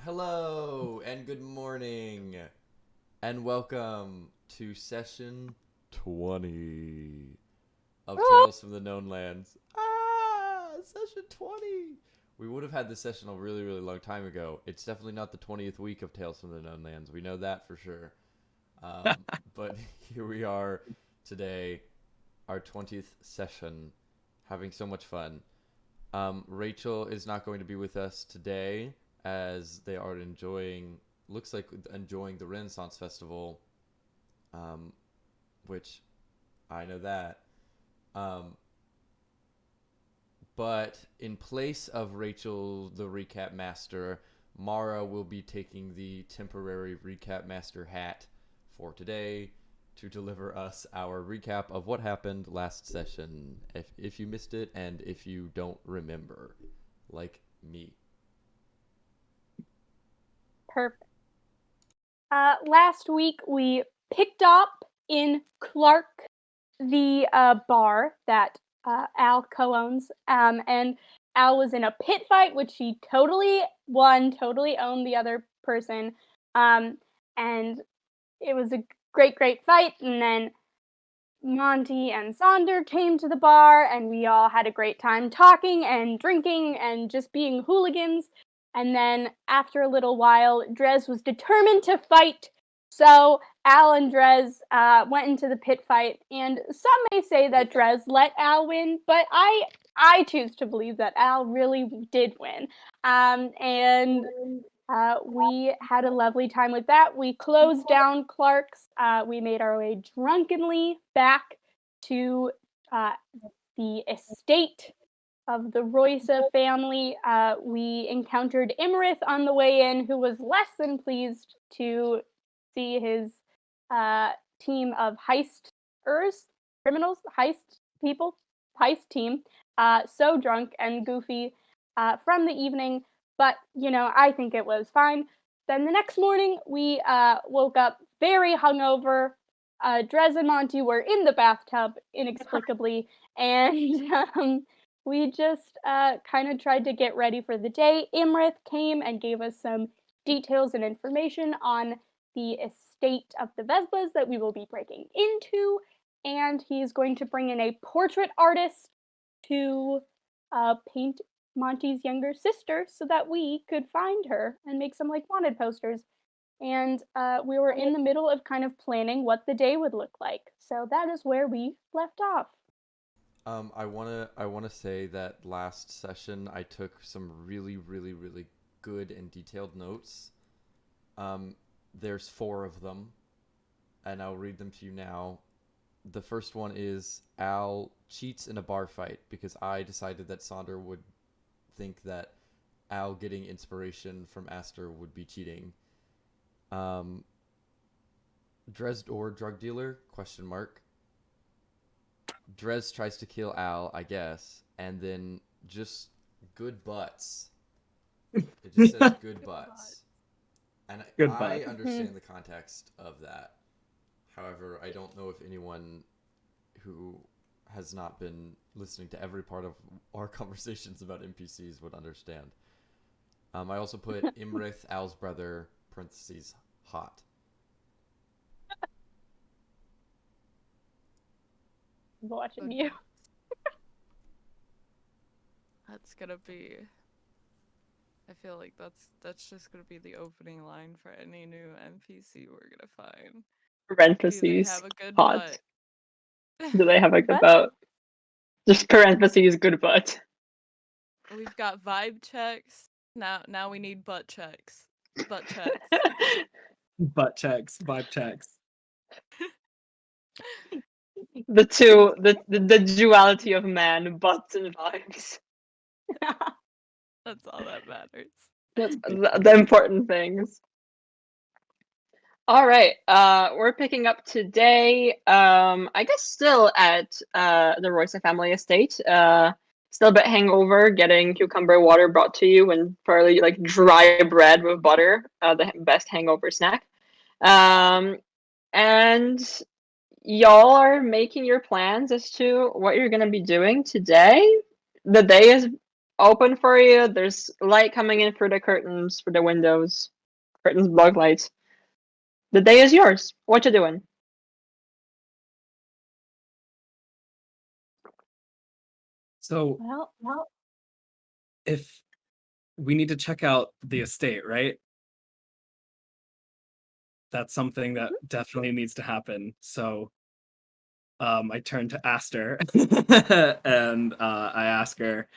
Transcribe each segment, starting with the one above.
Hello and good morning and welcome to session 20 of Oh, Tales from the Known Lands. Session 20. We would have had this session a really, really long time ago. It's definitely not the 20th week of Tales from the Known Lands. We know that for sure. Um, but here we are today, our 20th session, having so much fun. Rachel is not going to be with us today as they are looks like enjoying the Renaissance Festival, um, which I know that. Um, but in place of Rachel, the recap master, Mara will be taking the temporary recap master hat for today to deliver us our recap of what happened last session. If you missed it and if you don't remember, like me. perfect. Last week we picked up in Clark, the bar that Al co-owns, and Al was in a pit fight, which he totally won, totally owned the other person, and it was a great, great fight. And then Monty and Sonder came to the bar, and we all had a great time talking and drinking and just being hooligans. And then, after a little while, Drez was determined to fight. So Al and Drez went into the pit fight, and some may say that Drez let Al win, but I choose to believe that Al really did win. And we had a lovely time with that. We closed down Clark's. We made our way drunkenly back to uh, the estate of the Roysa family. We encountered Imarith on the way in, who was less than pleased to see his uh, team of heisters, criminals, heist people, heist team, so drunk and goofy from the evening. But, I think it was fine. Then the next morning, we woke up very hungover. Drez and Monty were in the bathtub inexplicably, and we just kind of tried to get ready for the day. Imrith came and gave us some details and information on the estate of the Vespas that we will be breaking into, and he's going to bring in a portrait artist to paint Monty's younger sister so that we could find her and make some like wanted posters. And we were in the middle of kind of planning what the day would look like. So that is where we left off. I wanna say that last session I took some really, really, really good and detailed notes. Um, there's four of them, and I'll read them to you now. The first one is Al cheats in a bar fight because I decided that Sonder would think that Al getting inspiration from Aster would be cheating. Um, Dresdor drug dealer? Question mark. Dres tries to kill Al, I guess, and then just good butts. It just says good butts, and Good I butt. understand the context of that. However, I don't know if anyone who has not been listening to every part of our conversations about NPCs would understand. I also put Imrith, Al's brother, parentheses, hot. Watching you. Okay. That's gonna be. I feel like that's just gonna be the opening line for any new NPC we're gonna find. Do they Parentheses have a good hot. butt? Do they have a good What? butt? Just parentheses good butt. We've got vibe checks. Now we need butt checks. Butt checks. Butt checks, vibe checks. The two, the duality of man, butts and vibes. That's all that matters. That's the important things. All right, we're picking up today. I guess still at the Royce family estate. Still a bit hangover, getting cucumber water brought to you and fairly like dry bread with butter. The best hangover snack. And y'all are making your plans as to what you're gonna be doing today. The day is open for you. There's light coming in through the curtains, for the windows. Curtains block lights. The day is yours. What you doing? So Well, if we need to check out the estate, right? That's something that definitely needs to happen. So I turn to Aster and I ask her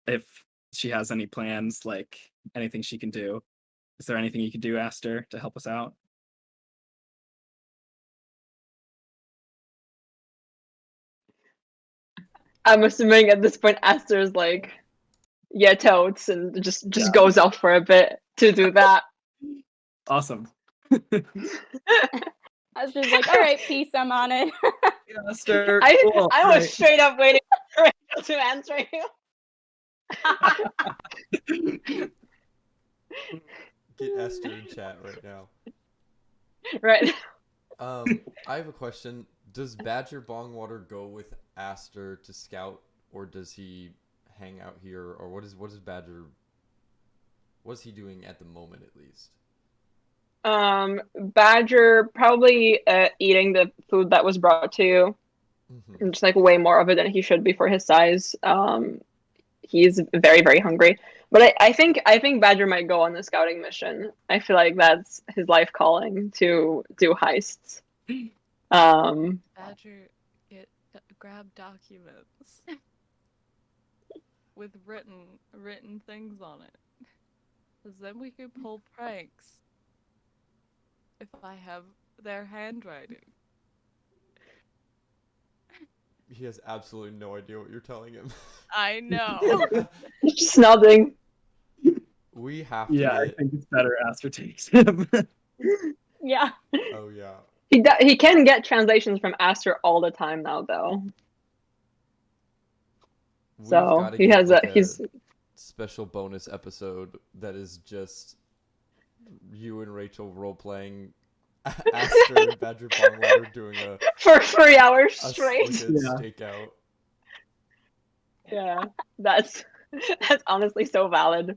if she has any plans, like anything she can do. Is there anything you could do, Aster, to help us out? I'm assuming at this point Aster's like, yeah, totes, and just Yeah. goes off for a bit to do that. Awesome. I was just like, all right, peace, I'm on it. Yeah, Aster. I Cool. I was Right. straight up waiting for Rachel to answer you. Get Esther in chat right now. Right. I have a question. Does Badger Bongwater go with Aster to scout, or does he hang out here, or what is Badger? What's he doing at the moment, at least? Badger probably eating the food that was brought to you. Mm-hmm. Just like way more of it than he should be for his size. He's very, very hungry. But I think Badger might go on the scouting mission. I feel like that's his life calling, to do heists. Badger, grab documents with written things on it. Because then we could pull pranks. If I have their handwriting. He has absolutely no idea what you're telling him. I know. Just nodding. We have to Yeah, I get... think it's better Aster takes him. Yeah. Oh yeah. He can get translations from Aster all the time now, though. We've So gotta he get, has like, he's special bonus episode that is just you and Rachel role playing Aster and Badger Bongwater doing a for 3 hours like straight. a Yeah. stakeout. Yeah, that's honestly so valid.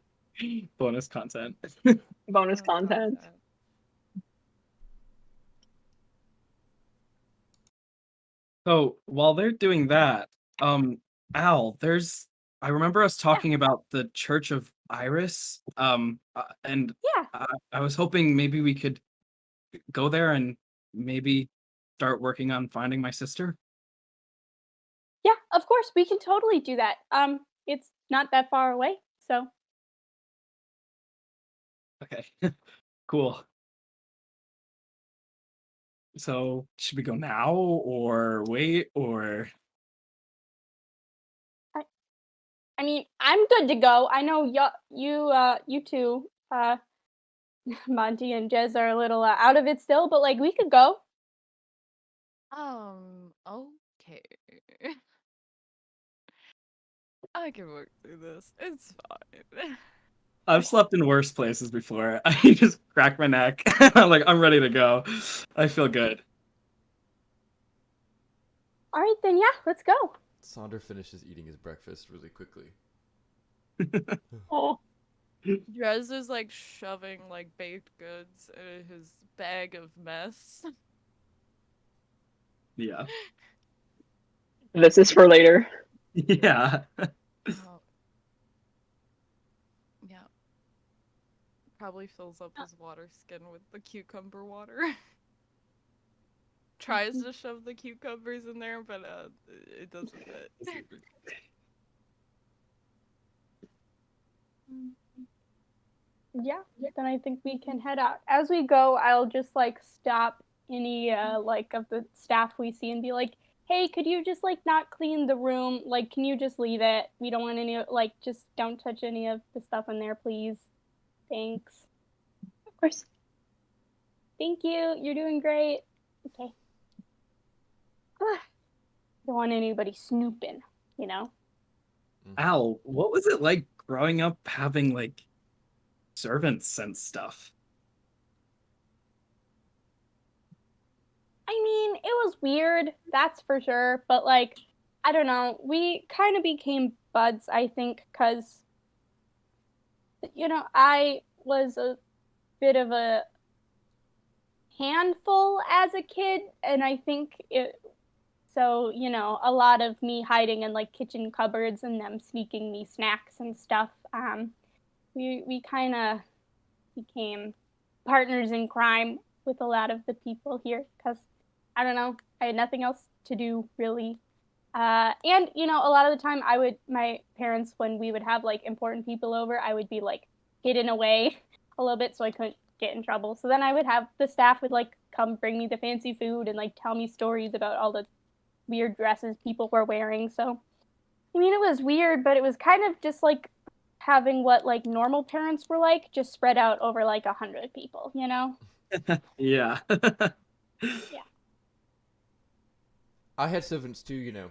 Bonus content. Bonus content. So while they're doing that, Al, I remember us talking about the Church of Iris, and Yeah. I was hoping maybe we could go there and maybe start working on finding my sister. Yeah, of course, we can totally do that. It's not that far away, so Okay, cool. So should we go now or wait or? I mean, I'm good to go. I know you two, Monty and Jez are a little out of it still, but like we could go. Okay. I can work through this. It's fine. I've slept in worse places before. I just crack my neck. I'm like, I'm ready to go. I feel good. All right, then yeah, let's go. Sonder finishes eating his breakfast really quickly. Oh, Drez is like shoving like baked goods in his bag of mess. Yeah. this is for later. Yeah. Oh. Yeah. Probably fills up his water skin with the cucumber water. Tries to shove the cucumbers in there, but it doesn't fit. Yeah, then I think we can head out. As we go, I'll just like stop any like of the staff we see and be like, "Hey, could you just like not clean the room? Like, can you just leave it? We don't want any like just don't touch any of the stuff in there, please. Thanks. Of course. Thank you. You're doing great." Okay. Don't want anybody snooping, you know? Al, what was it like growing up having like servants and stuff? I mean, it was weird, that's for sure, but like, I don't know, we kind of became buds, I think, because, I was a bit of a handful as a kid, and I think so, a lot of me hiding in like kitchen cupboards and them sneaking me snacks and stuff. We kind of became partners in crime with a lot of the people here because I don't know, I had nothing else to do really. And a lot of the time my parents, when we would have like important people over, I would be like hidden away a little bit so I couldn't get in trouble. So then I would have the staff would like come bring me the fancy food and like tell me stories about all the weird dresses people were wearing. So I mean, it was weird, but it was kind of just like having what like normal parents were like, just spread out over like 100 people, Yeah. Yeah. I had servants too, you know.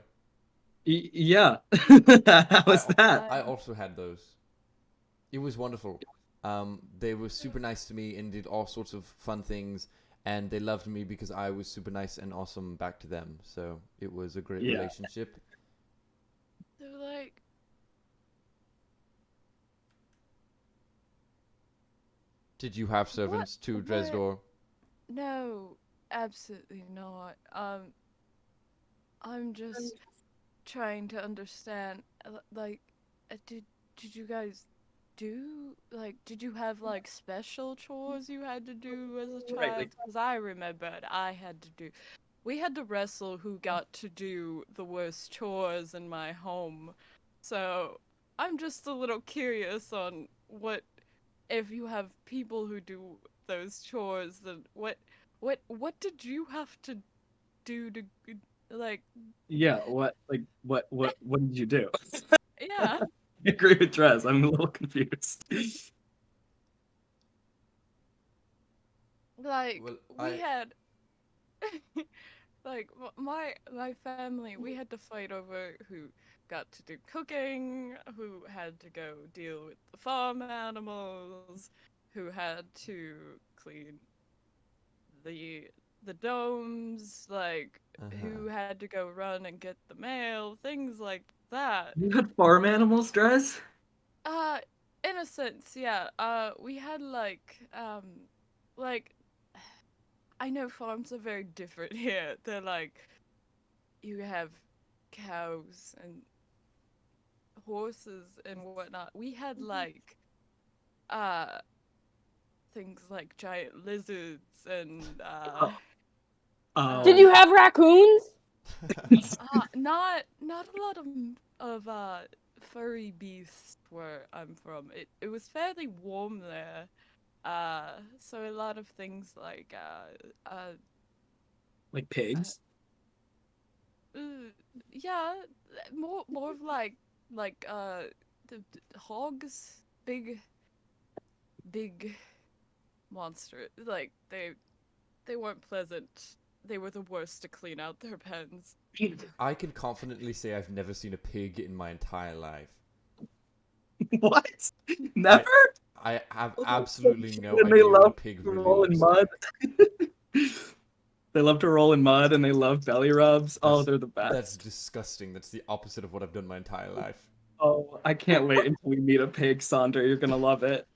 Yeah. How was that? I also had those. It was wonderful. They were super nice to me and did all sorts of fun things, and they loved me because I was super nice and awesome back to them. So it was a great Yeah. relationship. They're like, Did you have servants too, What? Dresdor? no, absolutely not. I'm just trying to understand. Like, did you guys do like? Did you have like special chores you had to do as a Right, child? like- Because I remembered I had to do. We had to wrestle who got to do the worst chores in my home. So I'm just a little curious on what if you have people who do those chores. Then what did you have to do to like? Yeah, what did you do? Yeah. I agree with Drez. I'm a little confused. Like Well, we had like my family, we had to fight over who got to do cooking, who had to go deal with the farm animals, who had to clean the the domes, like who had to go run and get the mail, things like that. You had farm animals, Drez? Uh, in a sense, yeah. We had like I know farms are very different here. They're like you have cows and horses and whatnot. We had like uh things like giant lizards and Did you have raccoons? not a lot of furry beasts where I'm from. It was fairly warm there. So a lot of things like Like pigs? uh yeah, more of like the hogs, big monster. Like they weren't pleasant. They were the worst to clean out their pens. I can confidently say I've never seen a pig in my entire life. What? Never? I have Oh, absolutely no and they idea what a love pig to really roll in looks mud. like. They love to roll in mud and they love belly rubs. Oh, That's- they're the best. That's disgusting. That's the opposite of what I've done my entire life. Oh, I can't wait until we meet a pig, Sandra. You're gonna love it.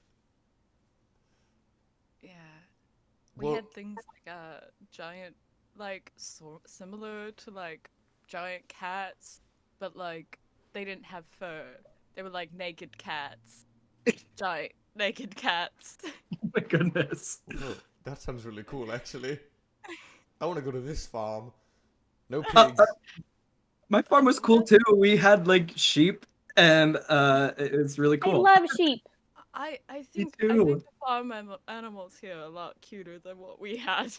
Yeah. We Well- had things like giant like similar to like giant cats, but like they didn't have fur. They were like naked cats. Giant naked cats. Oh my goodness. Oh, that sounds really cool, actually. I want to go to this farm. No Uh, pigs. My farm was cool too. We had like sheep and it was really I cool. love sheep. I think too. the farm animals here are a lot cuter than what we had.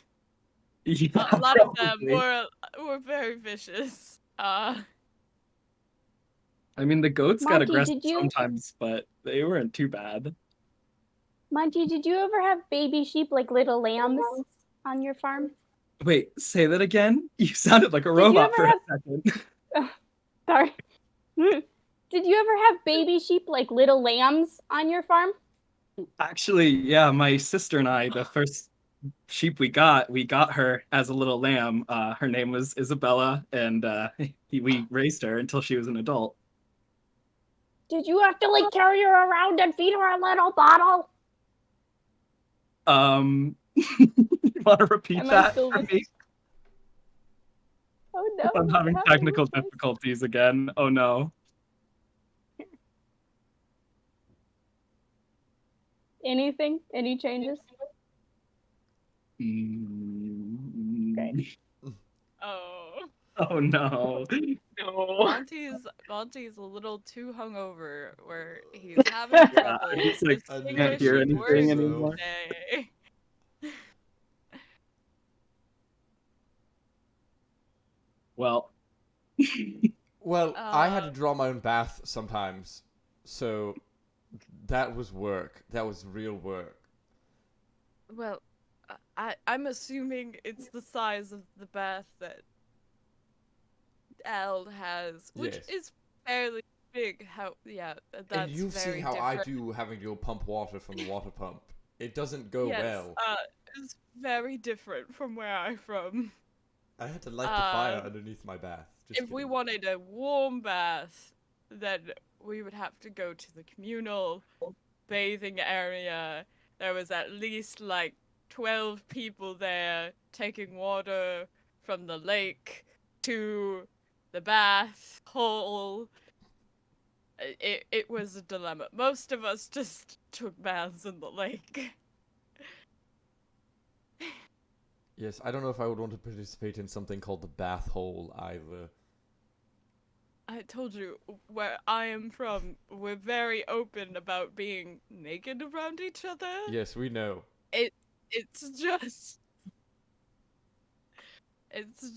Yeah, A lot of them probably. were very vicious. I mean, the goats got Monty, aggressive did you- sometimes, but they weren't too bad. Monty, did you ever have baby sheep like little lambs on your farm? Wait, say that again? You sounded like a you robot ever for have- a second. Sorry. Did you ever have baby sheep like little lambs on your farm? Actually, yeah, my sister and I, the first sheep we got her as a little lamb. Her name was Isabella, and we raised her until she was an adult. Did you have to like carry her around and feed her a little bottle? You want to repeat Am I that still for with- me? Oh no! I'm having what technical happened? difficulties again. Oh no. Anything? Any changes? Mm. Oh. Oh no. No. Monty's a little too hungover where he's having trouble he's like, can't hear distinguishing anything words anymore. today. Well, Well, I had to Uh, draw my own bath sometimes, so that was work. That was real work. Well, I'm assuming it's the size of the bath that Al has, which Yes. is fairly big. That's And you've very seen how different. I do having to go pump water from the water pump. It doesn't go Yes, well. it's very different from where I'm from. I had to light the fire um, underneath my bath. Just If we kidding. wanted a warm bath, then we would have to go to the communal bathing area. There was at least like 12 people there taking water from the lake to the bath hole. It was a dilemma. Most of us just took baths in the lake. Yes, I don't know if I would want to participate in something called the bath hole either. I told you, where I am from, we're very open about being naked around each other. Yes, we know. It's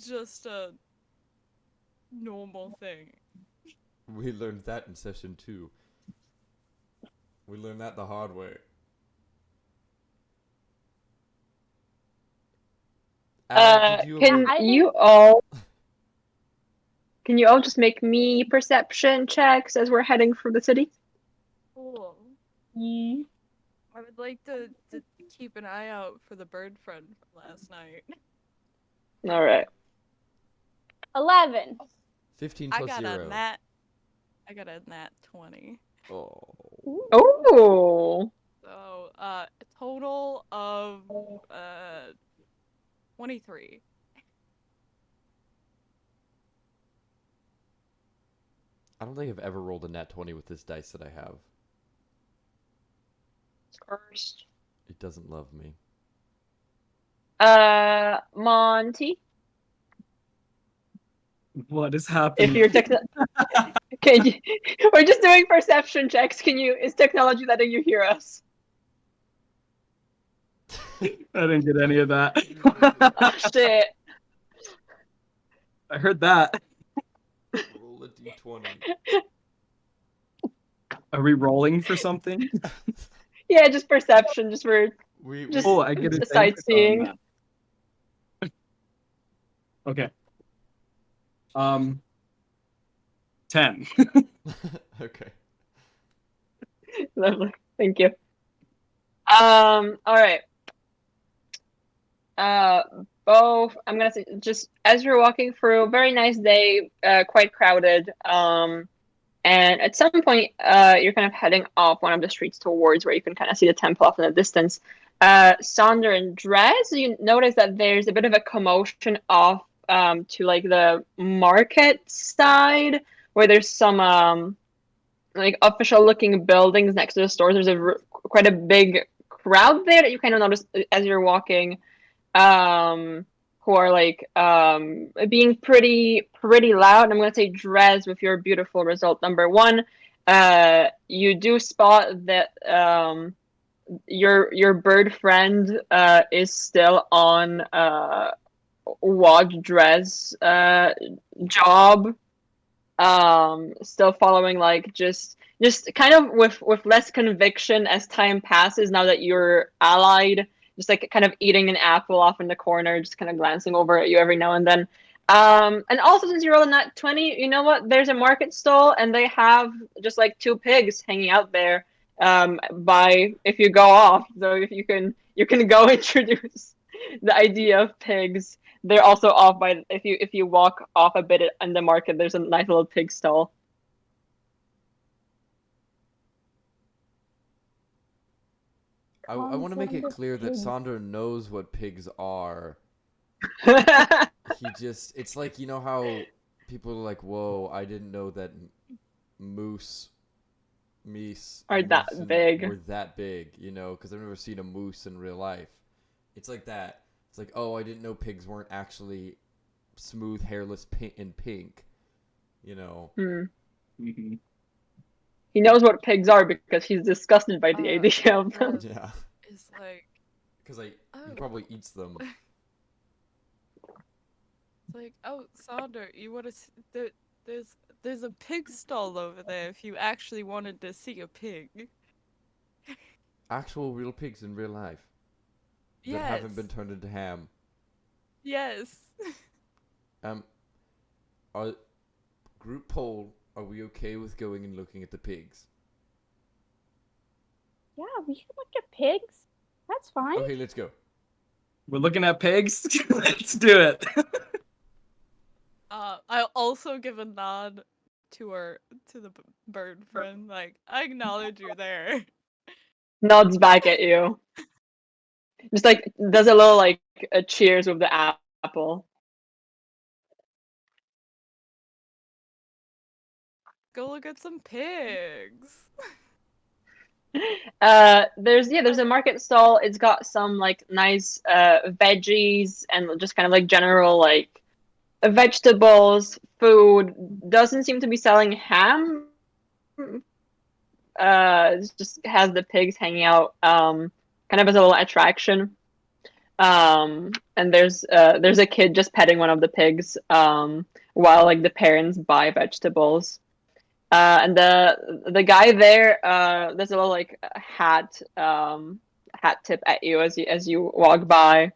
just a normal thing. We learned that in session 2. We learned that the hard way. Did you Can I you think- all can you all just make me perception checks as we're heading for the city? Cool. Mm. I would like to keep an eye out for the bird friend from last night. All right. 11. 15 I plus got 0. I got a nat 20. Oh. Oh. So, a total of 23. I don't think I've ever rolled a nat 20 with this dice that I have. First. It doesn't love me. Monty, what is happening? if you're can you, we're just doing perception checks. Is technology letting you hear us? I didn't get any of that. Oh shit. I heard that. Roll a d20. Are we rolling for something? Yeah, just perception, just for We Just- Oh, I get a just thing. sightseeing. Okay. 10. Okay. Lovely. Thank you. All right. Both. I'm gonna say just as you're walking through, very nice day, quite crowded. And at some point, you're kind of heading off one of the streets towards where you can kind of see the temple off in the distance. Sonder and Drez, you notice that there's a bit of a commotion off to like the market side, where there's some like official looking buildings next to the stores. There's quite a big crowd there that you kind of notice as you're walking, who are like being pretty loud. I'm gonna say Drez, with your beautiful result number 1, you do spot that your bird friend is still on Wad Drez job, still following like just kind of with less conviction as time passes, now that you're allied, just like kind of eating an apple off in the corner, just kind of glancing over at you every now and then. And also, since you're rolling that 20, you know what, there's a market stall and they have just like 2 pigs hanging out there, by if you go off. So if you can go introduce the idea of pigs. They're also off by, if you walk off a bit in the market, there's a nice little pig stall. I want to make it Concept of clear that pigs. Sandra knows what pigs are. It's like, you know how people are like, whoa, I didn't know that moose, Are that big. were that big, you know, because I've never seen a moose in real life. It's like that. It's like, oh, I didn't know pigs weren't actually smooth, hairless, and pink, you know. Hmm. Mhm. He knows what pigs are because he's disgusted by the idea of them. Dress Yeah, is like, because he oh, probably eats them. it's like, oh, Sandra, you want to? There's a pig stall over there if you actually wanted to see a pig. Actual real pigs in real life that Yes. haven't been turned into ham. Yes. Our group poll: are we okay with going and looking at the pigs? Yeah, we should look at pigs. That's fine. Okay, let's go. We're looking at pigs. Let's do it. I'll also give a nod to the bird friend. Like, I acknowledge you're there. Nods back at you. Just like does a little like a cheers with the apple. Go look at some pigs. There's a market stall. It's got some like nice veggies and just kind of like general like vegetables, food. Doesn't seem to be selling ham. It just has the pigs hanging out kind of as a little attraction. And there's a kid just petting one of the pigs while like the parents buy vegetables. And the guy there, there's a little like hat tip at you as you walk by.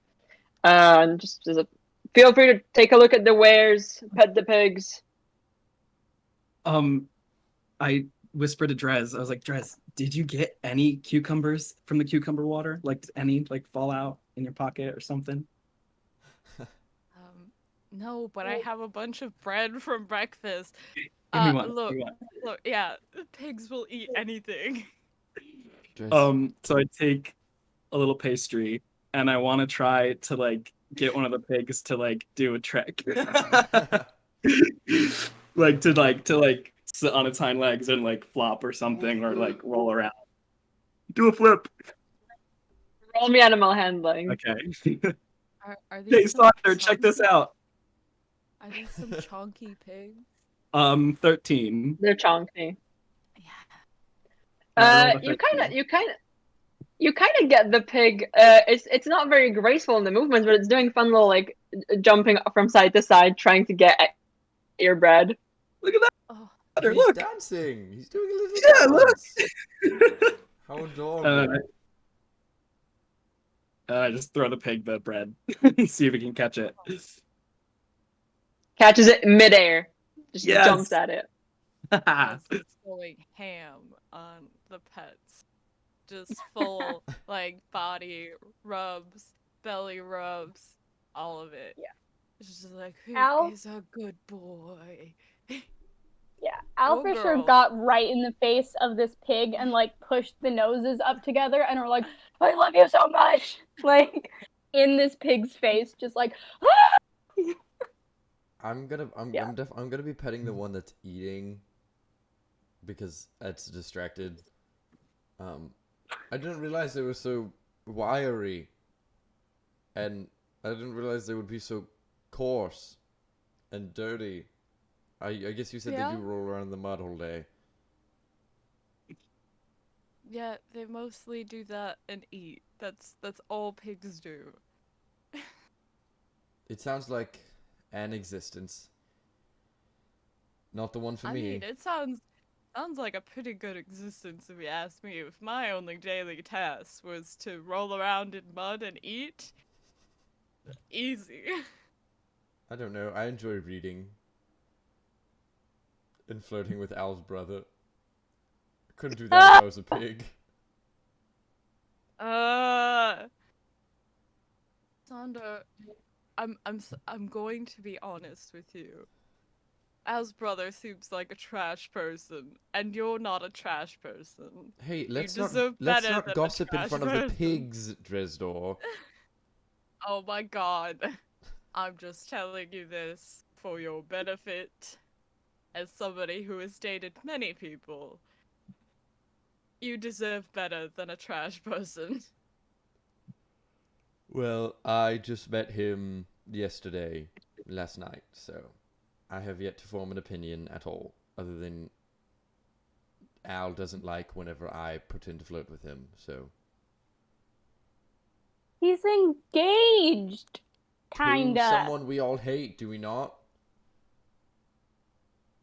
And just feel free to take a look at the wares, pet the pigs. I whispered to Drez. I was like, Drez, did you get any cucumbers from the cucumber water? Like any like fall out in your pocket or something? No, but I have a bunch of bread from breakfast. Give me one. Look, Give me one. look, yeah, pigs will eat anything. So I take a little pastry and I want to try to like get one of the pigs to like do a trick. like to sit on its hind legs and like flop or something or like roll around. Do a flip. Roll me animal handling. Okay. Are Hey, these some Sonder, check this out. Are these some chonky pigs? 13. They're chonky. Yeah. You kind of get the pig. It's not very graceful in the movements, but it's doing fun little like jumping from side to side, trying to get at your bread. Look at that. Oh, Sonder, He's look. dancing. He's doing a little Yeah, look. dance. How adorable. I just throw the pig the bread. See if he can catch it. Catches it midair, just Yes. jumps at it. it's going ham on the pets. Just full like body rubs, belly rubs, all of it. Yeah. It's just like, who Al? is a good boy? Yeah, Al Oh, for sure girl. got right in the face of this pig and like pushed the noses up together and were like, "I love you so much!" Like in this pig's face, just like, "Ah!" I'm gonna Yeah. I'm gonna be petting the one that's eating because it's distracted. I didn't realize they were so wiry, and I didn't realize they would be so coarse and dirty. I guess you said they Yeah. do roll around in the mud all day. Yeah, they mostly do that and eat. That's all pigs do. It sounds like an existence. Not the one for I me. mean, it sounds like a pretty good existence if you ask me. If my only daily task was to roll around in mud and eat, easy. I don't know. I enjoy reading and flirting with Al's brother. I couldn't do that if I was a pig. Sandra, I'm going to be honest with you. Al's brother seems like a trash person, and you're not a trash person. Hey, let's not deserve let's better not than a gossip in trash front of the person. pigs, Dresdor. Oh my god. I'm just telling you this for your benefit. As somebody who has dated many people, you deserve better than a trash person. Well, I just met him yesterday, last night, so I have yet to form an opinion at all, other than Al doesn't like whenever I pretend to flirt with him, so. He's engaged. To Kinda. someone we all hate, do we not?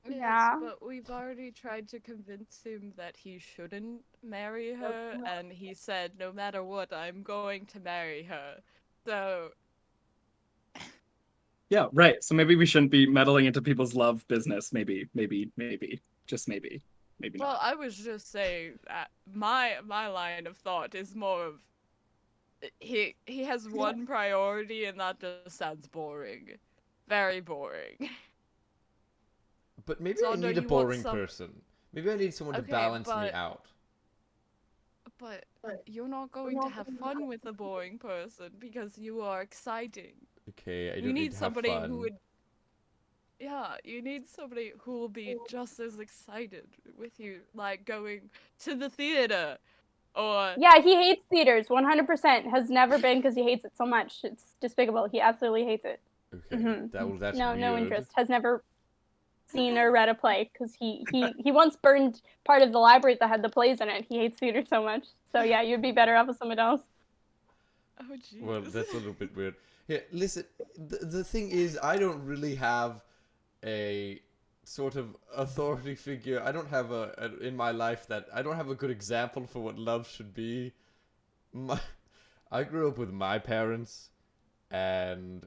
Yeah. Yes, but we've already tried to convince him that he shouldn't marry her, and he said, no matter what, I'm going to marry her. So, Yeah, right. So maybe we shouldn't be meddling into people's love business. Maybe, just maybe well, not. I was just saying that my line of thought is more of he has one priority, and that just sounds boring, very boring. But maybe I Zondo, need a you want boring some? person. Maybe I need someone to Okay, balance me out. but you're not going to have fun with a boring person because you are exciting. Okay, I You don't need need to have somebody fun. who would, yeah, you need somebody who will be just as excited with you, like going to the theater or Yeah, he hates theaters. 100% has never been because he hates it so much. It's despicable. He absolutely hates it. Okay, that's no, weird. no interest. Has never seen or read a play because he once burned part of the library that had the plays in it. He hates theater so much. So yeah, you'd be better off with someone else. oh jeez. Well, that's a little bit weird. Here, listen, the thing is, I don't really have a sort of authority figure. I don't have in my life that I don't have a good example for what love should be. I grew up with my parents, and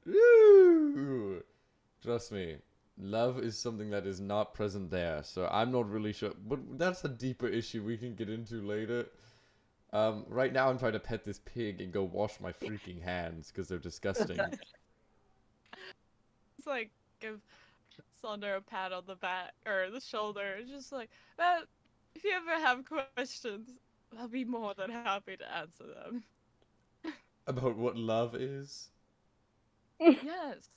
ooh, trust me, love is something that is not present there. So I'm not really sure, but that's a deeper issue we can get into later. Right now I'm trying to pet this pig and go wash my freaking hands because they're disgusting. It's like give Sander a pat on the back or the shoulder. It's just like, well, if you ever have questions, I'll be more than happy to answer them. About what love is. Yes,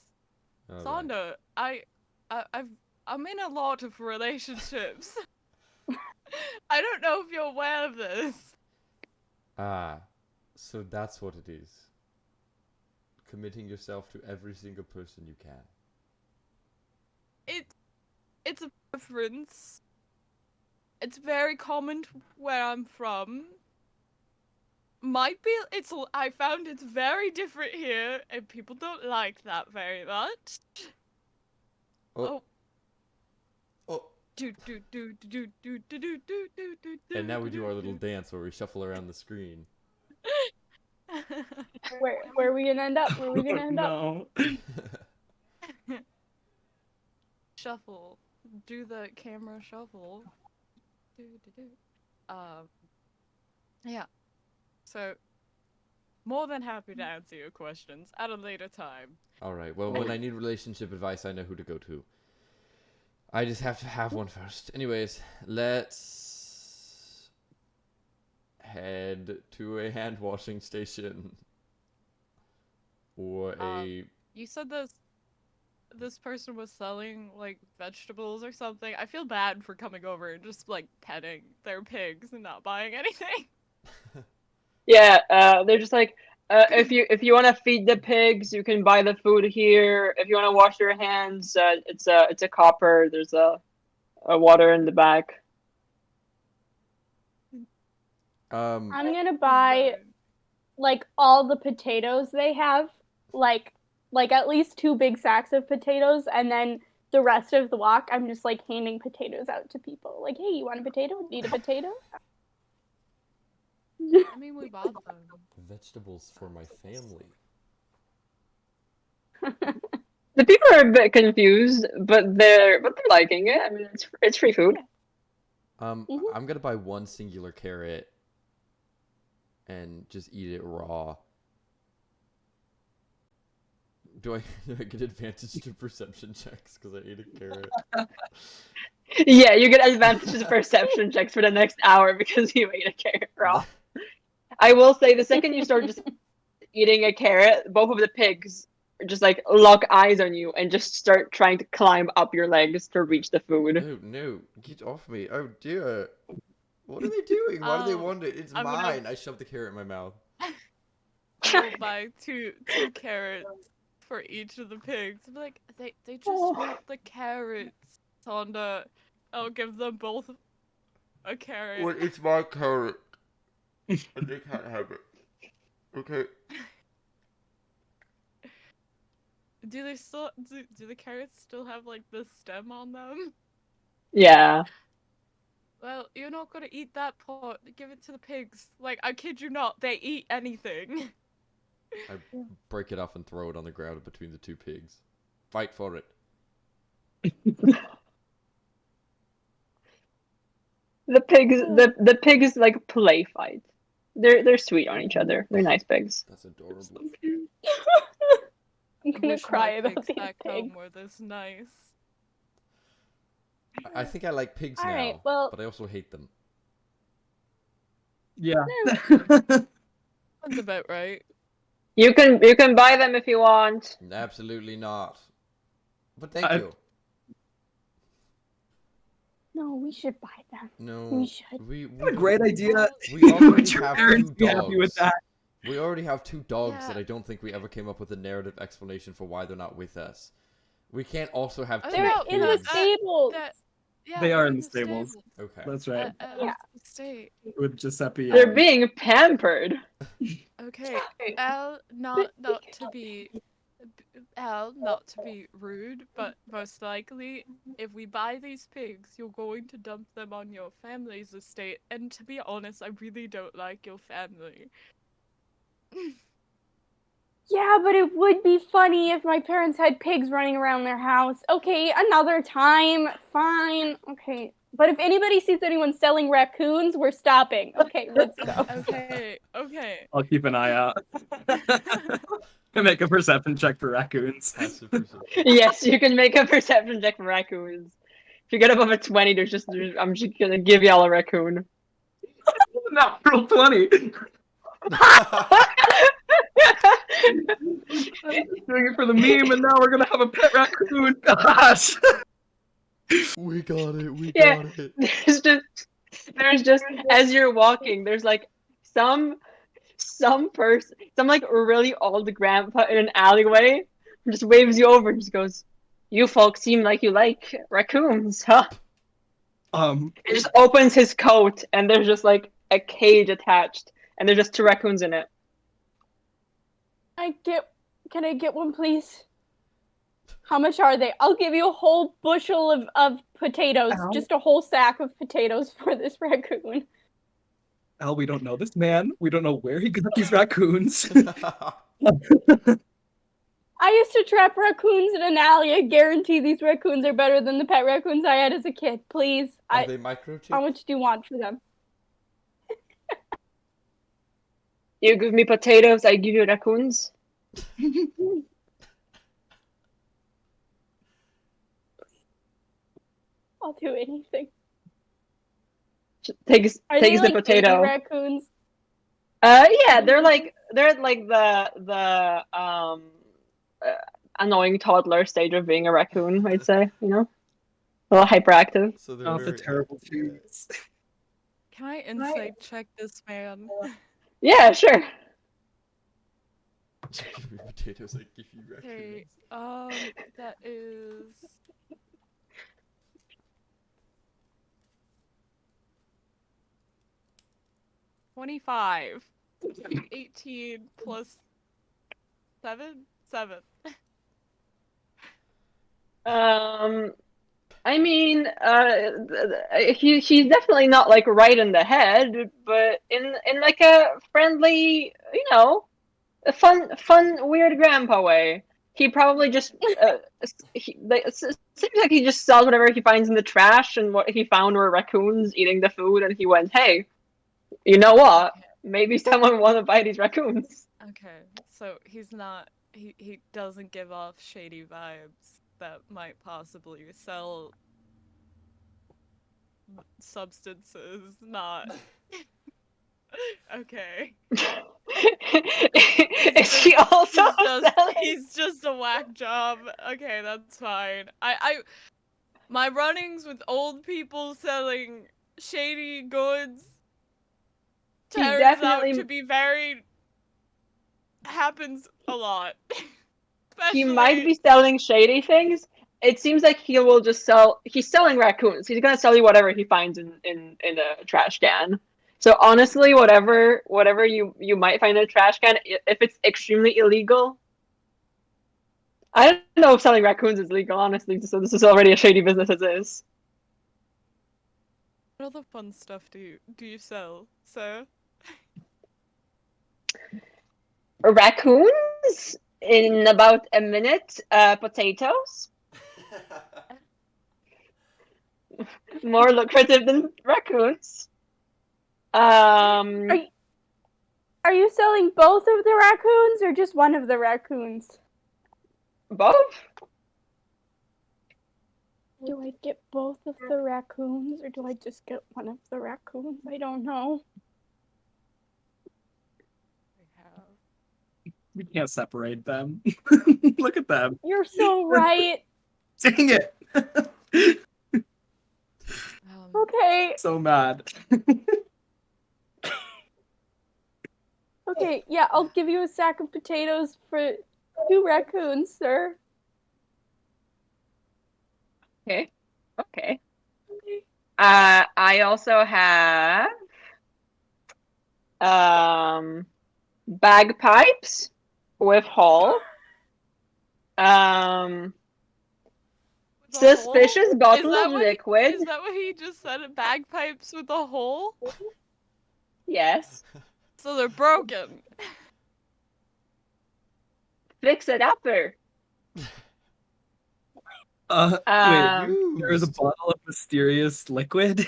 All right. Sander, I'm in a lot of relationships. I don't know if you're aware of this. Ah, so that's what it is. Committing yourself to every single person you can. It's a preference. It's very common where I'm from. Might be I found it's very different here, and people don't like that very much. Oh. Oh. And now we do our little dance where we shuffle around the screen. Where are we gonna end up? Where are we gonna end up? No. Shuffle. Do the camera shuffle. Yeah. So, more than happy to answer your questions at a later time. All right. Well, when I need relationship advice, I know who to go to. I just have to have one first. Anyways, let's head to a hand washing station or a. You said this person was selling like vegetables or something. I feel bad for coming over and just like petting their pigs and not buying anything. Yeah, they're just like, if you want to feed the pigs, you can buy the food here. If you want to wash your hands, it's a copper. There's a water in the back. I'm gonna buy like all the potatoes they have, like at least 2 big sacks of potatoes, and then the rest of the walk I'm just like handing potatoes out to people. Like, hey, you want a potato? Need a potato? I mean, we bought them. Vegetables for my family. The people are a bit confused, but they're liking it. I mean, it's free food. I'm gonna buy one singular carrot and just eat it raw. Do I get advantage to perception checks because I ate a carrot? Yeah, you get advantage to perception checks for the next hour because you ate a carrot raw. I will say the second you start just eating a carrot, both of the pigs just like lock eyes on you and just start trying to climb up your legs to reach the food. No, no, get off me! Oh dear. What are they doing? Why do they want it? It's I'm gonna- mine. I shoved the carrot in my mouth. I'll buy two carrots for each of the pigs. I'm like, they just want the carrots, Sonda. I'll give them both a carrot. Well, it's my carrot. And they can't have it. Okay. Do they still do the carrots still have like the stem on them? Yeah. Well, you're not gonna eat that part. Give it to the pigs. Like, I kid you not, they eat anything. I break it off and throw it on the ground between the two pigs. Fight for it. The pigs like play fight. They're sweet on each other. They're nice pigs. That's adorable. I'm gonna Wish cry my about pigs these back pigs. home were this nice. I think I like pigs All now, right, well- but I also hate them. Yeah. That's about right. You can buy them if you want. Absolutely not. But thank I- you. No, we should buy them. No, We should. we What a great idea. We already Would your have parents two be happy with dogs. that? We already have two dogs that Yeah. I don't think we ever came up with a narrative explanation for why they're not with us. We can't also have Oh, two They're no, in the pigs. stables. Yeah, They are they're in the stables. Okay. That's right. Yeah. State. With Giuseppe. They're being pampered. Okay, Al, not to be rude, but most likely, if we buy these pigs, you're going to dump them on your family's estate. And to be honest, I really don't like your family. Yeah, but it would be funny if my parents had pigs running around their house. Okay, another time. Fine. Okay. But if anybody sees anyone selling raccoons, we're stopping. Okay, let's go. Okay, okay. I'll keep an eye out. And make a perception check for raccoons. Passive perception. Yes, you can make a perception check for raccoons. If you get above a 20, I'm just gonna give y'all a raccoon. Natural 20. Doing it for the meme, and now we're gonna have a pet raccoon. Gosh. We got it. We Yeah. got it. there's just as you're walking, there's like some person, some like really old grandpa in an alleyway just waves you over and just goes, "You folks seem like you like raccoons, huh?" He just opens his coat and there's just like a cage attached and there's just two raccoons in it. Can I get one, please? How much are they? I'll give you a whole bushel of potatoes. Ow. Just a whole sack of potatoes for this raccoon. Al, we don't know this man. We don't know where he got these raccoons. I used to trap raccoons in an alley. I guarantee these raccoons are better than the pet raccoons I had as a kid. Please. Are they microchipped? How much do you want for them? You give me potatoes, I give you raccoons. I'll do anything. Takes Are they the like baby potato. raccoons? Yeah, they're like the annoying toddler stage of being a raccoon, I'd say, you know? A little hyperactive. So they're Not the very terrible active. foods. Can I insight check this man? Yeah, sure. Give me potatoes, I give you Okay, raccoons. that is 25. 18 plus 7? 7. I mean, he's definitely not like right in the head, but in like a friendly, you know, a fun, weird grandpa way. He probably just seems like he just sells whatever he finds in the trash, and what he found were raccoons eating the food, and he went, "Hey, you know what? Maybe someone want to buy these raccoons." Okay, so he's not he doesn't give off shady vibes that might possibly sell substances. Not okay. Is she also selling? He's just a whack job. Okay, that's fine. My run-ins with old people selling shady goods He turns definitely- out to be very happens a lot. He might be Especially selling shady things. It seems like he will just sell. He's selling raccoons. He's gonna sell you whatever he finds in a trash can. So honestly, whatever you might find in a trash can, if it's extremely illegal, I don't know if selling raccoons is legal. Honestly, so this is already a shady business as is. what other fun stuff do you sell, sir? Raccoons in about a minute. Potatoes, more lucrative than raccoons. Are you selling both of the raccoons or just one of the raccoons? Both. Do I get both of the raccoons or do I just get one of the raccoons? I don't know. I have. We can't separate them. Look at them. You're so right. Dang it. Okay. So mad. Okay, yeah, I'll give you a sack of potatoes for 2 raccoons, sir. Okay. Okay. Okay. I also have bagpipes with hole. With a hole? Suspicious bottle Is that of what liquid. Is that what he just said? Bagpipes with a hole? Yes. So they're broken. Fix it after. Wait, there is a Used. bottle of mysterious liquid.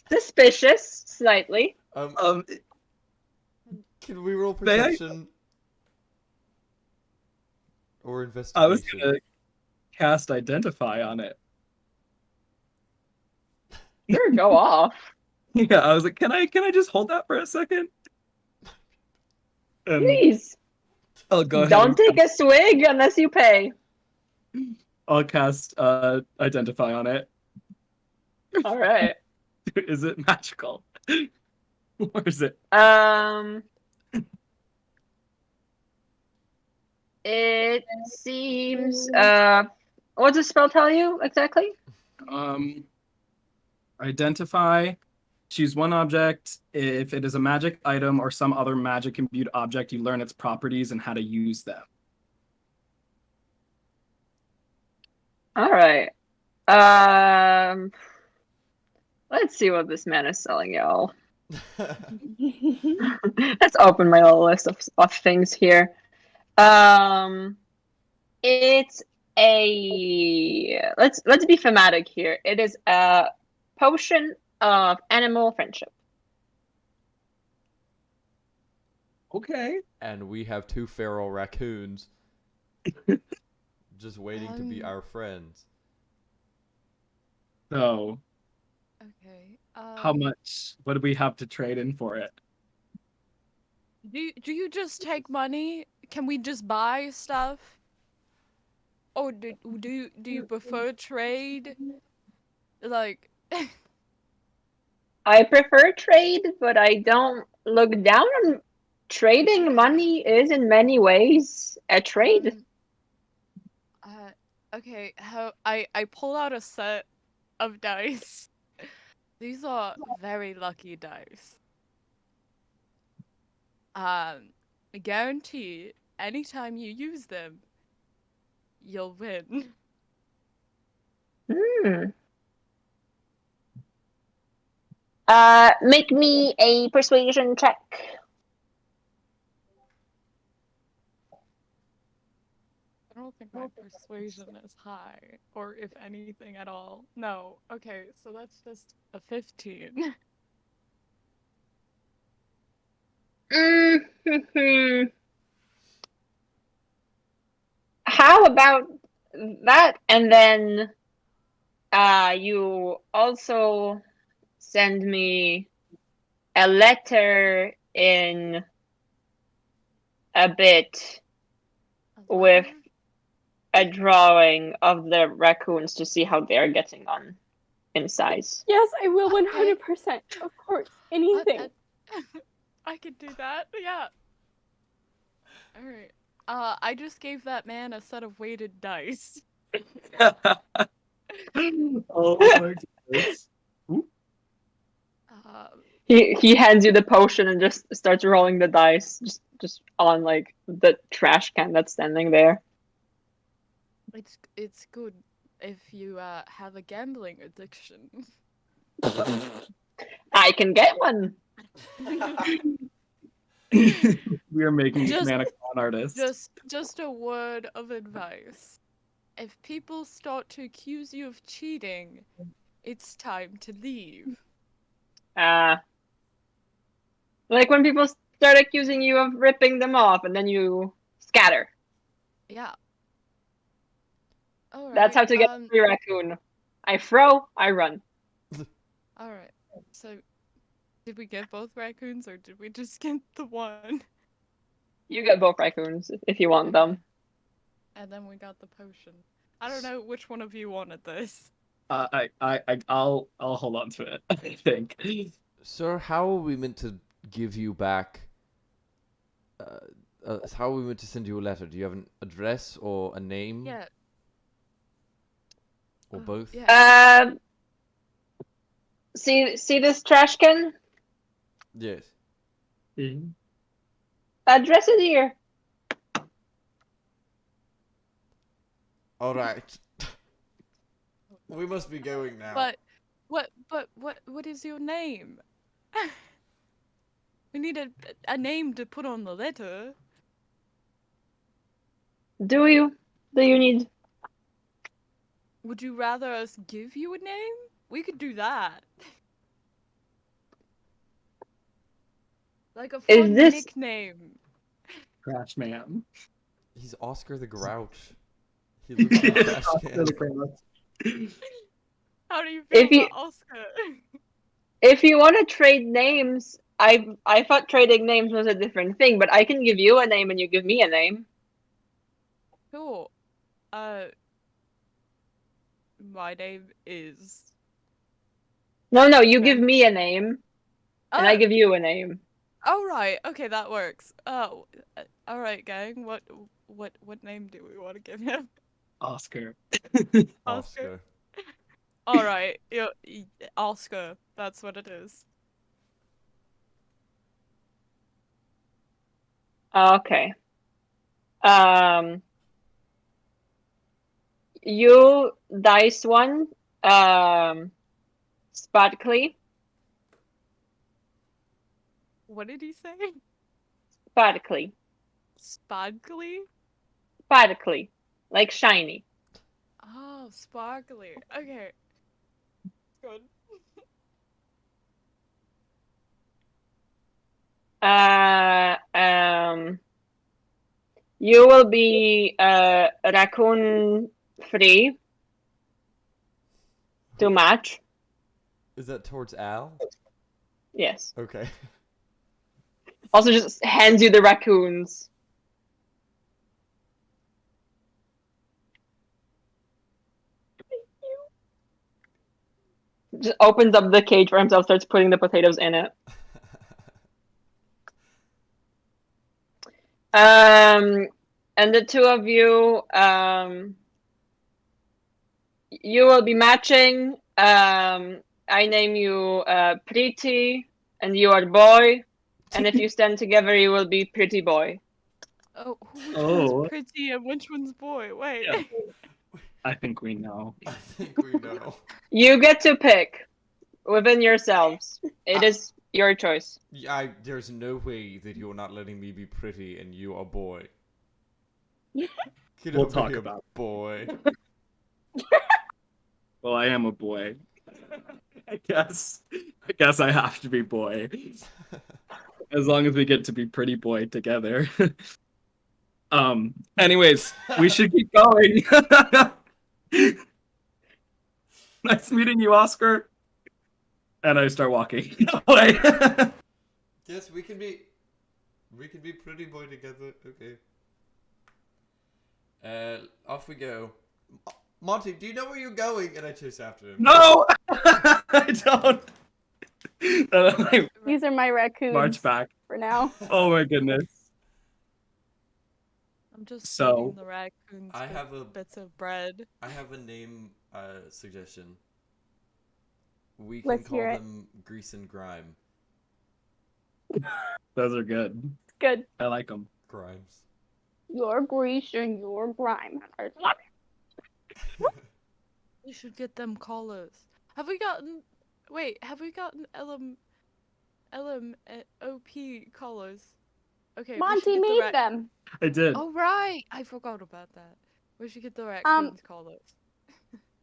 Suspicious, slightly. um, Can we roll May I- perception or I was investigation? gonna cast identify on it. Sure, go off. Yeah, I was like, can I just hold that for a second? Please. I'll go ahead. Don't take a swig unless you pay. I'll cast identify on it. All right. Is it magical? Or is it? It seems. What does the spell tell you exactly? Identify. Choose one object. If it is a magic item or some other magic imbued object, you learn its properties and how to use them. All right. Let's see what this man is selling, y'all. Let's open my little list of things here. It's a let's be thematic here. It is a potion of animal friendship. Okay. And we have 2 feral raccoons just waiting to be our friends. So, Okay. how much? What do we have to trade in for it? Do you just take money? Can we just buy stuff? Or do you prefer trade? Like I prefer trade, but I don't look down on trading. Money is in many ways a trade. Okay, how I pull out a set of dice. These are very lucky dice. I guarantee anytime you use them, you'll win. Make me a persuasion check. I don't think my persuasion is high, or if anything at all. No. Okay, so that's just a 15. how about that? And then you also send me a letter in a bit A with letter? a drawing of the raccoons to see how they're getting on in size. Yes, I will Okay. 100%. Of course. Anything. I could do that. Yeah. All right. I just gave that man a set of weighted dice. Oh my goodness. Um, He hands you the potion and just starts rolling the dice just on like the trash can that's standing there. it's good if you have a gambling addiction. I can get one. We are making this Just- man a con artist. Just a word of advice. If people start to accuse you of cheating, it's time to leave. Like when people start accusing you of ripping them off and then you scatter. Yeah. All right. That's how to get a free raccoon. I throw, I run. All right. So, did we get both raccoons or did we just get the one? You get both raccoons if you want them. And then we got the potion. I don't know which one of you wanted this. I'll hold on to it. I think. Sir, how are we meant to give you back? How are we meant to send you a letter? Do you have an address or a name? Yeah. Or both? Yeah. See this trash can? Yes. Address it here. All right. We must be going now. But what is your name? We need a name to put on the letter. Do you? Do you need? Would you rather us give you a name? We could do that. Like a Is fun this- nickname. Trash man. He's Oscar the Grouch. He lives in a trash can. How do you feel If you- about Oscar? If you want to trade names, I thought trading names was a different thing, but I can give you a name and you give me a name. Cool. My name is. No, you Okay. give me a name and I give you a name. Oh right, okay, that works. Oh, all right, gang. What name do we want to give him? Oscar. Oscar. All right, Oscar. That's what it is. Okay. You dice one. Sparkly. What did he say? Sparkly. Sparkly? Sparkly. Like shiny. Oh, sparkly. Okay. Good. You will be raccoon free to match. Is that towards Al? Yes. Okay. Also just hands you the raccoons. Just opens up the cage for himself, starts putting the potatoes in it. And the two of you, you will be matching. I name you Pretty, and you are Boy. And if you stand together, you will be Pretty Boy. Oh, which Oh. one's pretty and which one's boy? Wait. Yeah. I think we know. I think we know. You get to pick within yourselves. It is your choice. There's no way that you're not letting me be pretty and you are boy. Get We'll over talk here, about it. boy. Well, I am a boy. I guess I have to be boy. As long as we get to be pretty boy together. Anyways, we should keep going. Nice meeting you, Oscar. And I start walking away. Yes, we can be pretty boy together. Okay. Off we go. Monty, do you know where you're going? And I chase after him. No, I don't. And I These are my raccoons march back. for now. Oh my goodness. I'm just So- feeding the raccoons I with have a bits of bread. I have a name suggestion. We can Let's call hear it. them Grease and Grime. Those are good. Good. I like them. Grimes. Your grease and your grime. I love it. We should get them collars. Have we gotten? Wait, have we gotten OP collars? Okay. we should Monty get the made them. I did. Oh right, I forgot about that. We should get the raccoons collars.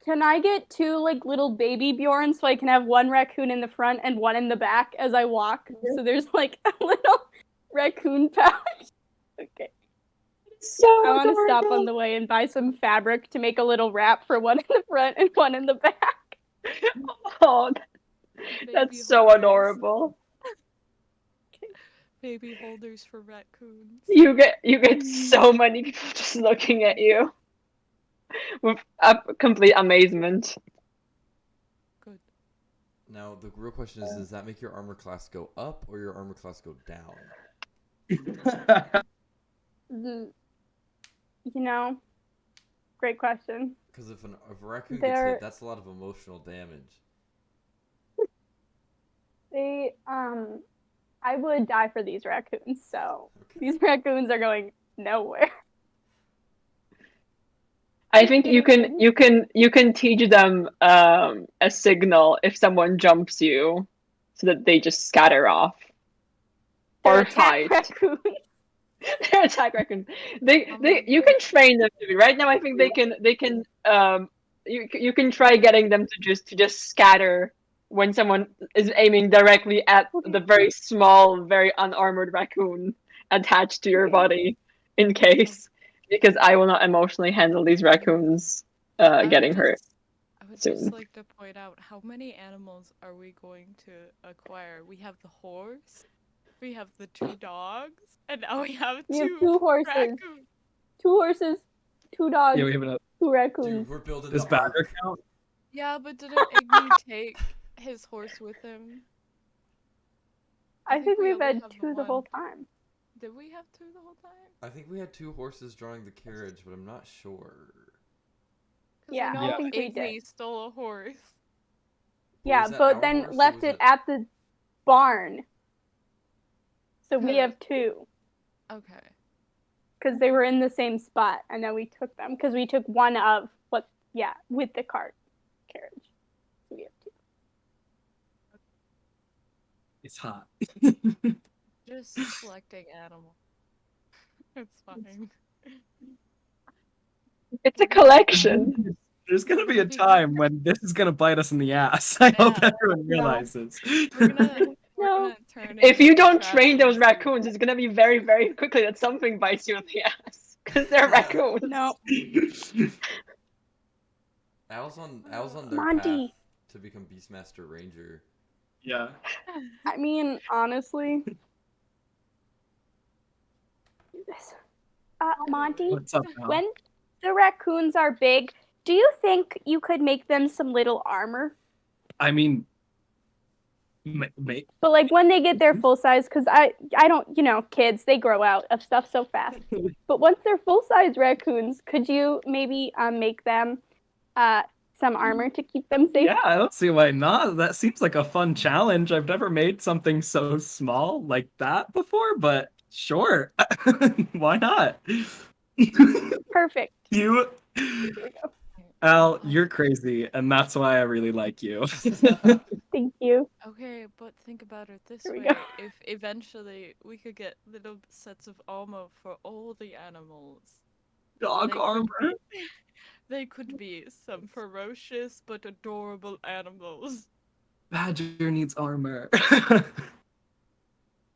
Can I get 2 like little baby Bjorns so I can have one raccoon in the front and one in the back as I walk? So there's like a little raccoon pouch. Okay. So I want to stop adorable. on the way and buy some fabric to make a little wrap for one in the front and one in the back. Oh, Baby that's so holders. adorable. Baby holders for raccoons. You get so many people just looking at you with complete amazement. Good. Now the real question is: does that make your armor class go up or your armor class go down? You know, great question. Because if a raccoon gets They're- hit, that's a lot of emotional damage. They I would die for these raccoons, so Okay. these raccoons are going nowhere. I think you can teach them a signal if someone jumps you, so that they just scatter off They're or attack fight. raccoons. They're attack raccoons. You can train them to be. Right now, I think they can you can try getting them to just scatter when someone is aiming directly at the very small, very unarmored raccoon attached to your Okay. body, in case, because I will not emotionally handle these raccoons I would getting hurt. I would soon. just like to point out, how many animals are we going to acquire? We have the horse, we have the 2 dogs, and now we have We have 2 2 horses, raccoons. 2 horses, 2 dogs, Yeah, we have another. 2 raccoons. Dude, we're building Does the Badger ark. count? Yeah, but didn't Iggy take his horse with him? I think we we've only had have the 2 the whole one. time. Did we have 2 the whole time? I think we had 2 horses drawing the carriage, but I'm not sure. 'Cause Yeah, know I think we Iggy did. stole a horse. Yeah, Was that but our then horse or left was it at the barn. So we Huh. have 2 Okay. because they were in the same spot, and then we took them because we took one of with the cart carriage. So we have 2. It's hot. Just collecting animals. It's fine. It's a collection. There's gonna be a We have- time when this is gonna bite us in the ass. I hope Yeah. everyone No. realizes. We're gonna No. turn If into you a don't trap train those into- raccoons, it's gonna be very, very quickly that something bites you in the ass because they're raccoons. No, Al's on their Monty. path to become Beastmaster Ranger. Yeah. I mean honestly. Monty, What's up, Al? when the raccoons are big, do you think you could make them some little armor? I mean, But like when they get their full size, because I don't, kids, they grow out of stuff so fast. But once they're full size raccoons, could you maybe make them some armor to keep them safe? yeah, I don't see why not. That seems like a fun challenge. I've never made something so small like that before, but sure. Why not? Perfect. You, Here we go. Al, you're crazy, and that's why I really like you. Thank you. Okay, but think about it this Here we way. go. If eventually we could get little sets of armor for all the animals, Dog They could armor. they could be some ferocious but adorable animals. Badger needs armor.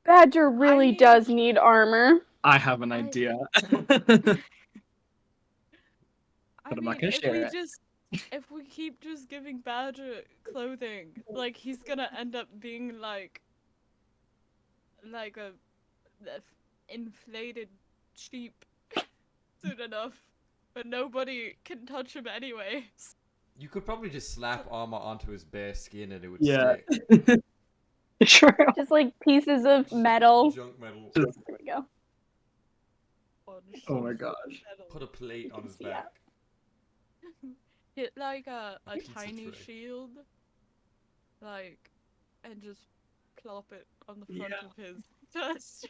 Badger really mean- does need armor. I have an I- idea. I But I'm mean, not gonna share it. if we keep just giving Badger clothing, like he's gonna end up being like a inflated sheep soon enough, but nobody can touch him anyway. You could probably just slap armor onto his bare skin and it would Yeah. stick. Sure. Just like pieces of metal. Junk metal. There we go. Oh my gosh. Put a plate on his see that. back. Get like a Pizza tiny tray. shield, like, and just plop it on the front Yeah. of his chest.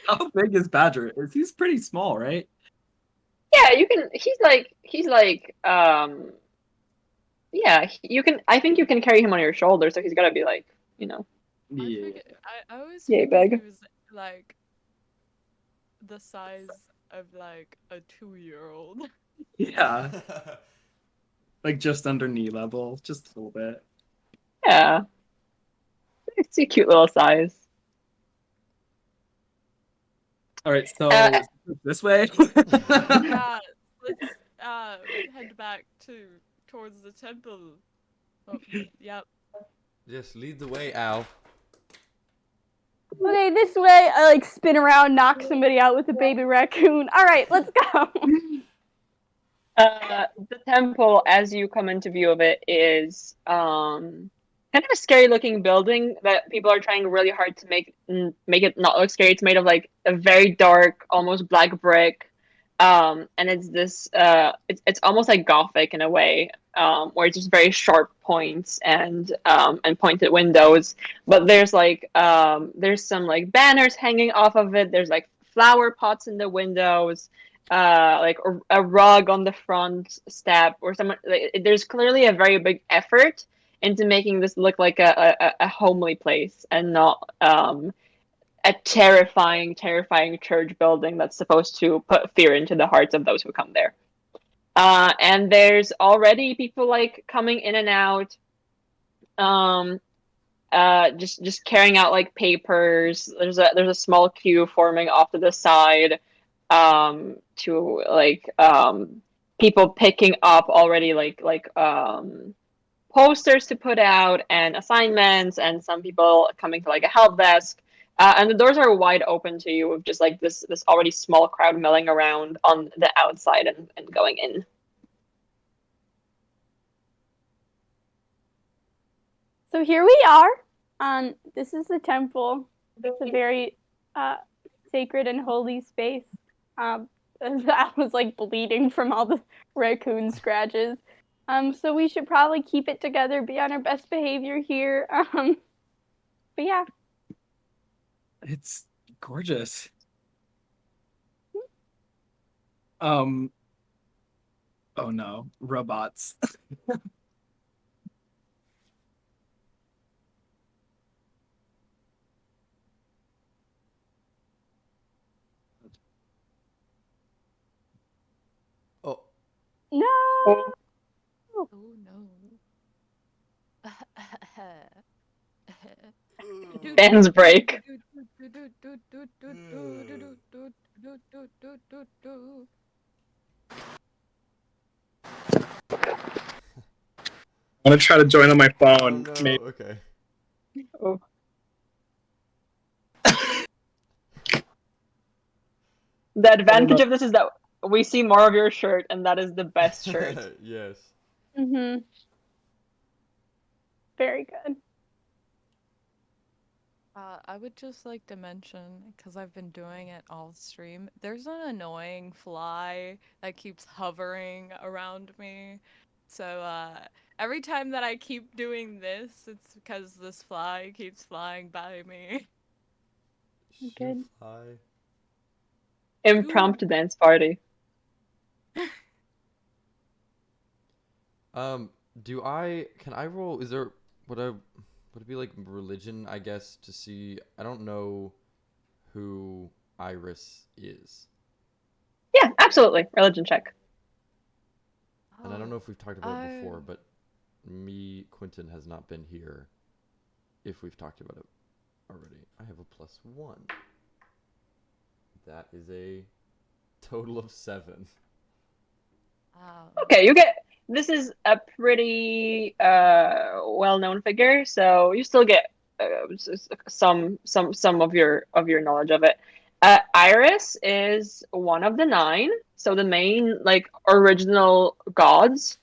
How big is Badger? He's pretty small, right? Yeah, you can. He's like yeah. You can. I think you can carry him on your shoulder, so he's gotta be like, you know. Yeah. I always Yay, figured big. he was like the size of like a 2-year-old. Yeah. Like just under knee level, just a little bit. Yeah, it's a cute little size. All right, so Uh, this way. Yeah, let's head back towards the temple. Oh, yep. Just lead the way, Al. Okay, this way. I like spin around, knock somebody out with a baby raccoon. All right, let's go. the temple, as you come into view of it, is kind of a scary looking building that people are trying really hard to make it not look scary. It's made of like a very dark, almost black brick, and it's this it's almost like Gothic in a way, where it's just very sharp points and pointed windows. But there's some like banners hanging off of it. There's like flower pots in the windows, like a rug on the front step or some. Like, there's clearly a very big effort into making this look like a homely place and not a terrifying church building that's supposed to put fear into the hearts of those who come there. And there's already people like coming in and out, um, just carrying out like papers. There's a small queue forming off to the side, to like people picking up already posters to put out and assignments, and some people coming to like a help desk. And the doors are wide open to you with just like this already small crowd milling around on the outside and going in. So here we are. This is the temple. It's a very sacred and holy space. I was like bleeding from all the raccoon scratches. So we should probably keep it together, be on our best behavior here. But yeah. It's gorgeous. Oh no, robots. Oh, No. Oh no. Fans break. I'm gonna try to join on my oh phone. no. Maybe. Okay. Oh. The advantage of this is that we see more of your shirt, and that is the best shirt. Yes. Mhm. Very good. I would just like to mention, because I've been doing it all stream, there's an annoying fly that keeps hovering around me. So, every time that I keep doing this, it's because this fly keeps flying by me. Good. Fly. Impromptu dance party. Can I roll? Would it be like religion, I guess, to see? I don't know who Iris is. Yeah, absolutely. Religion check. And I don't know if we've talked about it before, I- but Quentin has not been here if we've talked about it already. I have a +1. That is a total of 7. Okay, you get this is a pretty well-known figure, so you still get some of your knowledge of it. Iris is one of the 9, so the main like original gods,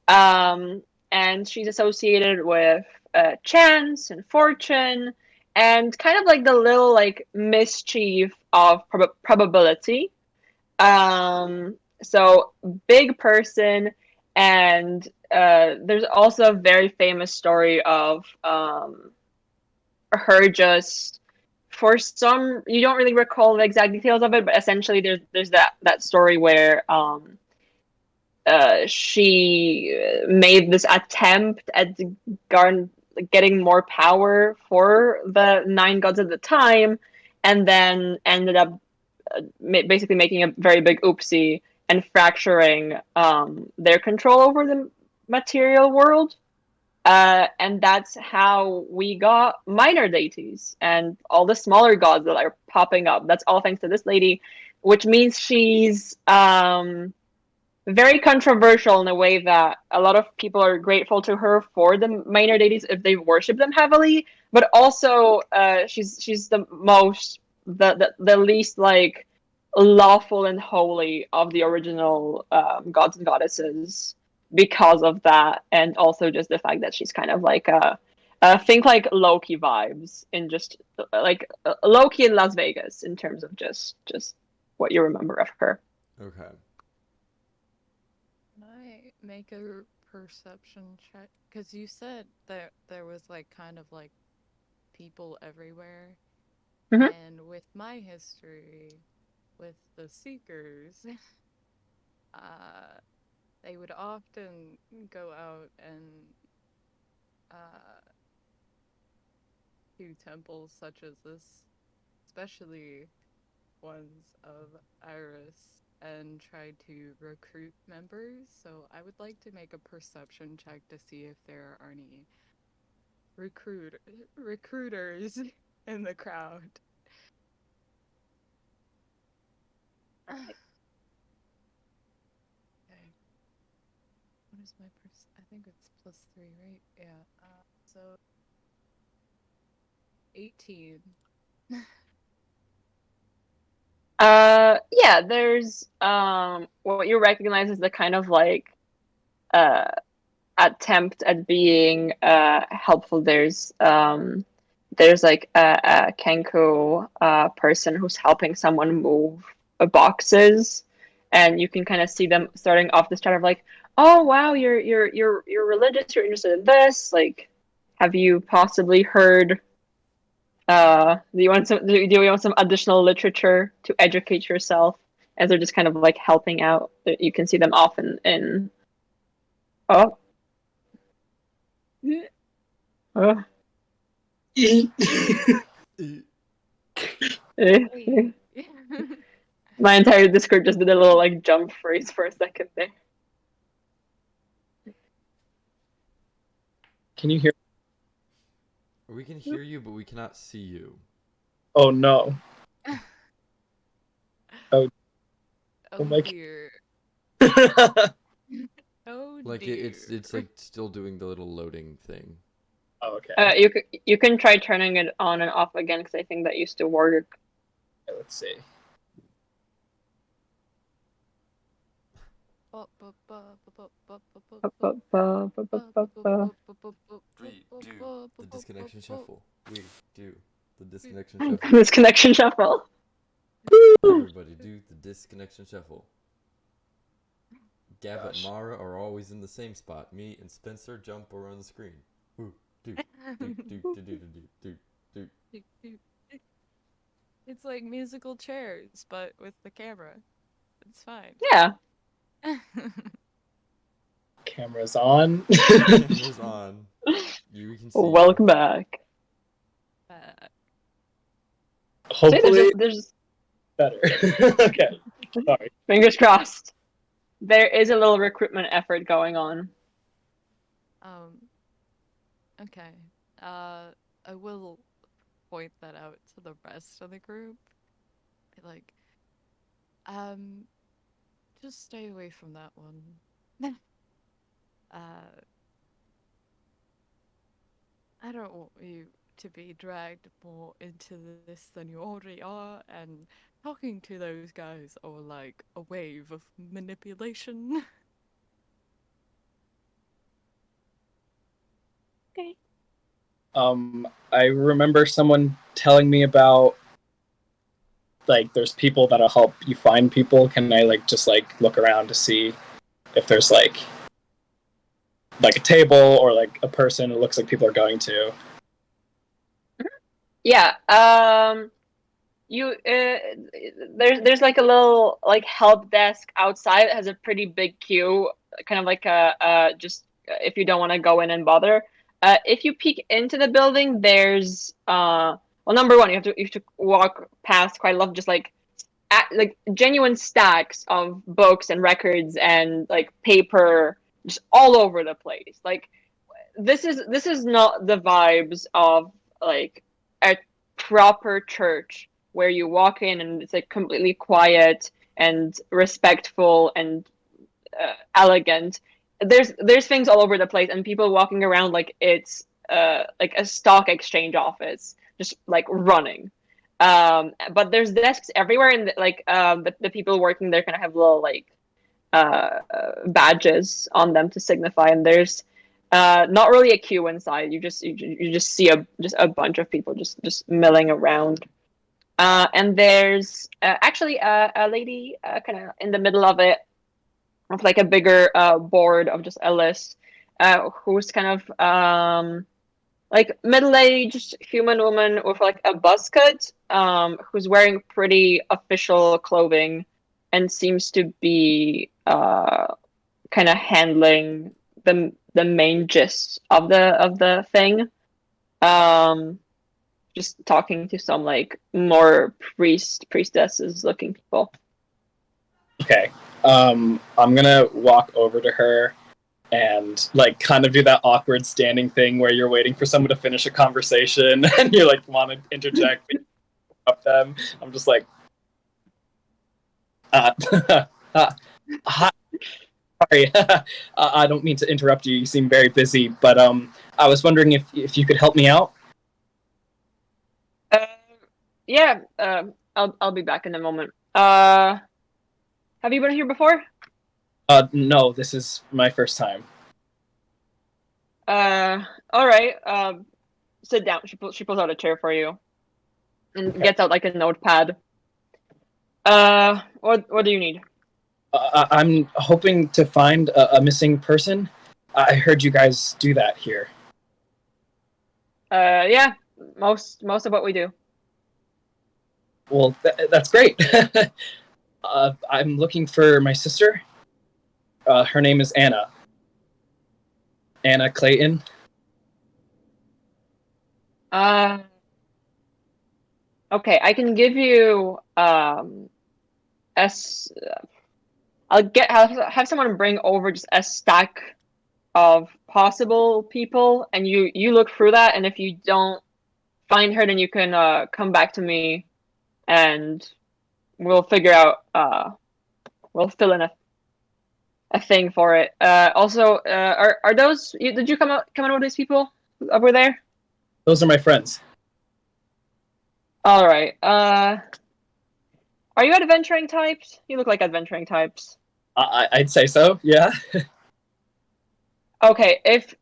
um, and she's associated with chance and fortune, and kind of like the little like mischief of probability. So big person, and there's also a very famous story of her just for some you don't really recall the exact details of it, but essentially there's that story where she made this attempt at getting more power for the 9 gods at the time, and then ended up basically making a very big oopsie and fracturing their control over the material world. And that's how we got minor deities and all the smaller gods that are popping up. That's all thanks to this lady, which means she's very controversial in a way that a lot of people are grateful to her for the minor deities if they worship them heavily, but also she's the least like lawful and holy of the original gods and goddesses because of that, and also just the fact that she's kind of like think like Loki vibes in just like Loki in Las Vegas in terms of just what you remember of her. Okay. Can I make a perception check? Because you said that there was like kind of like people everywhere. Mhm. And with my history with the Seekers, uh, they would often go out and to temples such as this, especially ones of Iris, and try to recruit members. So I would like to make a perception check to see if there are any recruiters in the crowd. Okay. What is my I think it's +3, right? Yeah. So 18. Yeah, there's what you recognize as the kind of like uh attempt at being helpful. There's like a Kenko person who's helping someone move boxes, and you can kind of see them starting off this chat of like, oh wow, you're religious, you're interested in this, like have you possibly heard do you want some additional literature to educate yourself, as they're just kind of like helping out. You can see them often in oh oh eh. My entire Discord just did a little like jump freeze for a second there. Can you hear? We can hear you, but we cannot see you. Oh no. Oh my dear. Oh Like dear. it's like still doing the little loading thing. Oh, okay. You can try turning it on and off again, because I think that used to work. Let's see. We do the disconnection shuffle. We do the disconnection shuffle. Disconnection shuffle. Everybody do the disconnection shuffle. Gab and Mara are always in the same spot. Me and Spencer jump around the screen. Ooh, do, do, do, do, do, do, do, do. It's like musical chairs, but with the camera. It's fine. Yeah. Camera's on. Camera's on. You can see. Welcome back. Hopefully, there's better. Okay. Sorry. fingers crossed. There is a little recruitment effort going on. Okay. I will point that out to the rest of the group. Like, Just stay away from that one. I don't want you to be dragged more into this than you already are, and talking to those guys are like a wave of manipulation. Okay. I remember someone telling me about like there's people that'll help you find people. Can I like just like look around to see if there's like a table or like a person it looks like people are going to? Yeah. There's like a little like help desk outside that has a pretty big queue, kind of like a just if you don't want to go in and bother. If you peek into the building, there's well, number one, you have to walk past quite a lot of just like like genuine stacks of books and records and like paper just all over the place. Like this is not the vibes of like a proper church where you walk in and it's like completely quiet and respectful and elegant. There's things all over the place and people walking around like it's like a stock exchange office, just like running. But there's desks everywhere, and like the people working there kind of have little like badges on them to signify. And there's not really a queue inside. You just see a bunch of people just milling around. And there's actually a lady kind of in the middle of it, with like a bigger board of just a list, who's kind of like middle-aged human woman with like a buzz cut, who's wearing pretty official clothing and seems to be kind of handling the main gist of the thing. Just talking to some like more priestesses looking people. Okay. I'm gonna walk over to her and like kind of do that awkward standing thing where you're waiting for someone to finish a conversation and you like want to interject up them. I'm just like, hi, sorry, I don't mean to interrupt you. You seem very busy, but I was wondering if you could help me out. Yeah. I'll be back in a moment. Have you been here before? No, this is my first time. All right. Sit down. She pulls out a chair for you, and gets out like a notepad. What do you need? I'm hoping to find a missing person. I heard you guys do that here. Yeah. Most of what we do. Well, that's great. I'm looking for my sister. Her name is Anna. Anna Clayton. Okay, I can give you I'll have someone bring over just a stack of possible people, and you look through that, and if you don't find her, then you can come back to me, and we'll figure out we'll fill in a thing for it. Also, are those did you come in with these people over there? Those are my friends. All right. Are you adventuring types? You look like adventuring types. I'd say so. Yeah. Okay. If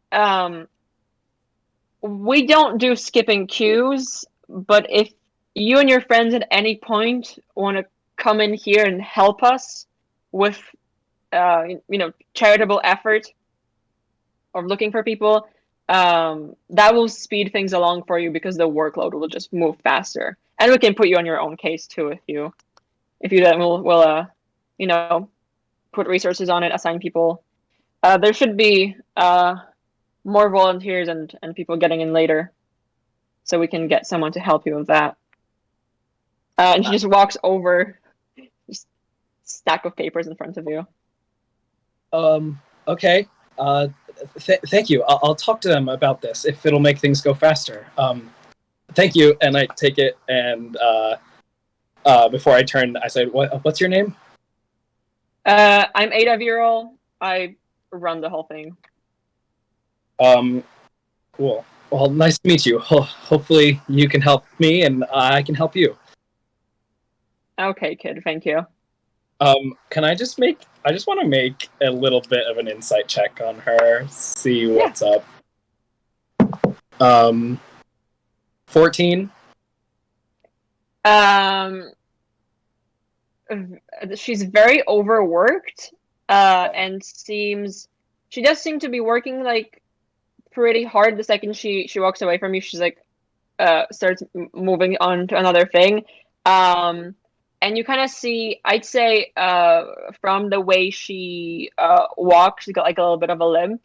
we don't do skipping queues, but if you and your friends at any point want to come in here and help us with, charitable effort or looking for people, that will speed things along for you because the workload will just move faster, and we can put you on your own case too if you then will put resources on it, assign people. There should be more volunteers and people getting in later, so we can get someone to help you with that. And she just walks over, just stack of papers in front of you. Okay. Thank you. I'll talk to them about this if it'll make things go faster. Thank you. And I take it and before I turned, I said, "What's your name?" I'm Ada Viral. I run the whole thing. Cool. Well, nice to meet you. Hopefully, you can help me, and I can help you. Okay, kid. Thank you. Can I just make? I just want to make a little bit of an insight check on her. See what's up. 14. She's very overworked, and she does seem to be working like pretty hard. The second she walks away from you, she's like, starts moving on to another thing. And you kind of see, I'd say, from the way she walks, she's got like a little bit of a limp,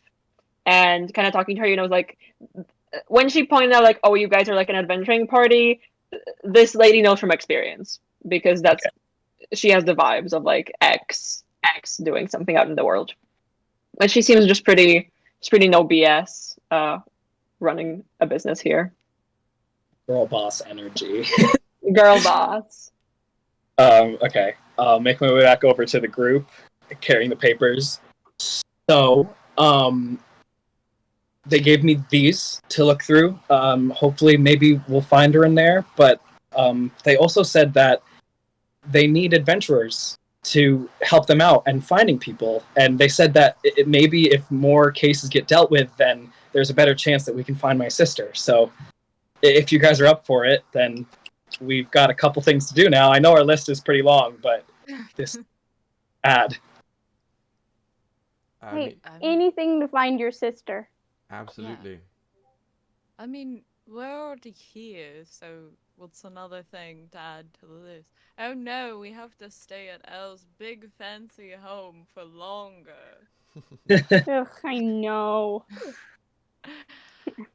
and kind of talking to her, like when she pointed out like, oh, you guys are like an adventuring party, this lady knows from experience because she has the vibes of like X doing something out in the world. And she seems just pretty no BS running a business here. Girl boss energy. Girl boss. Okay. I'll make my way back over to the group, carrying the papers. So, they gave me these to look through. Hopefully, maybe we'll find her in there. But they also said that they need adventurers to help them out and finding people. And they said that maybe if more cases get dealt with, then there's a better chance that we can find my sister. So if you guys are up for it, then we've got a couple things to do now. I know our list is pretty long, but this ad. Hey, anything to find your sister. Absolutely. Yeah. I mean, we're already here, so what's another thing to add to the list? Oh no, we have to stay at Elle's big fancy home for longer. Ugh, I know.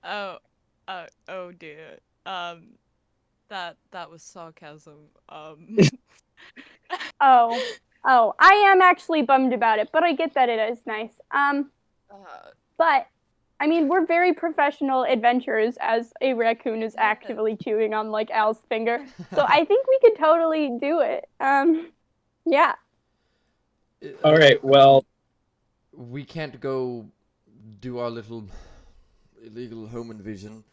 Oh dear. That was sarcasm. Oh, I am actually bummed about it, but I get that it is nice. But I mean, we're very professional adventurers as a raccoon is actively chewing on like Al's finger. So I think we could totally do it. Yeah. All right, well, we can't go do our little illegal home invasion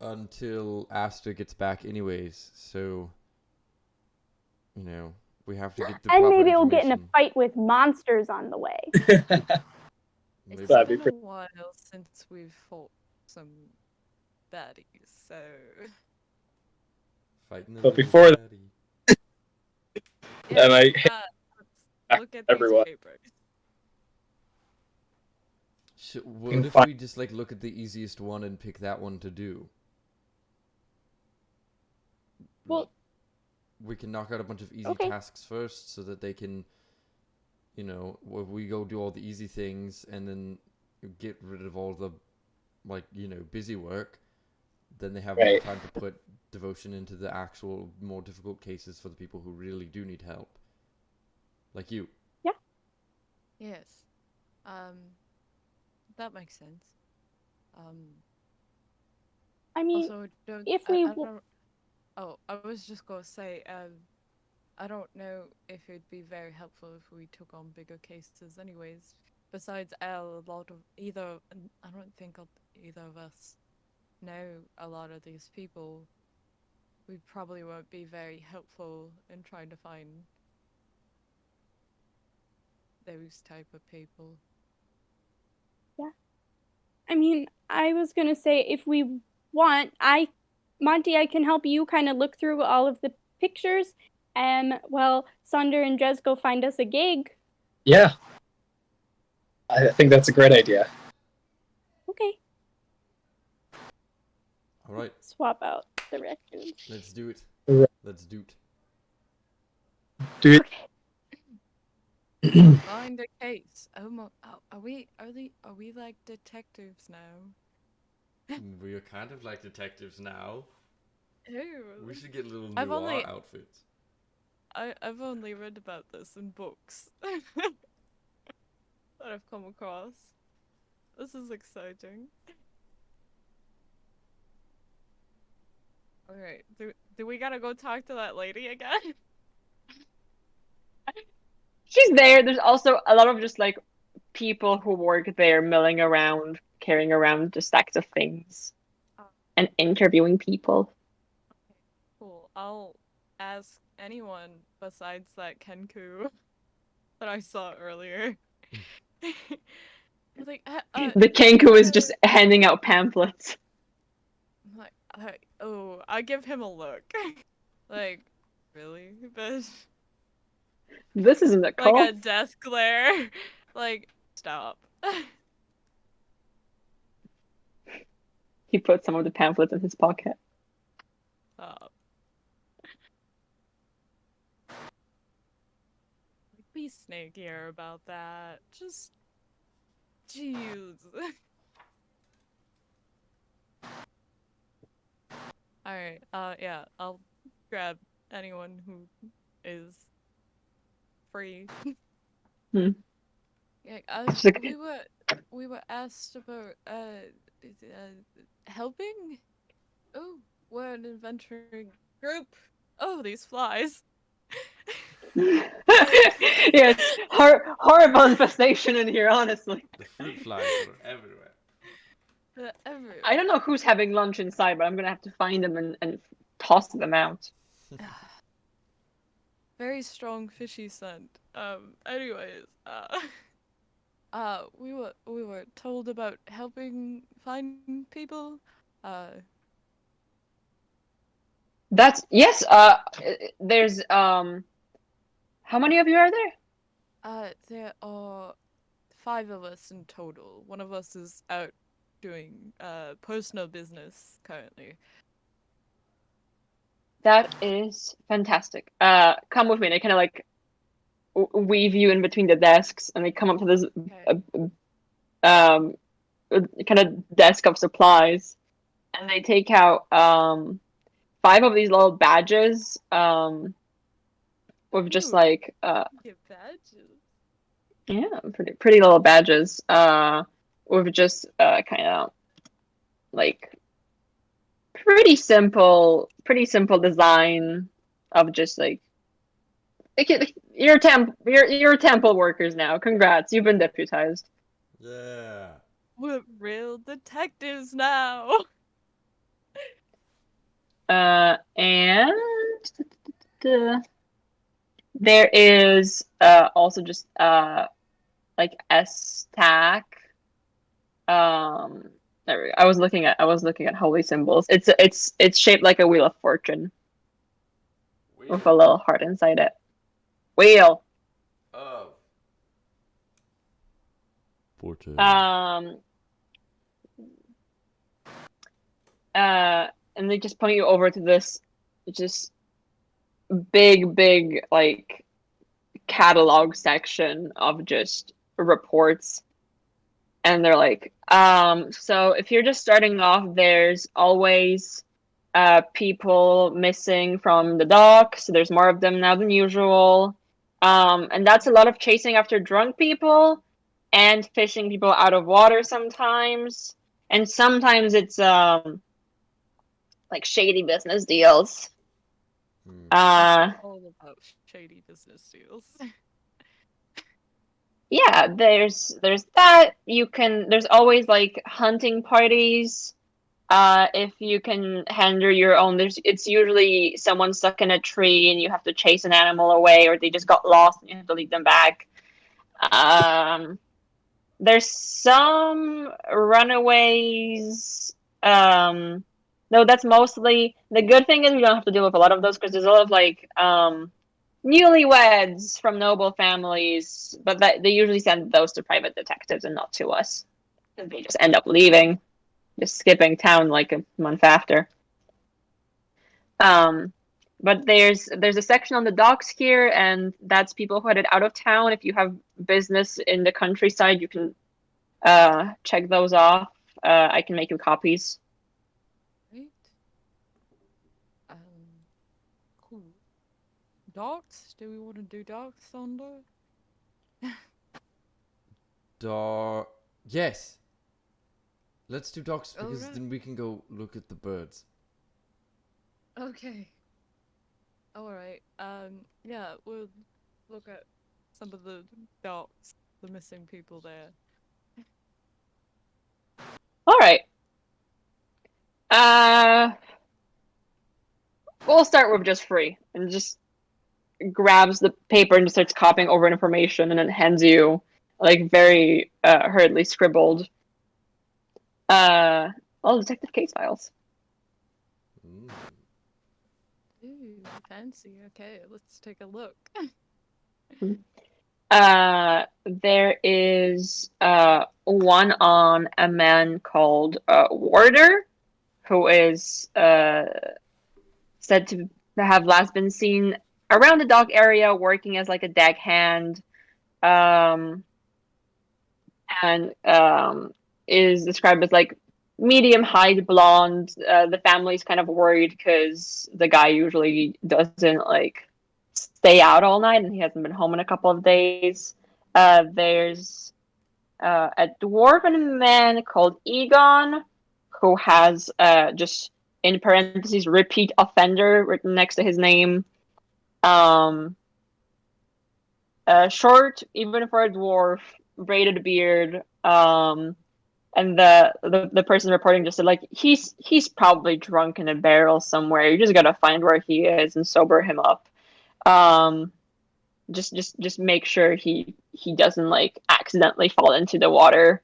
until Asta gets back anyways. So, we have to get the And proper maybe we'll get in a information. fight with monsters on the way. It's That'd be been a while since we've fought some baddies, so Fighting the But little before that- baddie. And I let's look at everyone. these papers. What if we just look at the easiest one and pick that one to do? Well, we can knock out a bunch of easy Okay. tasks first so that they can, we go do all the easy things and then get rid of all the, busy work. Then they have more Right. time to put devotion into the actual more difficult cases for the people who really do need help. Like you. Yes. That makes sense. I mean, Also, don't if I we don't. Oh, I was just gonna say, I don't know if it'd be very helpful if we took on bigger cases, anyways. Besides L, a lot of I don't think either of us know a lot of these people. We probably won't be very helpful in trying to find those type of people. I mean, I was gonna say if we want, Monty, I can help you kind of look through all of the pictures, and Sunder and Jez go find us a gig. Yeah. I think that's a great idea. Okay. All right. Swap out the raccoons. Let's do it. Right. Let's do it. Do it. Okay. Find a case. Oh my! Are we like detectives now? We are kind of like detectives now. Ew. We should get little I've noir only- outfits. I've only read about this in books that I've come across. This is exciting. Alright, do we gotta go talk to that lady again? She's there. There's also a lot of just like people who work there milling around, carrying around just stacks of things Oh, and interviewing people. cool. I'll ask anyone besides that Kenku that I saw earlier. Like, The Kenku is uh, just handing out pamphlets. I'm like, oh, I give him a look. Like, really? But This isn't a like cult. a death glare. Like, stop. He put some of the pamphlets in his pocket. Stop. Be snakier about that. Just, jeez. Alright, yeah, I'll grab anyone who is free. Hmm. Yeah, Just like- we were asked about helping. Oh, we're an adventuring group. Oh, these flies. Yes, horrible infestation in here, honestly. The fruit flies are everywhere. They're everywhere. I don't know who's having lunch inside, but I'm gonna have to find them and toss them out. Very strong fishy scent. Anyways, we were told about helping find people. That's yes. There's how many of you are there? There are 5 of us in total. One of us is out doing personal business currently. That is fantastic. Come with me. And I kind of like weave you in between the desks, and they come up to this kind of desk of supplies, and they take out 5 of these little badges with just Ooh, like get badges. yeah, pretty little badges with just kind of like pretty simple design of just like you're temple workers now. Congrats, you've been deputized. Yeah. We're real detectives now. And there is also just like a stack. There we go. I was looking at holy symbols. It's shaped like a wheel of fortune with a little heart inside it. Wheel. of fortune. And they just point you over to this just big like catalog section of just reports, and they're like so if you're just starting off, there's always people missing from the dock, so there's more of them now than usual, and that's a lot of chasing after drunk people and fishing people out of water sometimes, and sometimes it's like shady business deals. All about shady business deals. Yeah, there's that. There's always like hunting parties. If you can handle your own, it's usually someone stuck in a tree and you have to chase an animal away, or they just got lost and you have to lead them back. There's some runaways. No, that's mostly the good thing is we don't have to deal with a lot of those because there's a lot of like newlyweds from noble families, but they usually send those to private detectives and not to us. And they just end up leaving, just skipping town like a month after. But there's a section on the docks here, and that's people who headed out of town. If you have business in the countryside, you can check those off. I can make you copies. Right? Cool. Docks? Do we want to do docks, Thunder? Yes. Let's do docks because Alright. then we can go look at the birds. Okay. Alright. Yeah, we'll look at some of the dots, the missing people there. All right. We'll start with just free and just grabs the paper and just starts copying over information and then hands you like very hurriedly scribbled all detective case files. Mm. Ooh, fancy. Okay, let's take a look. There is one on a man called Warder, who is said to have last been seen around the dock area working as like a deckhand, um, and is described as like medium height, blonde. The family's kind of worried because the guy usually doesn't like stay out all night, and he hasn't been home in a couple of days. There's a dwarven man called Egon, who has just in parentheses repeat offender written next to his name. Short, even for a dwarf, braided beard. And the person reporting just said like he's probably drunk in a barrel somewhere. You just gotta find where he is and sober him up. Um, just make sure he doesn't like accidentally fall into the water.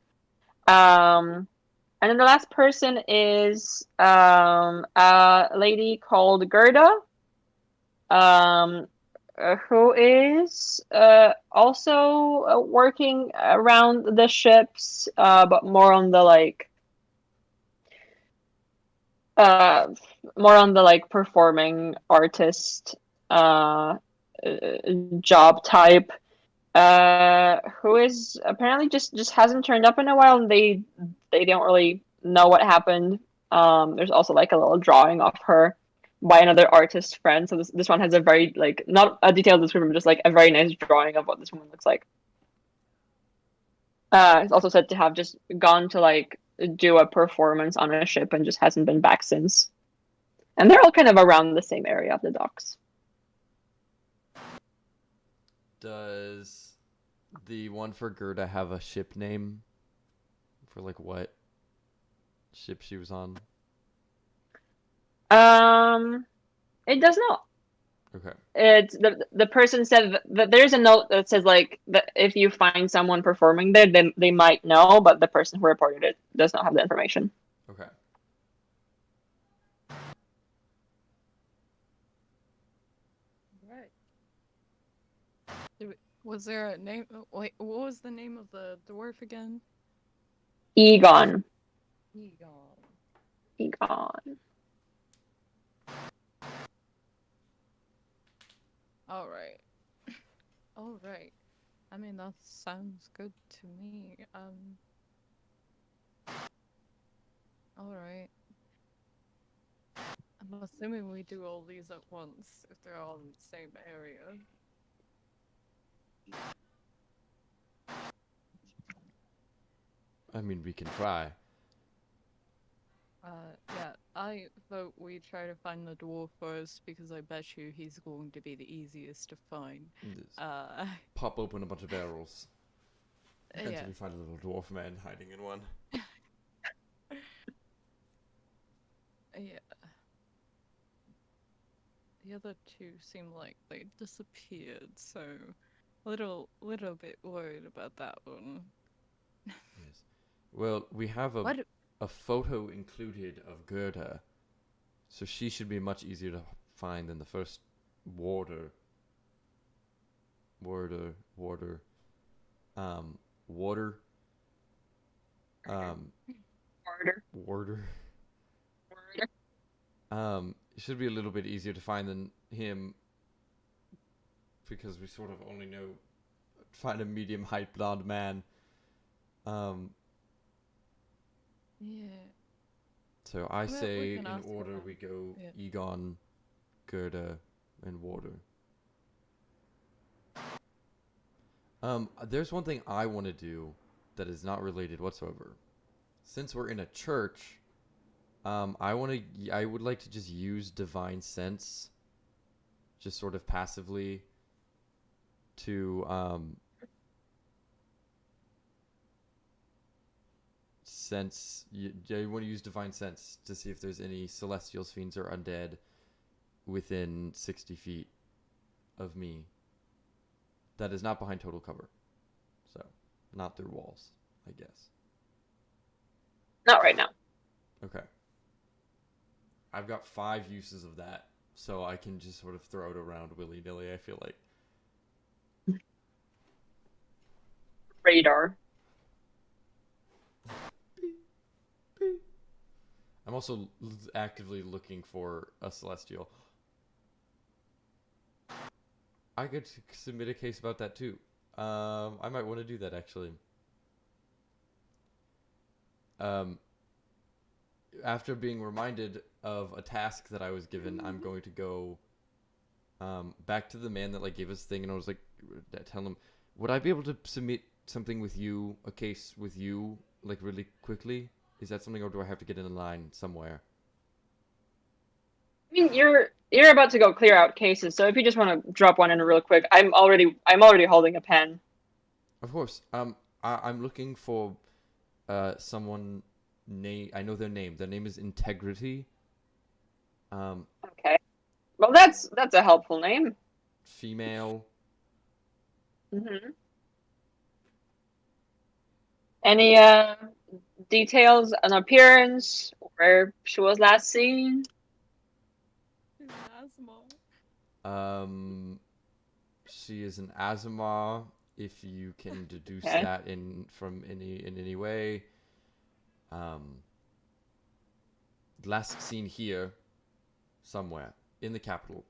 And then the last person is a lady called Gerda, um, who is also working around the ships, but more on the like uh, more on the like performing artist uh, job type. Who is apparently just hasn't turned up in a while, and they don't really know what happened. There's also like a little drawing of her by another artist friend. So this one has a very like not a detailed description, but just like a very nice drawing of what this woman looks like. It's also said to have just gone to like do a performance on a ship and just hasn't been back since. And they're all kind of around the same area of the docks. Does the one for Gerda have a ship name for like what ship she was on? It does not. Okay. It's the person said that there's a note that says like that if you find someone performing there, then they might know, but the person who reported it does not have the information. Okay. Right. Was there a name? Wait, what was the name of the dwarf again? Egon. Egon. Egon. All right. All right. I mean, that sounds good to me. All right. I'm assuming we do all these at once if they're all in the same area. I mean, we can try. Yeah, I vote we try to find the dwarf first because I bet you he's going to be the easiest to find. Just Uh, pop open a bunch of barrels until yeah. we find a little dwarf man hiding in one. Yeah. The other two seem like they disappeared, so little bit worried about that one. Yes. Well, we have What? a photo included of Gerda, so she should be much easier to find than the first warder. Water. Warder. Warder. Warder. It should be a little bit easier to find than him because we sort of only know find a medium height blonde man. Yeah. So I Well, we say can in ask order around. we go Yeah. Egon, Gerda, and Warder. There's one thing I want to do that is not related whatsoever. Since we're in a church, I would like to just use divine sense just sort of passively to sense. You want to use divine sense to see if there's any celestials, fiends, or undead within 60 feet of me. That is not behind total cover, so not through walls, I guess. Not right now. Okay. I've got 5 uses of that, so I can just sort of throw it around willy-nilly, I feel like. Radar. I'm also actively looking for a celestial. I could submit a case about that too. I might want to do that actually. After being reminded of a task that I was given, I'm going to go back to the man that like gave us the thing, and I was like, tell him, would I be able to submit something with you, a case with you, like really quickly? Is that something, or do I have to get in a line somewhere? I mean, you're about to go clear out cases, so if you just want to drop one in real quick, I'm already holding a pen. Of course. I'm looking for someone name. I know their name. Their name is Integrity. Okay. Well, that's a helpful name. Female. Mm-hmm. Any details on appearance, where she was last seen? She's an She is an Azamar. If you can deduce Okay. that in any way. Last seen here, somewhere in the capital.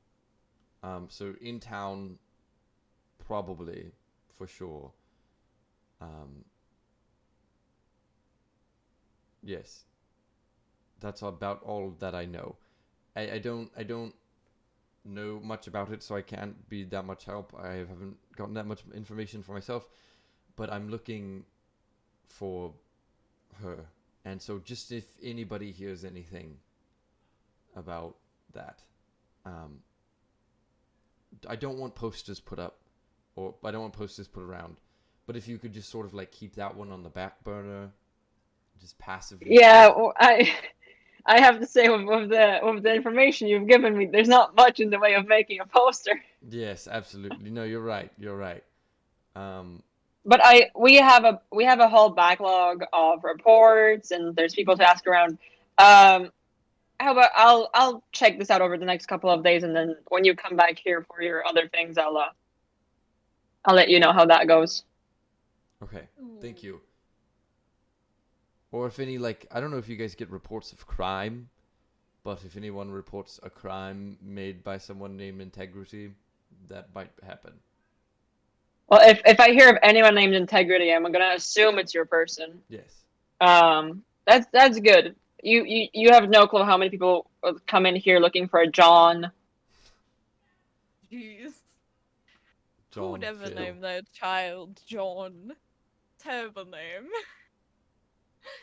So in town, probably for sure. Yes, that's about all that I know. I don't know much about it, so I can't be that much help. I haven't gotten that much information for myself, but I'm looking for her. And so just if anybody hears anything about that, I don't want posters put up, or I don't want posters put around, but if you could just sort of like keep that one on the back burner, just passively. Yeah, well, I have to say with the information you've given me, there's not much in the way of making a poster. Yes, absolutely. No, you're right. You're right. But we have a whole backlog of reports, and there's people to ask around. How about I'll check this out over the next couple of days, and then when you come back here for your other things, I'll let you know how that goes. Okay. Thank you. Or if any, like, I don't know if you guys get reports of crime, but if anyone reports a crime made by someone named Integrity, that might happen. Well, if I hear of anyone named Integrity, I'm gonna assume it's your person. Yes. That's good. You have no clue how many people come in here looking for a John. Jeez. Who John would ever Phil. name their child John? Terrible name.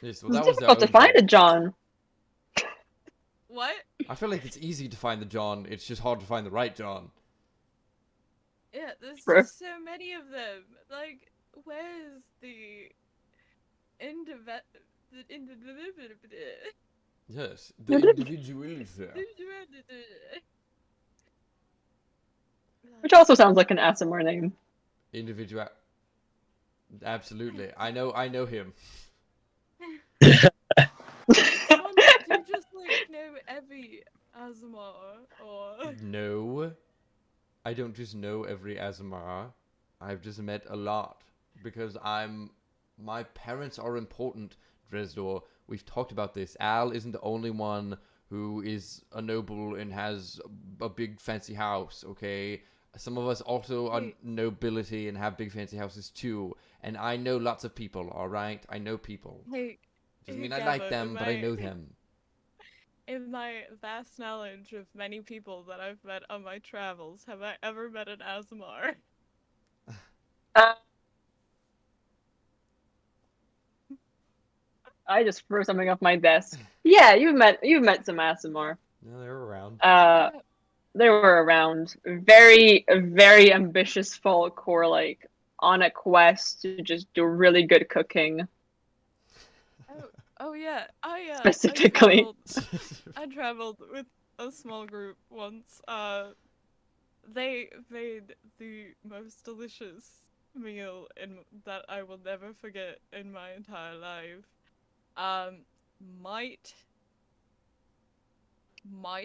Yes, well, It's that was their difficult to own find a fault. John. What? I feel like it's easy to find the John. It's just hard to find the right John. Yeah, there's True. just so many of them. Like, where's the Yes, the individuality. Which also sounds like an ASMR name. Individual. Absolutely. I know him. John, do you just like know every Azamar or No. I don't just know every Azamara. I've just met a lot. Because my parents are important, Dresdor. We've talked about this. Al isn't the only one who is a noble and has a big fancy house, okay? Some of us also are Hey. nobility and have big fancy houses too. And I know lots of people, alright? I know people. hey, Doesn't hey, mean I like Gabba, them, but I know them. In my vast knowledge of many people that I've met on my travels, have I ever met an Azamar? I just threw something off my desk. Yeah, you've met some ASMR. No, they're around. Yeah, they were around. Very, very ambitious folk who were like on a quest to just do really good cooking. Oh yeah, Specifically. I traveled with a small group once. They made the most delicious meal that I will never forget in my entire life. Um, might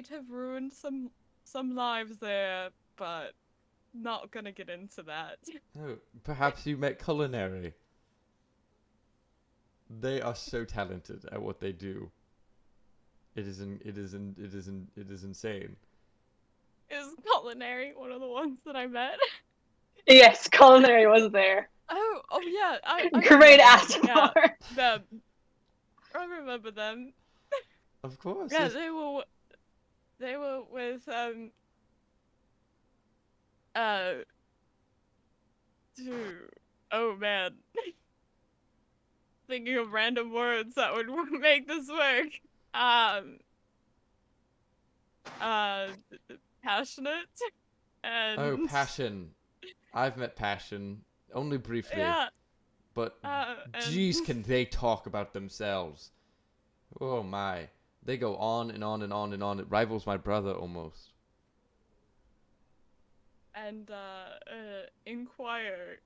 have ruined some lives there, but not gonna get into that. Oh, perhaps you met Culinary. They are so talented at what they do. It is insane. Is Culinary one of the ones that I met? Yes, culinary was there. Oh yeah, I Great remember them. Asmar. Yeah, them. I remember them. Of course. Yeah, yes. they were with uh oh man. Thinking of random words that would make this work. Um uh Passionate and Oh, Passion. I've met Passion only briefly, yeah, but and geez, can they talk about themselves? Oh my, they go on and on and on and on. It rivals my brother almost. and inquiry.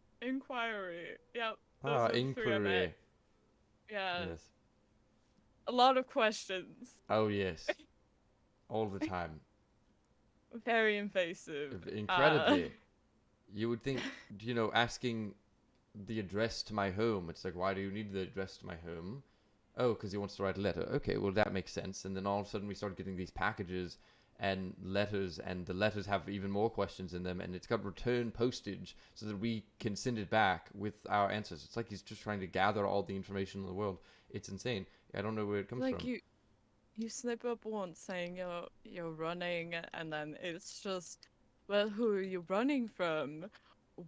Yep, those Ah, are the three I met. inquiry. Yeah, Yes. a lot of questions. Oh yes. All the time. Very invasive. Incredibly. You would think, asking the address to my home. It's like, why do you need the address to my home? Oh, because he wants to write a letter. Okay, well, that makes sense. And then all of a sudden we start getting these packages and letters, and the letters have even more questions in them, and it's got return postage so that we can send it back with our answers. It's like he's just trying to gather all the information in the world. It's insane. I don't know where it comes Like from. you slip up once saying you're running, and then it's just, well, who are you running from?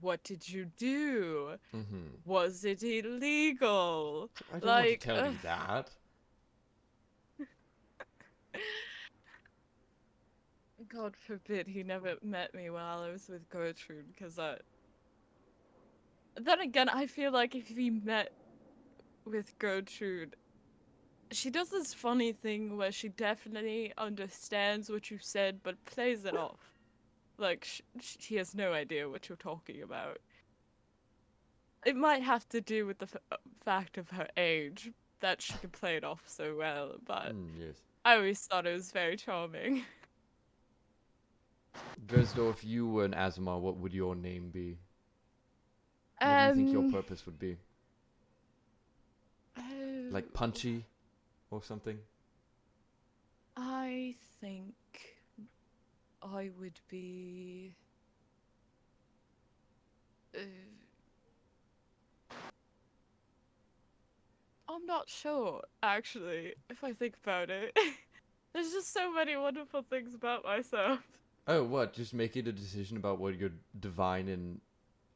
What did you do? Mm-hmm. Was it illegal? I don't want to Like, tell you that. God forbid he never met me while I was with Gertrude, because then again, I feel like if he met with Gertrude, she does this funny thing where she definitely understands what you said, but plays it off. Like, she has no idea what you're talking about. It might have to do with the fact of her age, that she can play it off so well, but Yes. I always thought it was very charming. Dresdo, if you were an Azumar, what would your name be? What do you think your purpose would be? Like Punchy or something? I think I would be. I'm not sure, actually, if I think about it. There's just so many wonderful things about myself. Oh, what? Just making a decision about what your divine and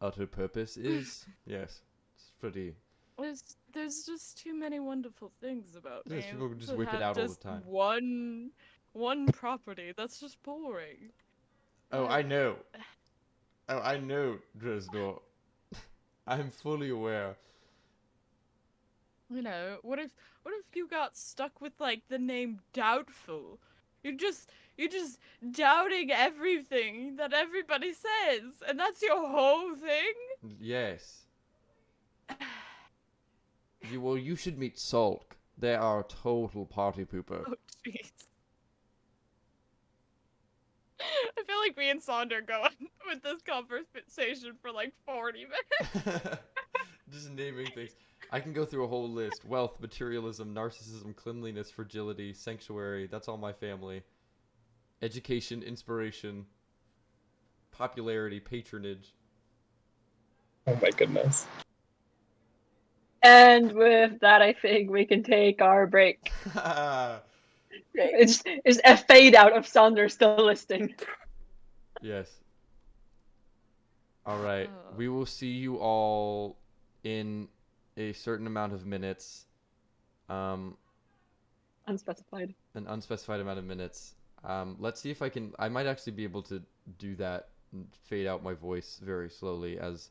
utter purpose is? Yes. It's pretty... There's just too many wonderful things about me. Yes, people can just to whip it have out all the just time. one property. That's just boring. Oh, I know. Oh, I know, Dresdo. I'm fully aware. You know, what if you got stuck with like the name Doubtful? You're just doubting everything that everybody says, and that's your whole thing? Yes. You should meet Sulk. They are a total party pooper. Oh jeez. I feel like me and Sonder go on with this conversation for like 40 minutes. Just naming things. I can go through a whole list. Wealth, materialism, narcissism, cleanliness, fragility, sanctuary. That's all my family. Education, inspiration, popularity, patronage. Oh my goodness. And with that, I think we can take our break. It's a fade out of Saunders still listing. Yes. All right. We will see you all in a certain amount of minutes. Unspecified. An unspecified amount of minutes. Let's see if I can. I might actually be able to do that and fade out my voice very slowly as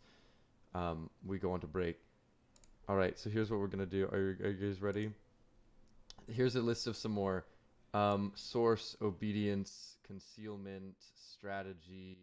we go on to break. All right, so here's what we're gonna do. Are you guys ready? Here's a list of some more. Source, obedience, concealment, strategy,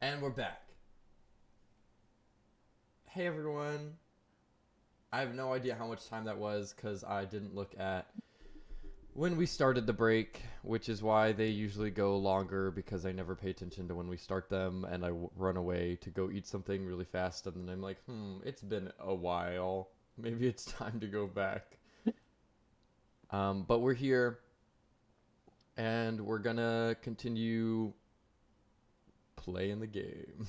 And we're back. Hey everyone. I have no idea how much time that was because I didn't look at when we started the break, which is why they usually go longer because I never pay attention to when we start them and I run away to go eat something really fast and then I'm like, it's been a while. Maybe it's time to go back. But we're here and we're gonna continue playing the game.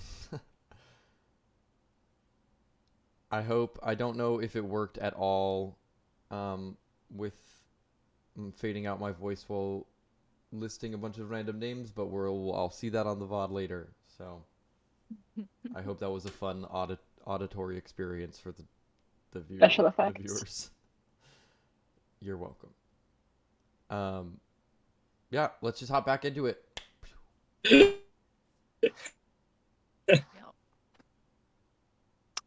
I don't know if it worked at all with fading out my voice while listing a bunch of random names, but I'll see that on the VOD later. So I hope that was a fun auditory experience for the Special effects. The viewers. You're welcome. Yeah, let's just hop back into it.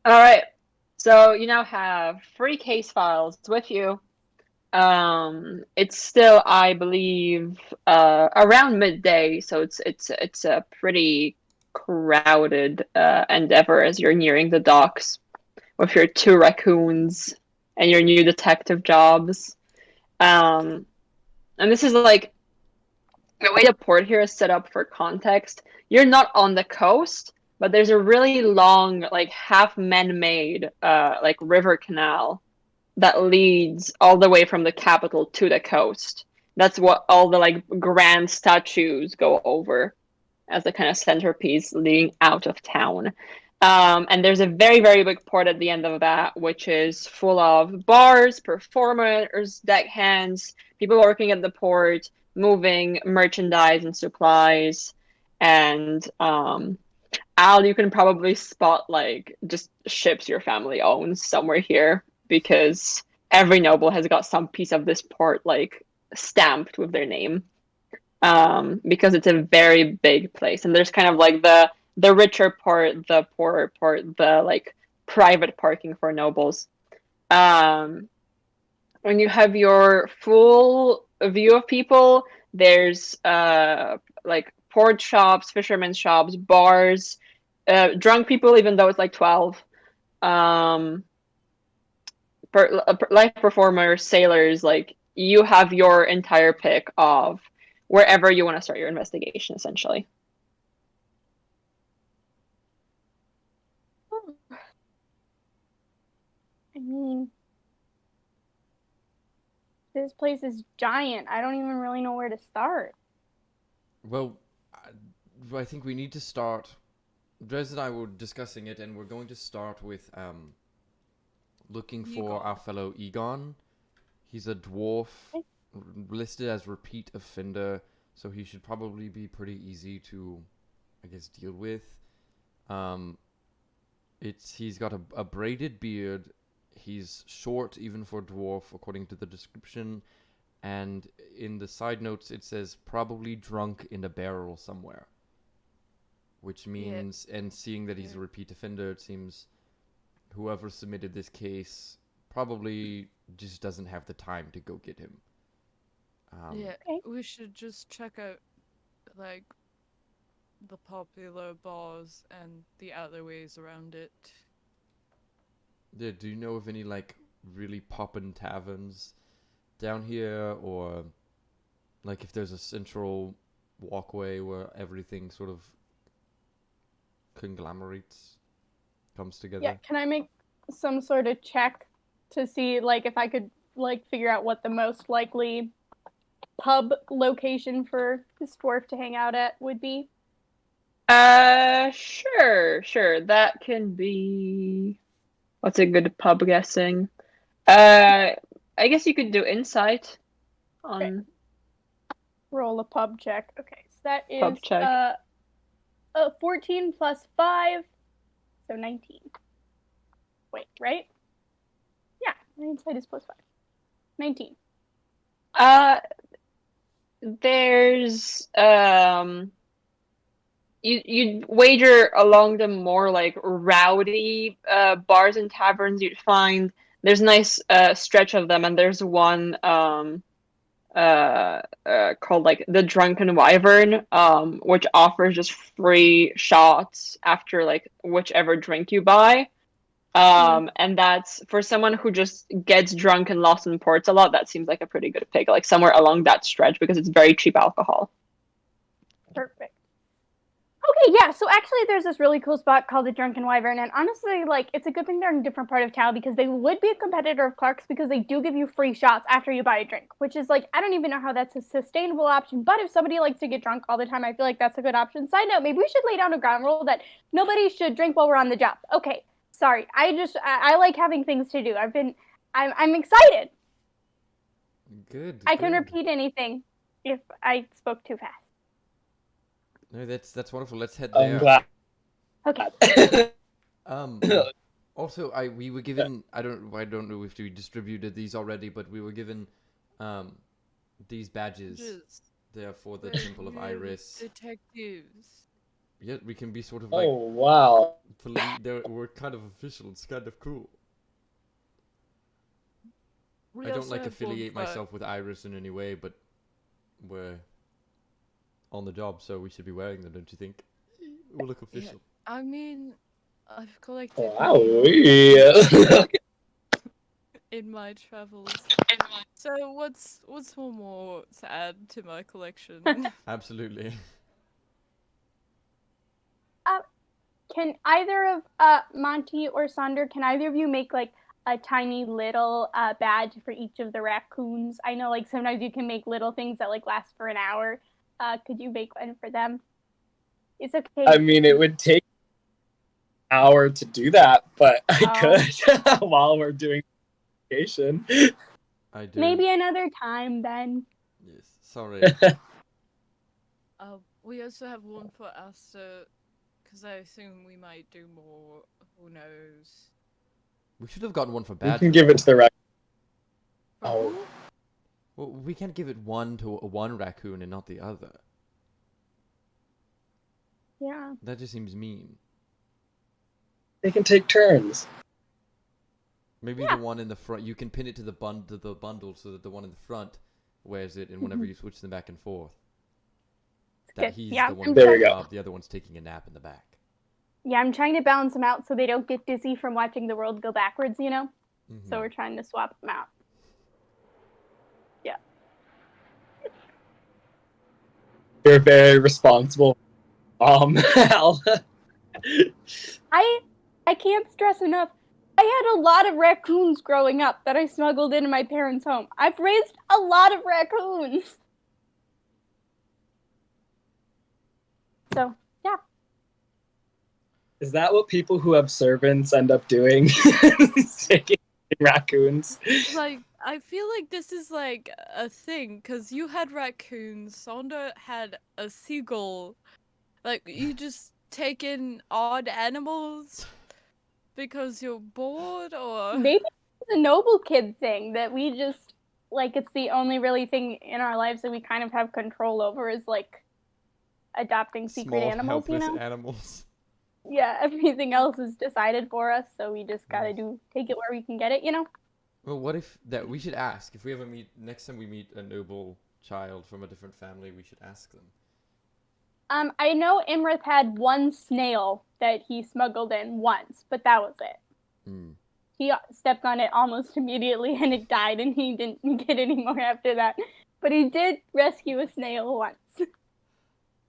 All right. So you now have 3 case files with you. It's still, I believe, around midday, so it's a pretty crowded endeavor as you're nearing the docks with your 2 raccoons and your new detective jobs. And this is like the way the port here is set up for context. You're not on the coast, but there's a really long, like half man-made, like river canal that leads all the way from the capital to the coast. That's what all the like grand statues go over as the kind of centerpiece leading out of town. And there's a very, very big port at the end of that, which is full of bars, performers, deckhands, people working at the port, moving merchandise and supplies. And Al, you can probably spot like just ships your family owns somewhere here because every noble has got some piece of this port like stamped with their name. Because it's a very big place, and there's kind of like the richer port, the poorer port, the like private parking for nobles. When you have your full view of people, there's like port shops, fishermen's shops, bars, drunk people, even though it's like 12. Life performers, sailors, like you have your entire pick of wherever you want to start your investigation, essentially. I mean, this place is giant. I don't even really know where to start. Well, I think we need to start. Drez and I were discussing it, and we're going to start with looking for Egon. our fellow Egon. He's a dwarf, listed as repeat offender, so he should probably be pretty easy to, I guess, deal with. He's got a braided beard. He's short even for a dwarf, according to the description. And in the side notes, it says probably drunk in a barrel somewhere. Which means, and seeing that he's a repeat offender, it seems whoever submitted this case probably just doesn't have the time to go get him. Yeah, Okay. we should just check out, like, the popular bars and the alleyways around it. Yeah, do you know of any, like, really poppin' taverns down here? Or, like, if there's a central walkway where everything sort of conglomerates, comes together? Yeah, can I make some sort of check to see, like, if I could, like, figure out what the most likely pub location for this dwarf to hang out at would be? Sure. That can be. What's a good pub guessing? I guess you could do insight on Okay. Roll a pub check. Okay, so that is Pub check. 14 plus 5, so 19. Wait, right? Yeah, my insight is plus 5. 19. There's you'd wager along the more like rowdy bars and taverns you'd find. There's a nice stretch of them, and there's one called like the Drunken Wyvern, which offers just free shots after like whichever drink you buy. And that's for someone who just gets drunk and lost in ports a lot. That seems like a pretty good pick, like somewhere along that stretch because it's very cheap alcohol. Perfect. Okay, yeah, so actually there's this really cool spot called the Drunken Wyvern, and honestly, like, it's a good thing they're in a different part of town because they would be a competitor of Clark's because they do give you free shots after you buy a drink, which is, like, I don't even know how that's a sustainable option, but if somebody likes to get drunk all the time, I feel like that's a good option. Side note, maybe we should lay down a ground rule that nobody should drink while we're on the job. Okay, sorry, I like having things to do. I'm excited. Good. I can good. repeat anything if I spoke too fast. No, that's wonderful. Let's head I'm there. glad. Okay. Also, we were given I don't know if we distributed these already, but we were given these badges. They are for the Temple of Iris. Detectives. Yeah, we can be sort of like Oh wow. we're kind of official. It's kind of cool. We I don't also like have affiliate one for- myself with Iris in any way, but we're on the job, so we should be wearing them, don't you think? We'll look official. I mean, I've collected Wow. many Yeah. in my travels. So what's one more to add to my collection? Absolutely. Can either of Monty or Sander, can either of you make like a tiny little badge for each of the raccoons? I know like sometimes you can make little things that like last for an hour. Could you make one for them? It's okay. I mean, it would take an hour to do that, but I could while we're doing vacation. I do. Maybe another time then. Yes. Sorry. We also have one for Asta, because I assume we might do more. Who knows? We should have gotten one for We Badger. can give it to the raccoon. For Oh. who? Well, we can't give it one to one raccoon and not the other. Yeah. That just seems mean. They can take turns. Maybe the one in the front, you can pin it to the bundle so that the one in the front wears it, and whenever you switch them back and forth, that Good. he's Yeah, the one I'm doing There we the go. job, the other one's taking a nap in the back. Yeah, I'm trying to balance them out so they don't get dizzy from watching the world go backwards, you know? Mhm. So we're trying to swap them out. Yeah. You're very responsible, Al. I can't stress enough. I had a lot of raccoons growing up that I smuggled into my parents' home. I've raised a lot of raccoons. So, yeah. Is that what people who have servants end up doing? Taking raccoons? Like, I feel like this is like a thing, because you had raccoons, Sonda had a seagull. Like, you just take in odd animals because you're bored, or... Maybe it's a noble kid thing that we just, like, it's the only really thing in our lives that we kind of have control over is, like, adopting secret Small, animals, you helpless know? animals. Yeah, everything else is decided for us, so we just gotta take it where we can get it, you know? Well, what if that we should ask if we ever meet next time we meet a noble child from a different family, we should ask them. I know Imrith had one snail that he smuggled in once, but that was it. Hmm. He stepped on it almost immediately and it died, and he didn't get any more after that. But he did rescue a snail once.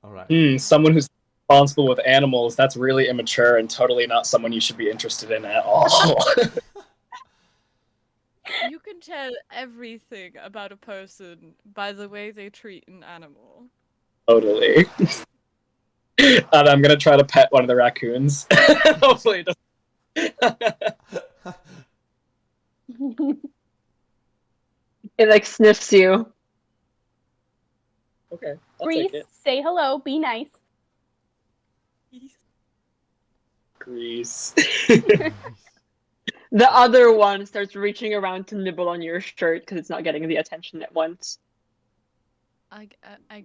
All right. Someone who's responsible with animals, that's really immature and totally not someone you should be interested in at all. You can tell everything about a person by the way they treat an animal. Totally. And I'm gonna try to pet one of the raccoons. Hopefully it doesn't. It like sniffs you. Okay, I'll Grease, take it. say hello, be nice. Grease. The other one starts reaching around to nibble on your shirt because it's not getting the attention it wants. I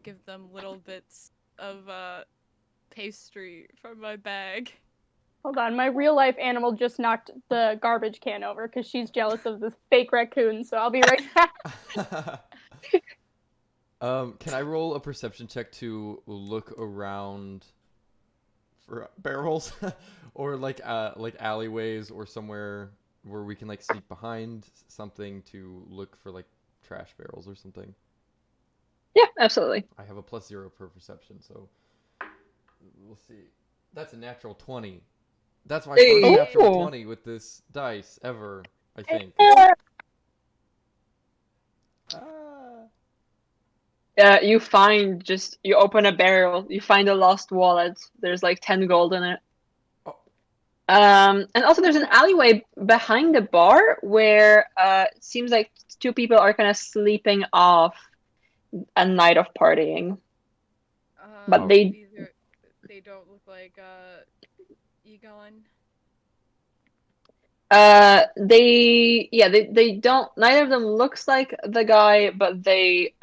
give them little bits of pastry from my bag. Hold on, my real life animal just knocked the garbage can over because she's jealous of this fake raccoon, so I'll be right back. Can I roll a perception check to look around for barrels, or like alleyways or somewhere where we can like sneak behind something to look for like trash barrels or something? Yeah, absolutely. I have a +0 per perception, so we'll see. That's a natural 20. That's my Hey. first natural Ooh. 20 with this dice ever, I think. Ah. You open a barrel, you find a lost wallet. There's like 10 gold in it. Oh. And also there's an alleyway behind the bar where it seems like two people are kind of sleeping off a night of partying. But Oh. they don't look like Egon. They don't, neither of them looks like the guy, but they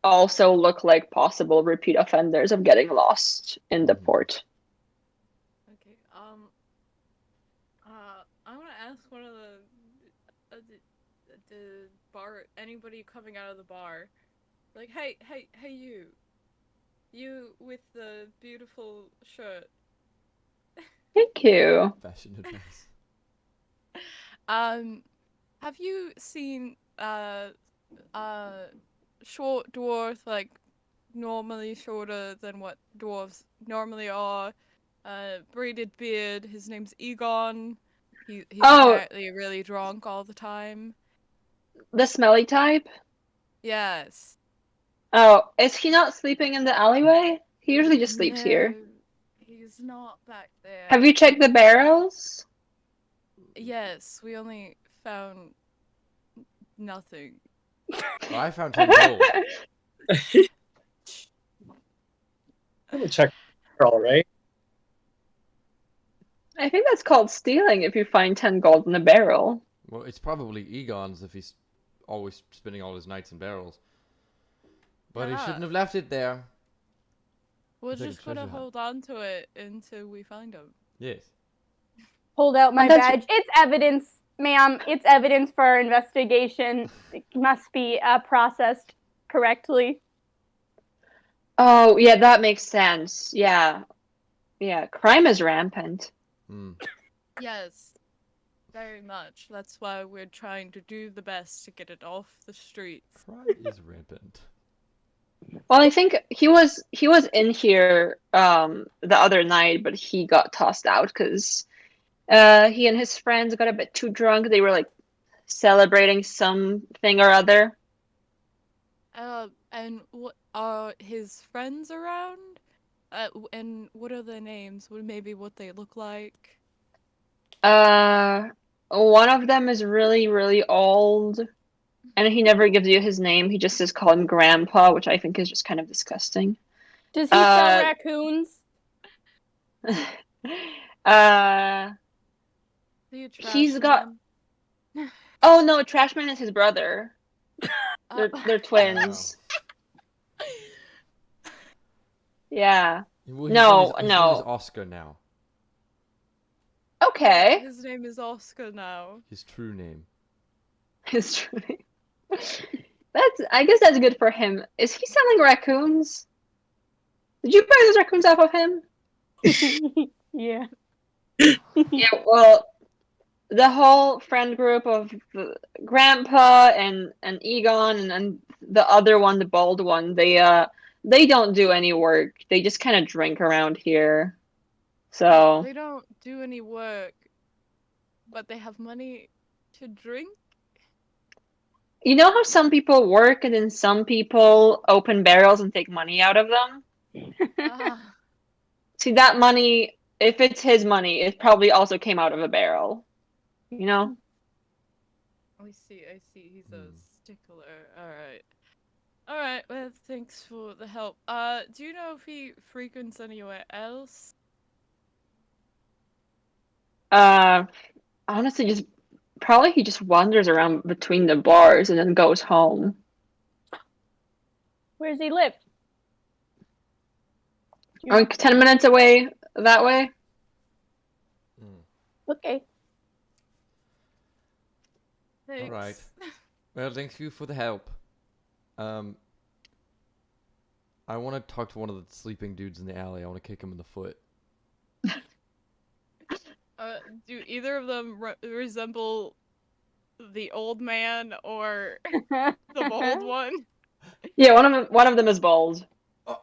also look like possible repeat offenders of getting lost in the Mhm. port. Okay. I want to ask one of the bar, anybody coming out of the bar, like, hey, you with the beautiful shirt. Thank you. Fashion advice. Have you seen short dwarf, like normally shorter than what dwarves normally are? Braided beard. His name's Egon. He's Oh, apparently really drunk all the time. the smelly type? Yes. Oh, is he not sleeping in the alleyway? He usually just sleeps here. No, he's not back there. Have you checked the barrels? Yes, we only found nothing. Well, I found 10 gold. Let me check. All right. I think that's called stealing if you find 10 gold in a barrel. Well, it's probably Egon's if he's always spending all his nights in barrels. But he Ah. shouldn't have left it there. We're It's like a just gonna treasure hunt. hold on to it until we find him. Yes. Hold out my And that's- badge. It's evidence, ma'am. It's evidence for our investigation. It must be processed correctly. Oh, yeah, that makes sense. Yeah. Yeah, crime is rampant. Hmm. Yes, very much. That's why we're trying to do the best to get it off the streets. Crime is rampant. Well, I think he was in here the other night, but he got tossed out because he and his friends got a bit too drunk. They were like celebrating something or other. And what are his friends around? And what are their names? Maybe what they look like? One of them is really, really old, and he never gives you his name. He just says call him Grandpa, which I think is just kind of disgusting. Does he sell raccoons? See a trash He's got. man? Oh no, Trashman is his brother. They're twins. Yeah. Well, his name is Oscar now. Okay. His name is Oscar now. His true name. His true name. I guess that's good for him. Is he selling raccoons? Did you buy those raccoons off of him? Yeah. Yeah, well, the whole friend group of Grandpa and Egon and the other one, the bald one, they don't do any work. They just kind of drink around here. So They don't do any work, but they have money to drink. you know how some people work and then some people open barrels and take money out of them? Ah, See, that money, if it's his money, it probably also came out of a barrel. You know? I see. He's a Hmm. stickler. All right. Well, thanks for the help. Do you know if he frequents anywhere else? Honestly, just probably he just wanders around between the bars and then goes home. Where does he live? Do you Or know? 10 minutes away that way. Hmm. Okay. Thanks. Alright. Well, thank you for the help. I want to talk to one of the sleeping dudes in the alley. I want to kick him in the foot. Do either of them resemble the old man or the bald one? Yeah, one of them is bald. Oh.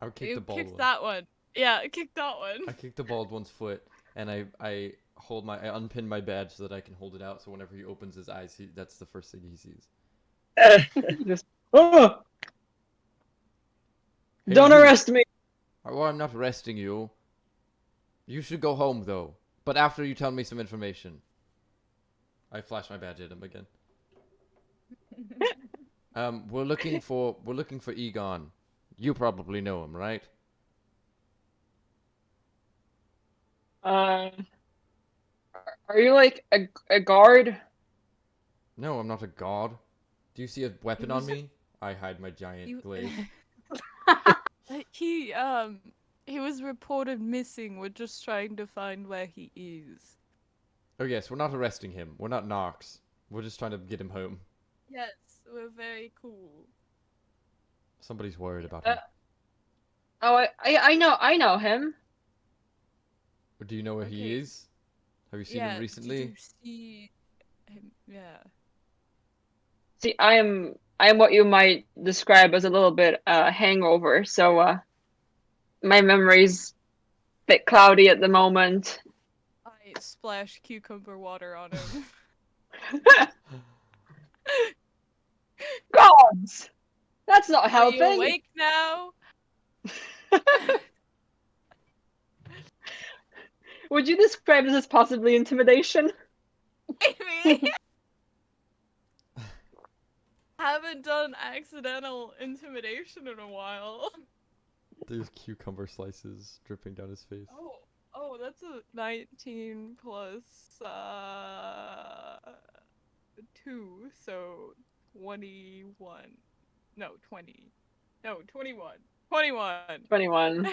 I would kick You the bald kicked one. that one. Yeah, kick that one. I kick the bald one's foot, and I unpin my badge so that I can hold it out. So whenever he opens his eyes, that's the first thing he sees. Just, oh, Hey, don't you. arrest me. Well, I'm not arresting you. You should go home though. But after you tell me some information. I flash my badge at him again. We're looking for Egon. You probably know him, right? Are you like a guard? No, I'm not a god. Do you see a weapon on was- me? I hide my giant You- glaive. He was reported missing. We're just trying to find where he is. Oh yes, we're not arresting him. We're not Knox. We're just trying to get him home. Yes, we're very cool. Somebody's worried about him. Oh, I know him. Do you know where he Okay. is? Have you seen him recently? Did you see him? Yeah. See, I am what you might describe as a little bit hangover. So my memory's a bit cloudy at the moment. I splash cucumber water on him. Gods, that's not Are you helping. awake now? Would you describe this as possibly intimidation? Maybe. Haven't done accidental intimidation in a while. There's cucumber slices dripping down his face. Oh, that's a 19 plus 2, so 21. No, 20. No, 21. 21. 21.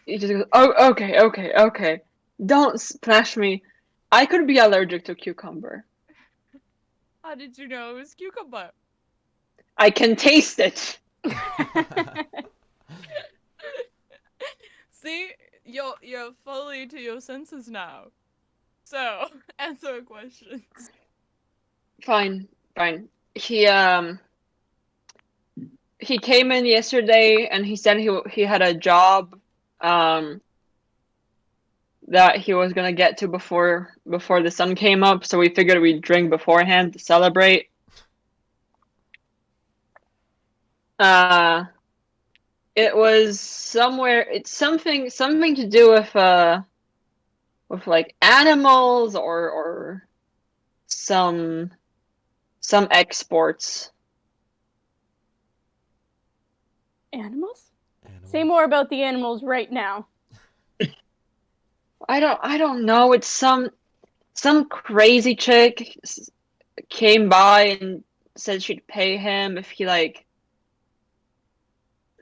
He just goes, oh, okay. Don't splash me. I could be allergic to cucumber. How did you know it was cucumber? I can taste it. See, you're fully to your senses now. So, answer questions. Fine. He came in yesterday and he said he had a job that he was gonna get to before the sun came up, so we figured we'd drink beforehand to celebrate. It was somewhere. It's something to do with like animals or some exports. Animals? Say more about the animals right now. I don't know. It's some crazy chick came by and said she'd pay him if he like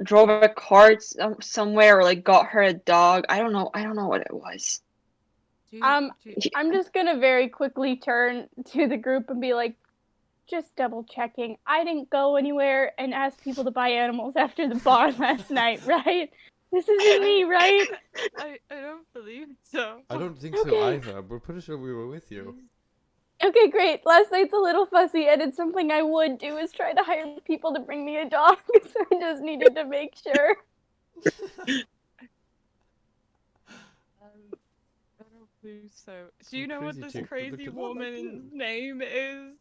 drove a cart somewhere or like got her a dog. I don't know what it was. I'm just gonna very quickly turn to the group and be like, just double checking. I didn't go anywhere and ask people to buy animals after the bar last night, right? This isn't me, right? I don't believe so. I don't think so Okay. either. We're pretty sure we were with you. Okay, great. Last night's a little fussy, and it's something I would do is try to hire people to bring me a dog. So I just needed to make sure. I don't believe so. Do you Some know what crazy this chick that crazy looked a lot like woman's you. name is?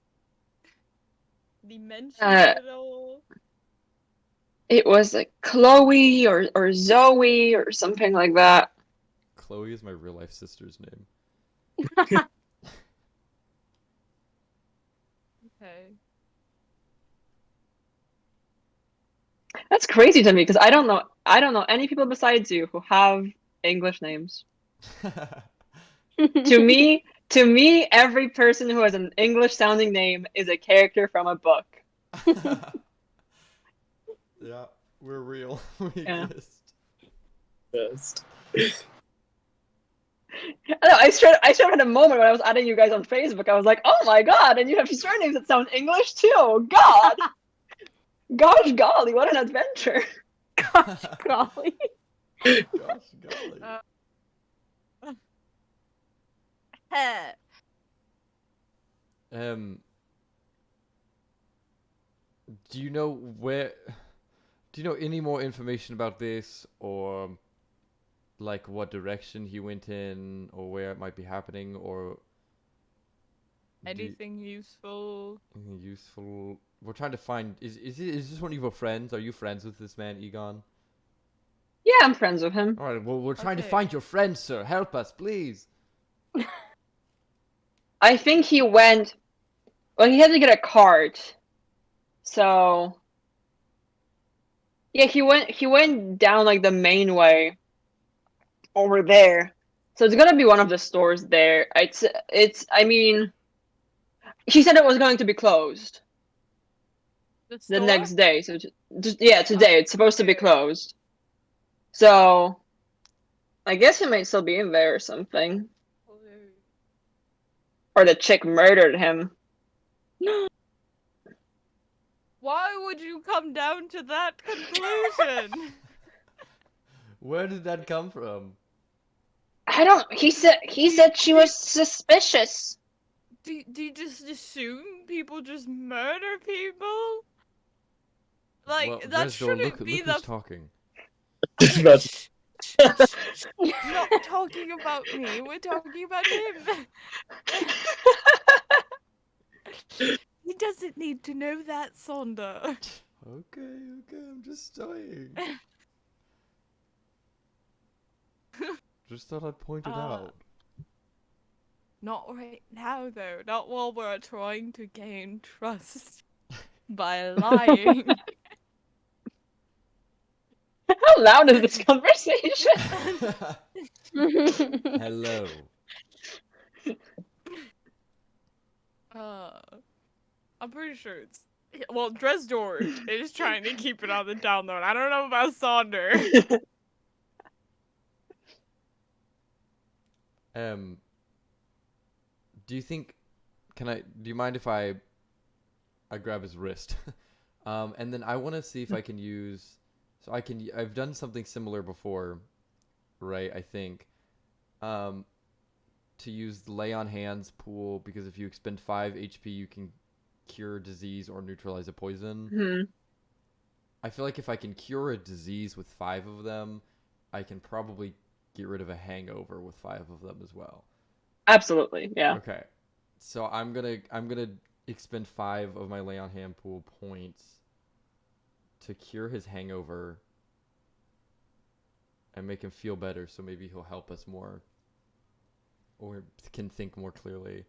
The mention it all. It was like Chloe or Zoe or something like that. Chloe is my real life sister's name. Okay. That's crazy to me because I don't know any people besides you who have English names. To me, every person who has an English sounding name is a character from a book. Yeah, we're real. We Yeah. exist. Just- I straight had a moment when I was adding you guys on Facebook. I was like, oh my god, and you have surnames that sound English too. God, gosh golly, what an adventure. Gosh, golly. Gosh, golly. Heh. Do you know where? Do you know any more information about this, or like what direction he went in, or where it might be happening, or Anything useful? anything useful? We're trying to find. Is this one of your friends? Are you friends with this man, Egon? Yeah, I'm friends with him. All right. Well, we're trying to Okay. find your friend, sir. Help us, please. I think he went. Well, he had to get a cart. So yeah, he went down like the main way over there. So it's gonna be one of the stores there. I mean, he said it was going to be closed The the store? next day. So just yeah, today it's supposed to be okay. closed. So I guess he might still be in there or something. Or the chick murdered him. Why would you come down to that conclusion? Where did that come from? I don't. He said she was suspicious. do you just assume people just murder people? Like, Well, that Dresdor, shouldn't look be who's the. talking. That's- Not talking about me, we're talking about him. He doesn't need to know that, Sonda. Okay, I'm just saying. Just thought I'd point it out. Not right now, though. Not while we're trying to gain trust by lying. How loud is this conversation? Hello. I'm pretty sure it's. Well, Dresdor is trying to keep it on the down low. I don't know about Sonder. Do you think? Do you mind if I grab his wrist? And then I want to see if I can use. So I've done something similar before, right? I think. To use the lay on hands pool, because if you expend 5 HP, you can cure disease or neutralize a poison. Hmm. I feel like if I can cure a disease with 5 of them, I can probably get rid of a hangover with 5 of them as well. Absolutely, yeah. Okay, so I'm gonna expend 5 of my lay on hand pool points to cure his hangover and make him feel better, so maybe he'll help us more or can think more clearly.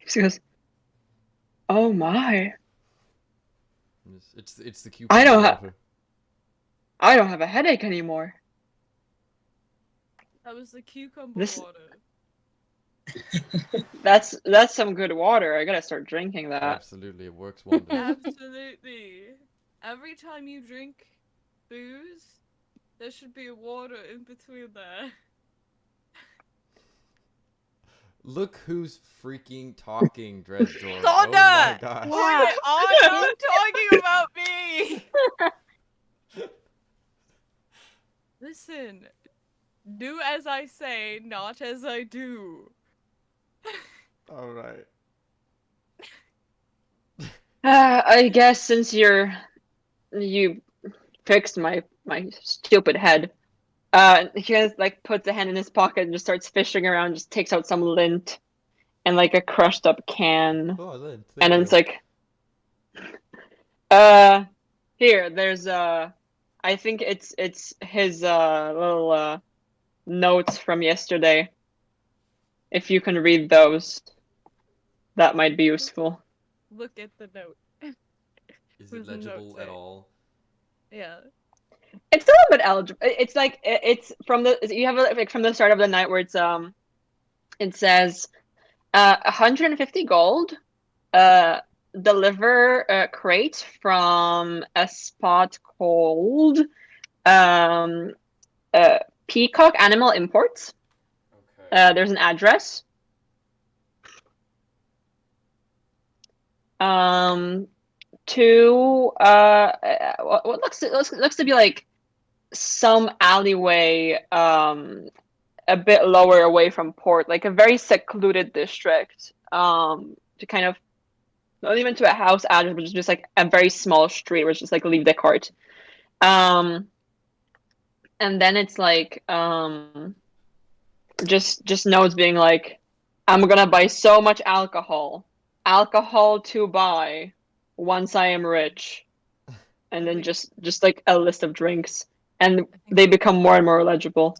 She goes, "Oh my! It's the cucumber I don't water. I don't have a headache anymore." That was the cucumber This- water. That's some good water. I gotta start drinking that. Absolutely, it works wonders. Absolutely. Every time you drink booze, there should be a water in between there. Look who's freaking talking, Dresdor. Sonda! Oh my gosh. Wow. I'm talking about me! Listen, do as I say, not as I do. All right. I guess since you fixed my stupid head, he just like puts a hand in his pocket and just starts fishing around, just takes out some lint and like a crushed up can, Oh, then. and then it's like, here, there's I think it's his little notes from yesterday. If you can read those, that might be useful. Look at the note. Is who's it the legible note at say? all? Yeah. It's a little bit eligible. It's like it's from the you have like from the start of the night where it's it says 150 gold, deliver a crate from a spot called Peacock Animal Imports. There's an address. Two, what looks to be like some alleyway, a bit lower away from port, like a very secluded district. To kind of not even to a house address, but just like a very small street, where it's just like leave the cart. And then it's like just notes being like, I'm gonna buy so much alcohol to buy once I am rich, and then just like a list of drinks, and they become more and more legible.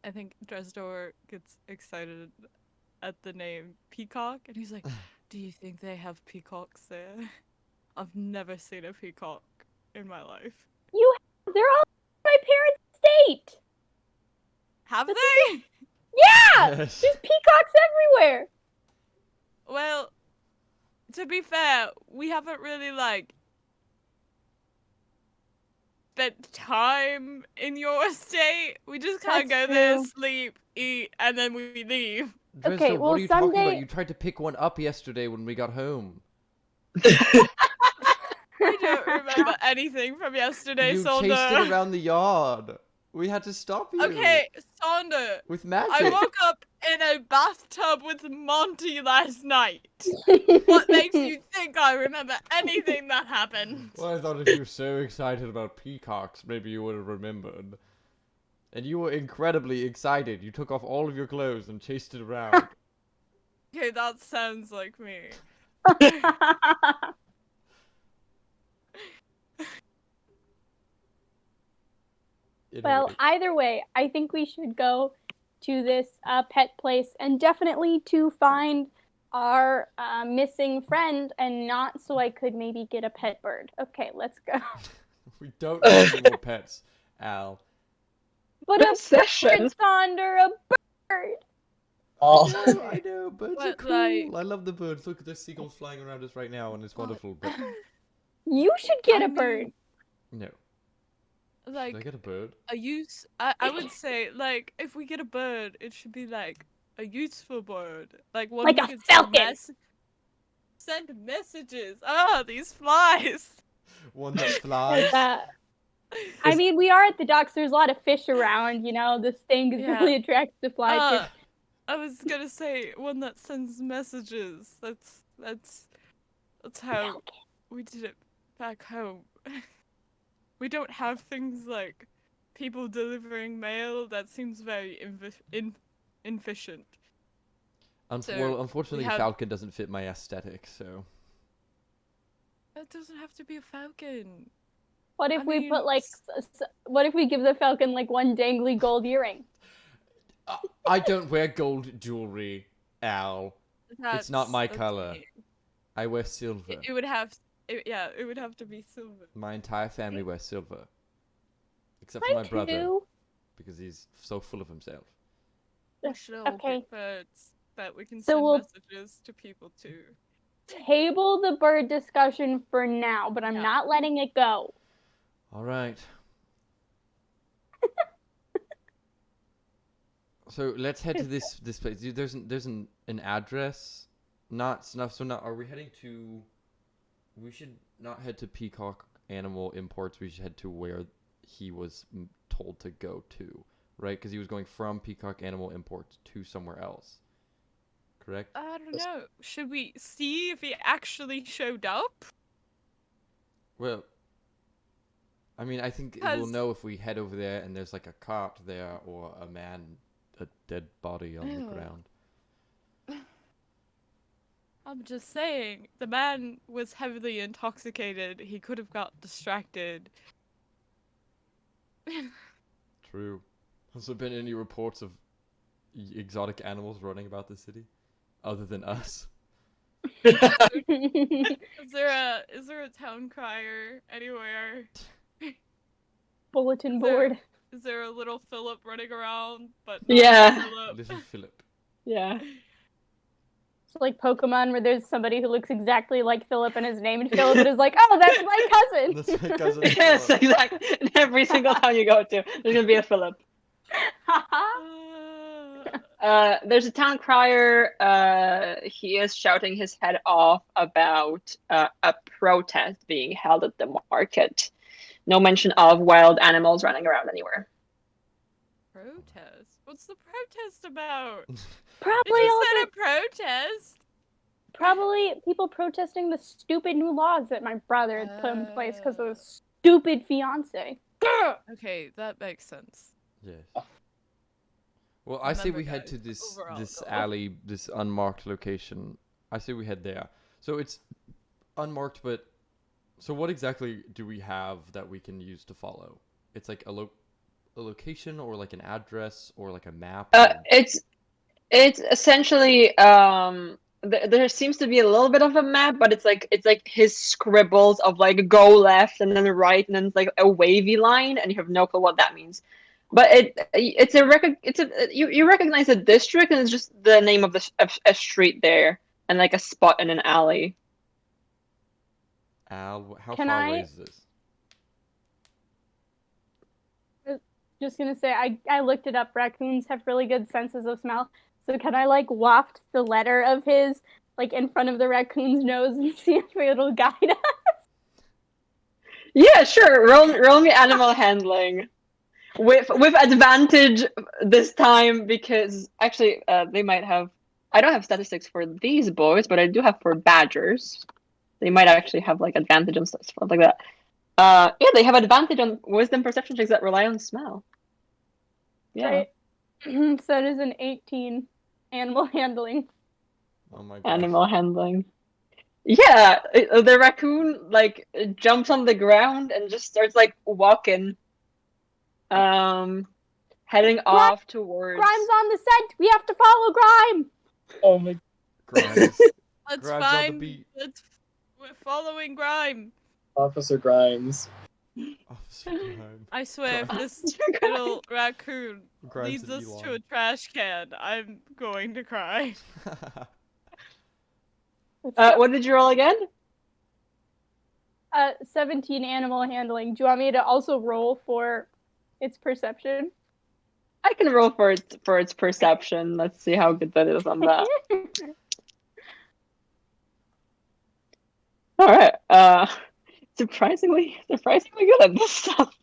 I think Dresdor gets excited at the name Peacock, and he's like, "Do you think they have peacocks there? I've never seen a peacock in my life. They're all in my parents' estate. Have That's they? Yeah, Yes. there's peacocks everywhere. Well, to be fair, we haven't really spent time in your estate. We just kind of That's go there, true. sleep, eat, and then we leave. Dresdor, Okay, what well, are you talking about? someday- You tried to pick one up yesterday when we got home. I don't remember anything from yesterday, You Sonder. chased it around the yard. We had to stop you. Okay, Sonder. With magic. I woke up in a bathtub with Monty last night. What makes you think I remember anything that happened? Well, I thought if you were so excited about peacocks, maybe you would have remembered. And you were incredibly excited. You took off all of your clothes and chased it around. Okay, that sounds like me. Well, Anyway, either way, I think we should go to this pet place and definitely to find our missing friend, and not so I could maybe get a pet bird. Okay, let's go. we don't need any more pets, Al. But Good a session. bird, Sonder, a bird. Oh. I know, birds are But, cool. like- I love the birds. Look at the seagulls flying around us right now, and it's wonderful. But You should get I a mean- bird. no, should I Like, get a bird? I would say, if we get a bird, it should be like a useful bird. Like one Like we a could falcon. send messages. Ah, these flies. One that flies. I mean, we are at the docks. There's a lot of fish around. You know, this thing Yeah. really attracts the flies. Ah, I was gonna say one that sends messages. That's how we did it back home. We don't have things like people delivering mail. That seems very inefficient. So, Well, unfortunately, have- falcon doesn't fit my aesthetic, so. It doesn't have to be a falcon. What if I we mean, put what if we give the falcon like one dangly gold earring? I don't wear gold jewelry, Al. It's not my That's color. me. I wear silver. It would have, it would have to be silver. My entire family wears silver. Except for my brother, Too. because he's so full of himself. We should all Okay. get birds that we can So send we'll- messages to people too. Table the bird discussion for now, but I'm Yeah. not letting it go. All right. So let's head to this place. There's an address. Not. Are we heading to? We should not head to Peacock Animal Imports. We should head to where he was told to go to, right? Because he was going from Peacock Animal Imports to somewhere else. Correct. I don't know. Should we see if he actually showed up? Well, I mean, I think we'll 'Cause- know if we head over there and there's like a cart there or a dead body on the Ew. ground. I'm just saying, the man was heavily intoxicated. He could have got distracted. True. Has there been any reports of exotic animals running about the city, other than us? Is there a town crier anywhere? Bulletin Is there- board. Is there a little Philip running around? But Yeah. not Philip? Little Philip. Yeah. It's like Pokemon where there's somebody who looks exactly like Philip and his name and Philip is like, oh, that's my cousin. That's my cousin. Yes, Philip. exactly. In every single town you go to, there's gonna be a Philip. Uh, There's a town crier. He is shouting his head off about a protest being held at the market. No mention of wild animals running around anywhere. Protest? What's the protest about? Probably It all just of said it. a protest. Probably people protesting the stupid new laws that my brother had put in place because of his stupid fiance. Grr! Okay, that makes sense. Yes. Well, I say Remember, we head guys, to this overall this goal. alley, this unmarked location. I say we head there. So it's unmarked, but so what exactly do we have that we can use to follow? It's like a location or like an address or like a map. or- It's essentially there seems to be a little bit of a map, but it's like his scribbles of like go left and then right and then it's like a wavy line, and you have no clue what that means. But you recognize a district, and it's just the name of a street there and like a spot in an alley. Al, how Can far I- away is this? Just gonna say, I looked it up. Raccoons have really good senses of smell. So can I like waft the letter of his like in front of the raccoon's nose and see if it'll guide us? Yeah, sure. Roll me animal handling with advantage this time, because actually they might have. I don't have statistics for these boys, but I do have for badgers. They might actually have like advantage on stuff like that. Yeah, they have advantage on wisdom perception checks that rely on smell. Yeah, Right. So it is an 18 animal handling. Oh my god. animal handling. Yeah, the raccoon like jumps on the ground and just starts like walking, heading off towards. Grime's on the scent. We have to follow Grime. Oh my. Grimes. Let's Grimes on the find. beat. We're following Grime. Officer Grimes. Officer Grime. I swear, if Grime. this little raccoon Grimes leads and us to a Elon. trash can, I'm going to cry. What did you roll again? 17 animal handling. Do you want me to also roll for its perception? I can roll for its perception. Let's see how good that is on that. All right. Surprisingly good at this stuff.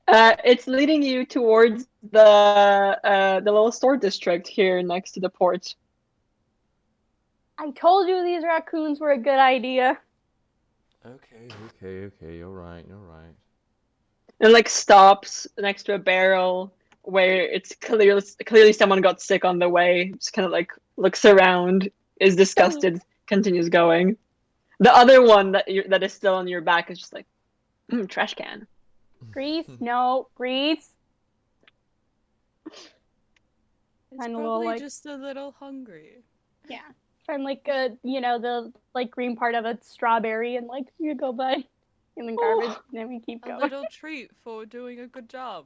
It's leading you towards the little store district here next to the port. I told you these raccoons were a good idea. Okay. You're right. And like stops next to a barrel where it's clearly someone got sick on the way. Just kind of like looks around, is disgusted, continues going. The other one that is still on your back is just like, trash can. Grease? No. Grease? It's Kinda probably like- just a little hungry. Yeah. Find like the like green part of a strawberry and like you go by in the garbage and then we keep A going. little treat for doing a good job.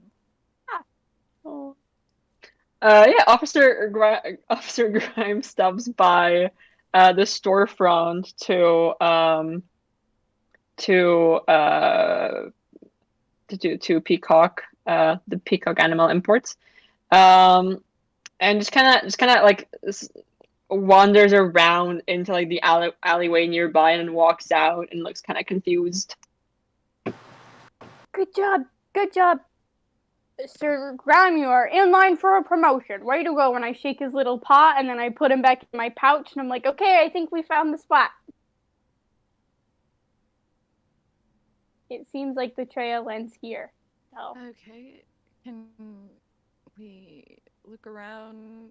Oh. Yeah, Officer Grimes stops by the storefront to Peacock, the Peacock Animal Imports, and just kind of like wanders around into like the alleyway nearby and then walks out and looks kind of confused. Good job. Sir Grime, you are in line for a promotion. Way to go. And I shake his little paw and then I put him back in my pouch and I'm like, okay, I think we found the spot. It seems like the trail ends here. So Okay, can we look around?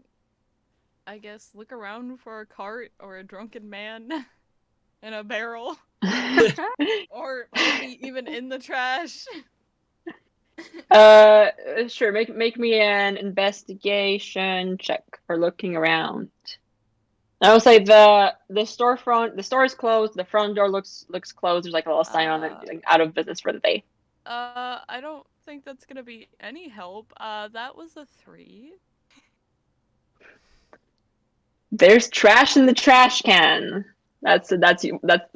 I guess look around for a cart or a drunken man in a barrel, or maybe even in the trash. Sure. Make me an investigation check for looking around. I would say the storefront, the store is closed. The front door looks closed. There's like a little sign on it, like out of business for the day. I don't think that's gonna be any help. That was a 3. There's trash in the trash can. That's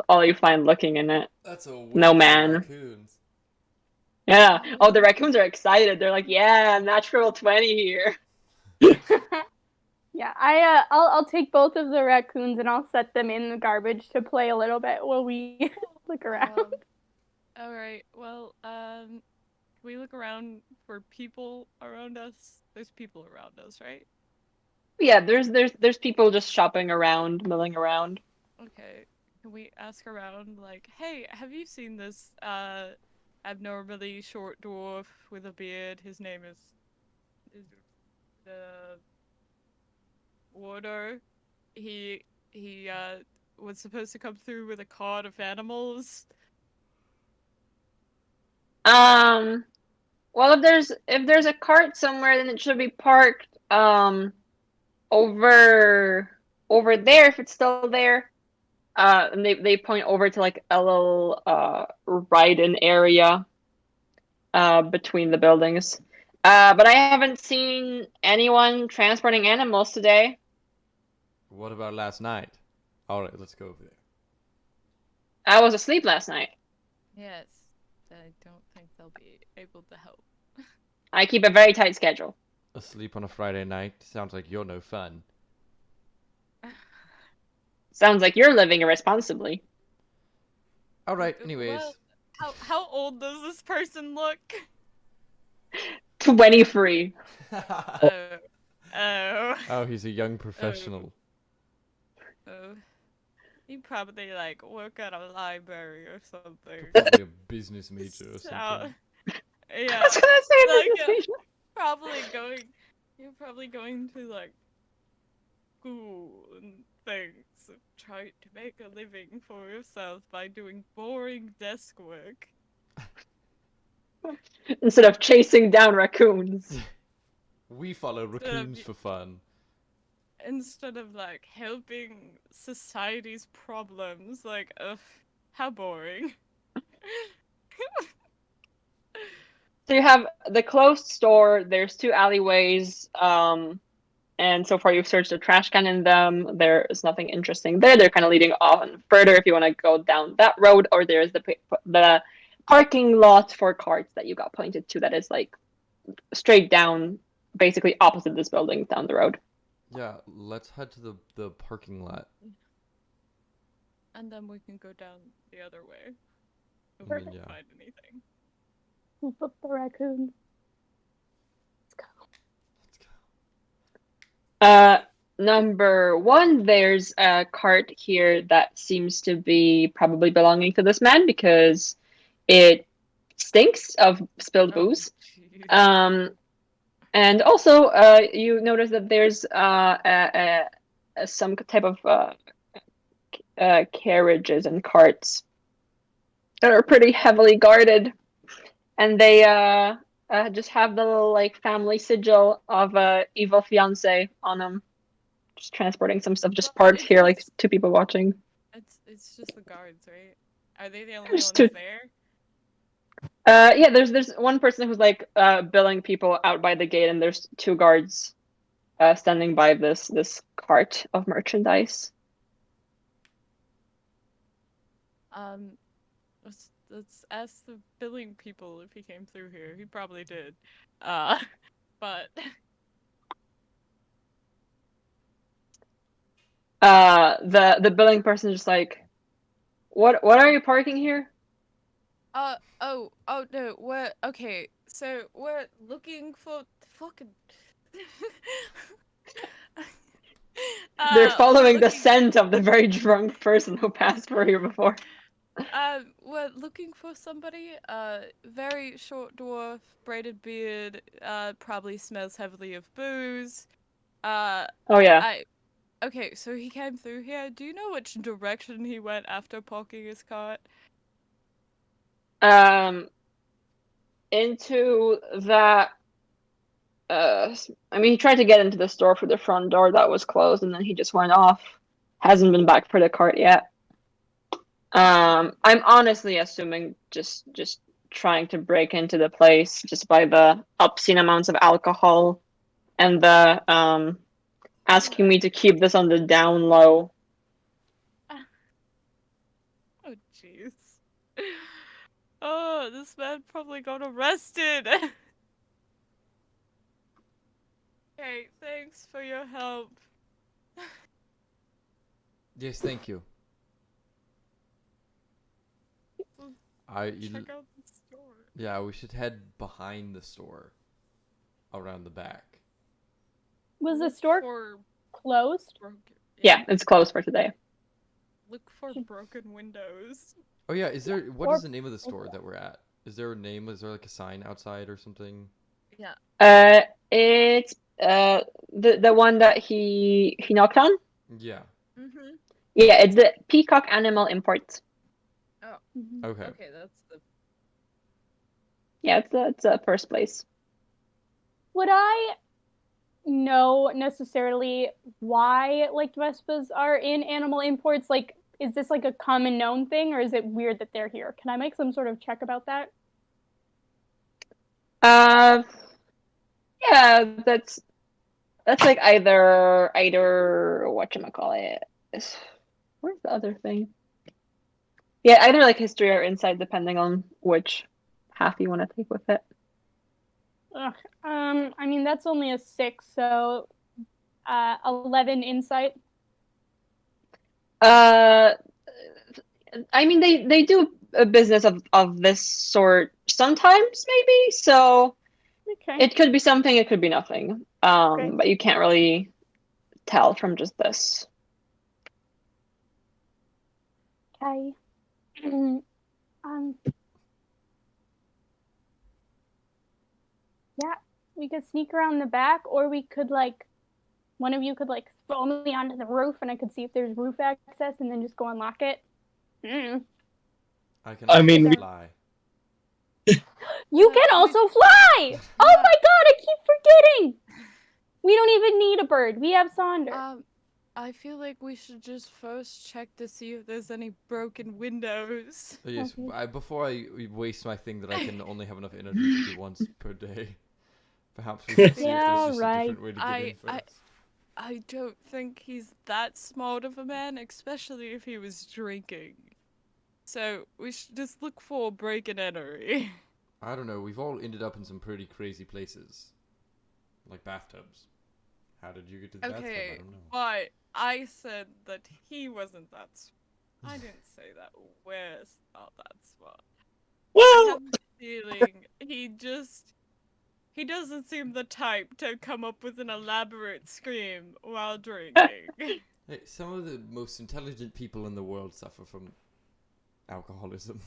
all you find looking in it. That's a No, man. Raccoons. Yeah. Oh, the raccoons are excited. They're like, yeah, natural 20 here. Yeah, I'll take both of the raccoons and I'll set them in the garbage to play a little bit while we look around. All right. Well, we look around for people around us. There's people around us, right? Yeah, there's people just shopping around, milling around. Okay. Can we ask around, like, hey, have you seen this abnormally short dwarf with a beard? His name is the Warder. He was supposed to come through with a cart of animals. Well, if there's a cart somewhere, then it should be parked over there if it's still there. And they point over to like a little ride-in area between the buildings. But I haven't seen anyone transporting animals today. What about last night? All right, let's go over there. I was asleep last night. Yes. I don't think they'll be able to help. I keep a very tight schedule. Asleep on a Friday night? Sounds like you're no fun. Sounds like you're living irresponsibly. All right, anyways. Well, how old does this person look? 23. Oh. Oh. Oh, he's a young professional. Oh. You probably like work at a library or something. Probably a business major or So- something. Yeah. I was gonna say Like, this. You're probably going to like school and things, trying to make a living for yourself by doing boring desk work. Instead of chasing down raccoons. We follow raccoons for fun. Instead of like helping society's problems, like, ugh, how boring. So you have the closed store, there's 2 alleyways, and so far you've searched a trash can in them. There is nothing interesting there. They're kind of leading off and further if you want to go down that road, or there's the parking lot for carts that you got pointed to that is like straight down, basically opposite this building down the road. Yeah, let's head to the parking lot. And then we can go down the other way if I we mean, can yeah. find anything. Whoop up the raccoons. Let's go. Let's go. Number 1, there's a cart here that seems to be probably belonging to this man because it stinks of spilled Oh, booze. jeez. And also, you notice that there's some type of carriages and carts that are pretty heavily guarded, and they just have the little like family sigil of evil fiance on them. Just transporting some stuff, just Well, parked it's here, like just- 2 people watching. It's just the guards, right? Are they the only There's ones 2. there? Yeah, there's one person who's like billing people out by the gate, and there's 2 guards standing by this cart of merchandise. Let's ask the billing people if he came through here. He probably did. But The billing person is just like, what are you parking here? oh no, so we're looking for fucking They're following the looking- scent of the very drunk person who passed for here before. We're looking for somebody, very short dwarf, braided beard, probably smells heavily of booze. Oh yeah. Okay, so he came through here. Do you know which direction he went after parking his cart? Into that. I mean, he tried to get into the store through the front door that was closed, and then he just went off. Hasn't been back for the cart yet. I'm honestly assuming just trying to break into the place just by the obscene amounts of alcohol and the asking me to keep this on the down low. Oh, jeez. Oh, this man probably got arrested. Okay, thanks for your help. Yes, thank you. Check out the store. Yeah, we should head behind the store, around the back. Was the Look store for closed? broken. Yeah, it's closed for today. Look for broken windows. Oh yeah, is there? What Or- is the name of the store that we're at? Is there a name? Is there like a sign outside or something? Yeah. It's the one that he knocked on. Yeah. Mm-hmm. Yeah, it's the Peacock Animal Imports. Mhm. Okay. Okay, that's the. Yeah, it's the first place. Would I know necessarily why like Vespas are in animal imports? Like, is this like a common known thing, or is it weird that they're here? Can I make some sort of check about that? Yeah, that's like either whatchamacallit. Where's the other thing? Yeah, either like history or insight, depending on which half you want to take with it. Ugh. I mean that's only a 6, so 11 insight. I mean they do a business of this sort sometimes, maybe. So Okay. it could be something, it could be nothing. Great. But you can't really tell from just this. Okay. um. Yeah, we could sneak around the back, or we could like one of you could like throw me onto the roof, and I could see if there's roof access, and then just go unlock it. Mm. I can. I also mean, fly. You can also fly! Oh my god, I keep forgetting! We don't even need a bird. We have Sonder. I feel like we should just first check to see if there's any broken windows. Oh, yes. Okay. Before I waste my thing that I can only have enough energy to do once per day, perhaps we should see if Yeah, there's just right. a different way to get in first. I don't think he's that smart of a man, especially if he was drinking. So we should just look for break and entry. I don't know. We've all ended up in some pretty crazy places, like bathtubs. How did you get to the bathtub? I Okay, don't know. but I said that he wasn't that smart. I didn't say that we're not that smart. I well, have a feeling he doesn't seem the type to come up with an elaborate scream while drinking. Hey, some of the most intelligent people in the world suffer from alcoholism.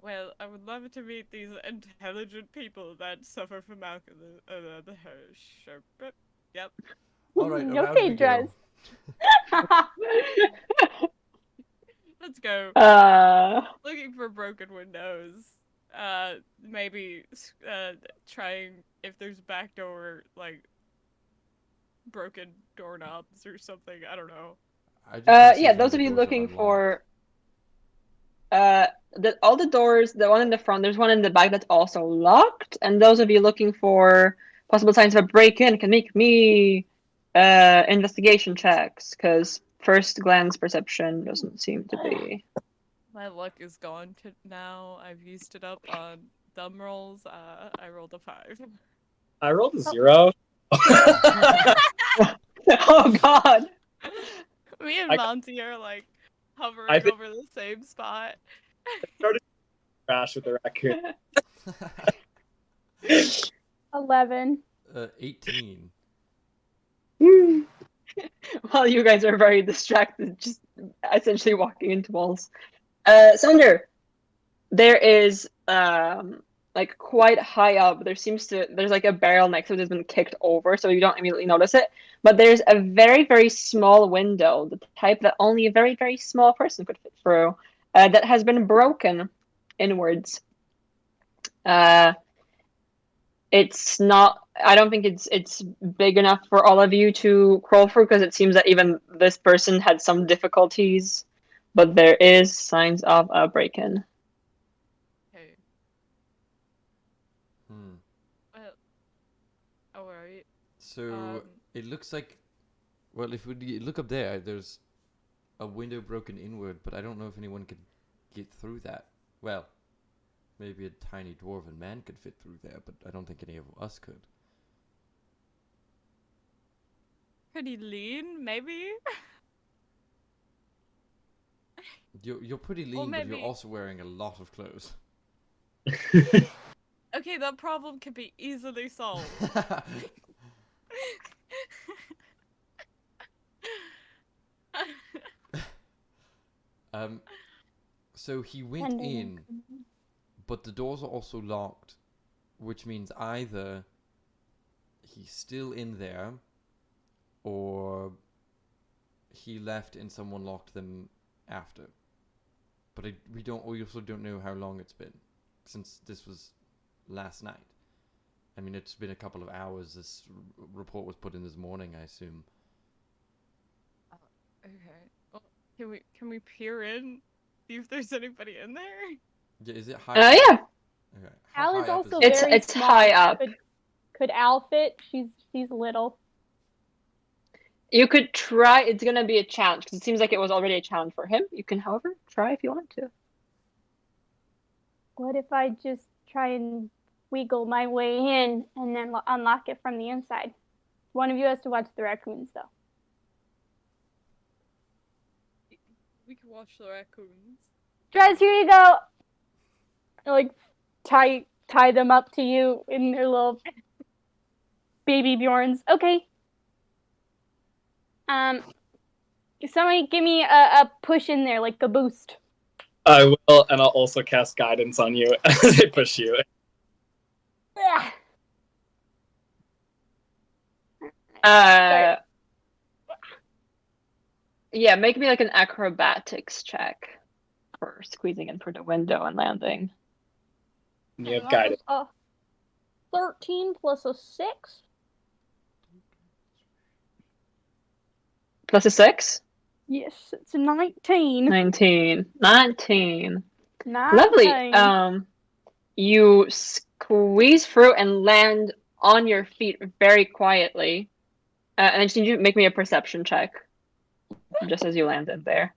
Well, I would love to meet these intelligent people that suffer from alcoholism. Sure. Yep. All right, around Okay, we Drez. go. Let's go. Uh, Looking for broken windows. Maybe trying if there's back door, like broken doorknobs or something. I don't know. I just wanna see yeah, if any those of you doors are looking unlocked. for all the doors, the one in the front, there's one in the back that's also locked, and those of you looking for possible signs of a break-in can make me investigation checks, because first glance perception doesn't seem to be. My luck is gone now. I've used it up on thumb rolls. I rolled a 5. I rolled a 0. Oh God! Me and I- Monty are like hovering I think- over the same spot. Crash with the raccoon. 11. 18. While you guys are very distracted, just essentially walking into walls. Sonder, there is like quite high up. There's like a barrel next to it that's been kicked over, so you don't immediately notice it. But there's a very, very small window, the type that only a very, very small person could fit through, that has been broken inwards. It's not. I don't think it's big enough for all of you to crawl through, because it seems that even this person had some difficulties. But there is signs of a break-in. Okay. Hmm. Well. Alright. So it looks like, well, if we look up there, there's a window broken inward, but I don't know if anyone could get through that. Well, maybe a tiny dwarven man could fit through there, but I don't think any of us could. pretty lean, maybe? You're pretty lean, but you're maybe- also wearing a lot of clothes. Okay, that problem can be easily solved. um, so he went And then- in, but the doors are also locked, which means either he's still in there, or he left and someone locked them after. But we also don't know how long it's been since this was last night. I mean, it's been a couple of hours. This report was put in this morning, I assume. Okay. Well, can we peer in? See if there's anybody in there? Yeah, is it high? Yeah. Okay. How Al is high up also it? very It's small. high up. Could Al fit? She's little. You could try. It's gonna be a challenge because it seems like it was already a challenge for him. You can, however, try if you want to. What if I just try and wiggle my way in and then unlock it from the inside? One of you has to watch the raccoons, though. We can watch the raccoons. Drez, here you go. I, like tie them up to you in their little baby Bjorns. Okay. Somebody give me a push in there, like a boost. I will, and I'll also cast guidance on you as I push you. Ugh. Yeah, make me like an acrobatics check for squeezing in through the window and landing. You have That guidance. was a 13 plus a 6. Plus a 6? Yes, it's a 19. 19. 19. 19. Lovely. You squeeze through and land on your feet very quietly. And I just need you to make me a perception check. Just as you landed there.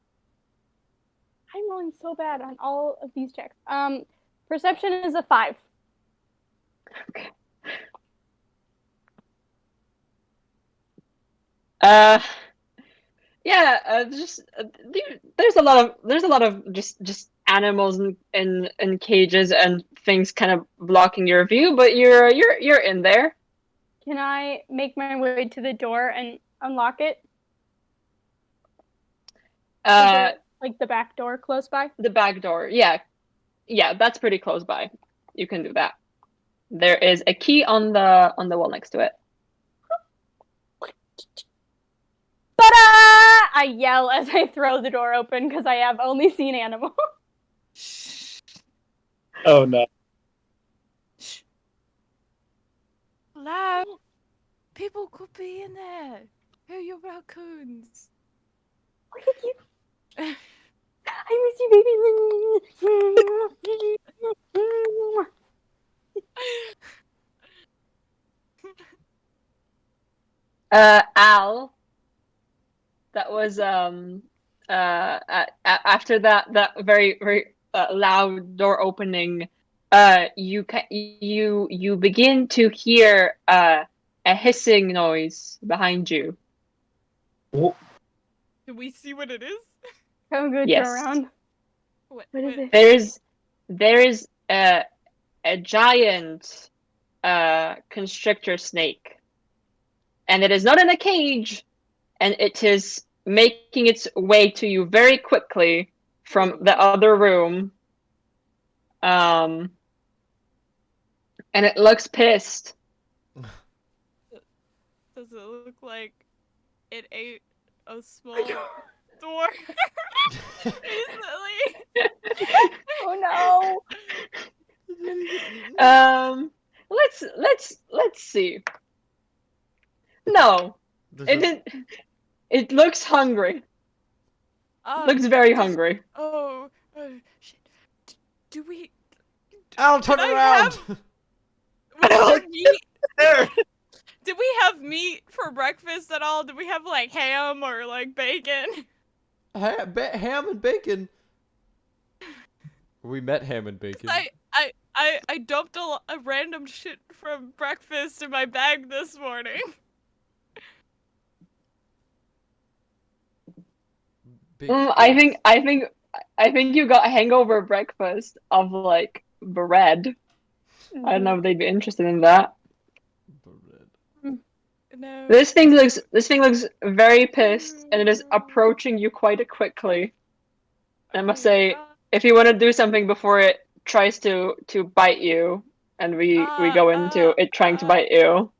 I'm rolling so bad on all of these checks. Perception is a 5. Okay. There's a lot of just animals in cages and things kind of blocking your view, but you're in there. Can I make my way to the door and unlock it? Is there, like the back door close by? The back door. Yeah, that's pretty close by. You can do that. There is a key on the wall next to it. Ta-da! I yell as I throw the door open because I have only seen animals. Oh no. Loud! People could be in there! Who are your raccoons? Look at you. I miss you, baby. Al, that was after that very very loud door opening, you begin to hear a hissing noise behind you. Oh, Can we see what it is? Come good, Yes. turn around. What What is it? There's a giant constrictor snake, and it is not in a cage, and it is making its way to you very quickly from the other room. And it looks pissed. Does it look like it ate a small door? Recently? Oh no! Let's see. No, it didn't. It looks hungry. Looks very hungry. Oh, shit. Do we... Al, turn Can I around! Was there meat? there. Did we have meat for breakfast at all? Did we have like ham or like bacon? Ham and bacon. We met ham and bacon. I dumped a random shit from breakfast in my bag this morning. big I gates. think you got hangover breakfast of like bread. I don't know if they'd be interested in that. Bread. No. This thing looks very pissed, and it is approaching you quite quickly. I must Okay, say, if you want to do something before it tries to bite you, and we go into it trying to bite you,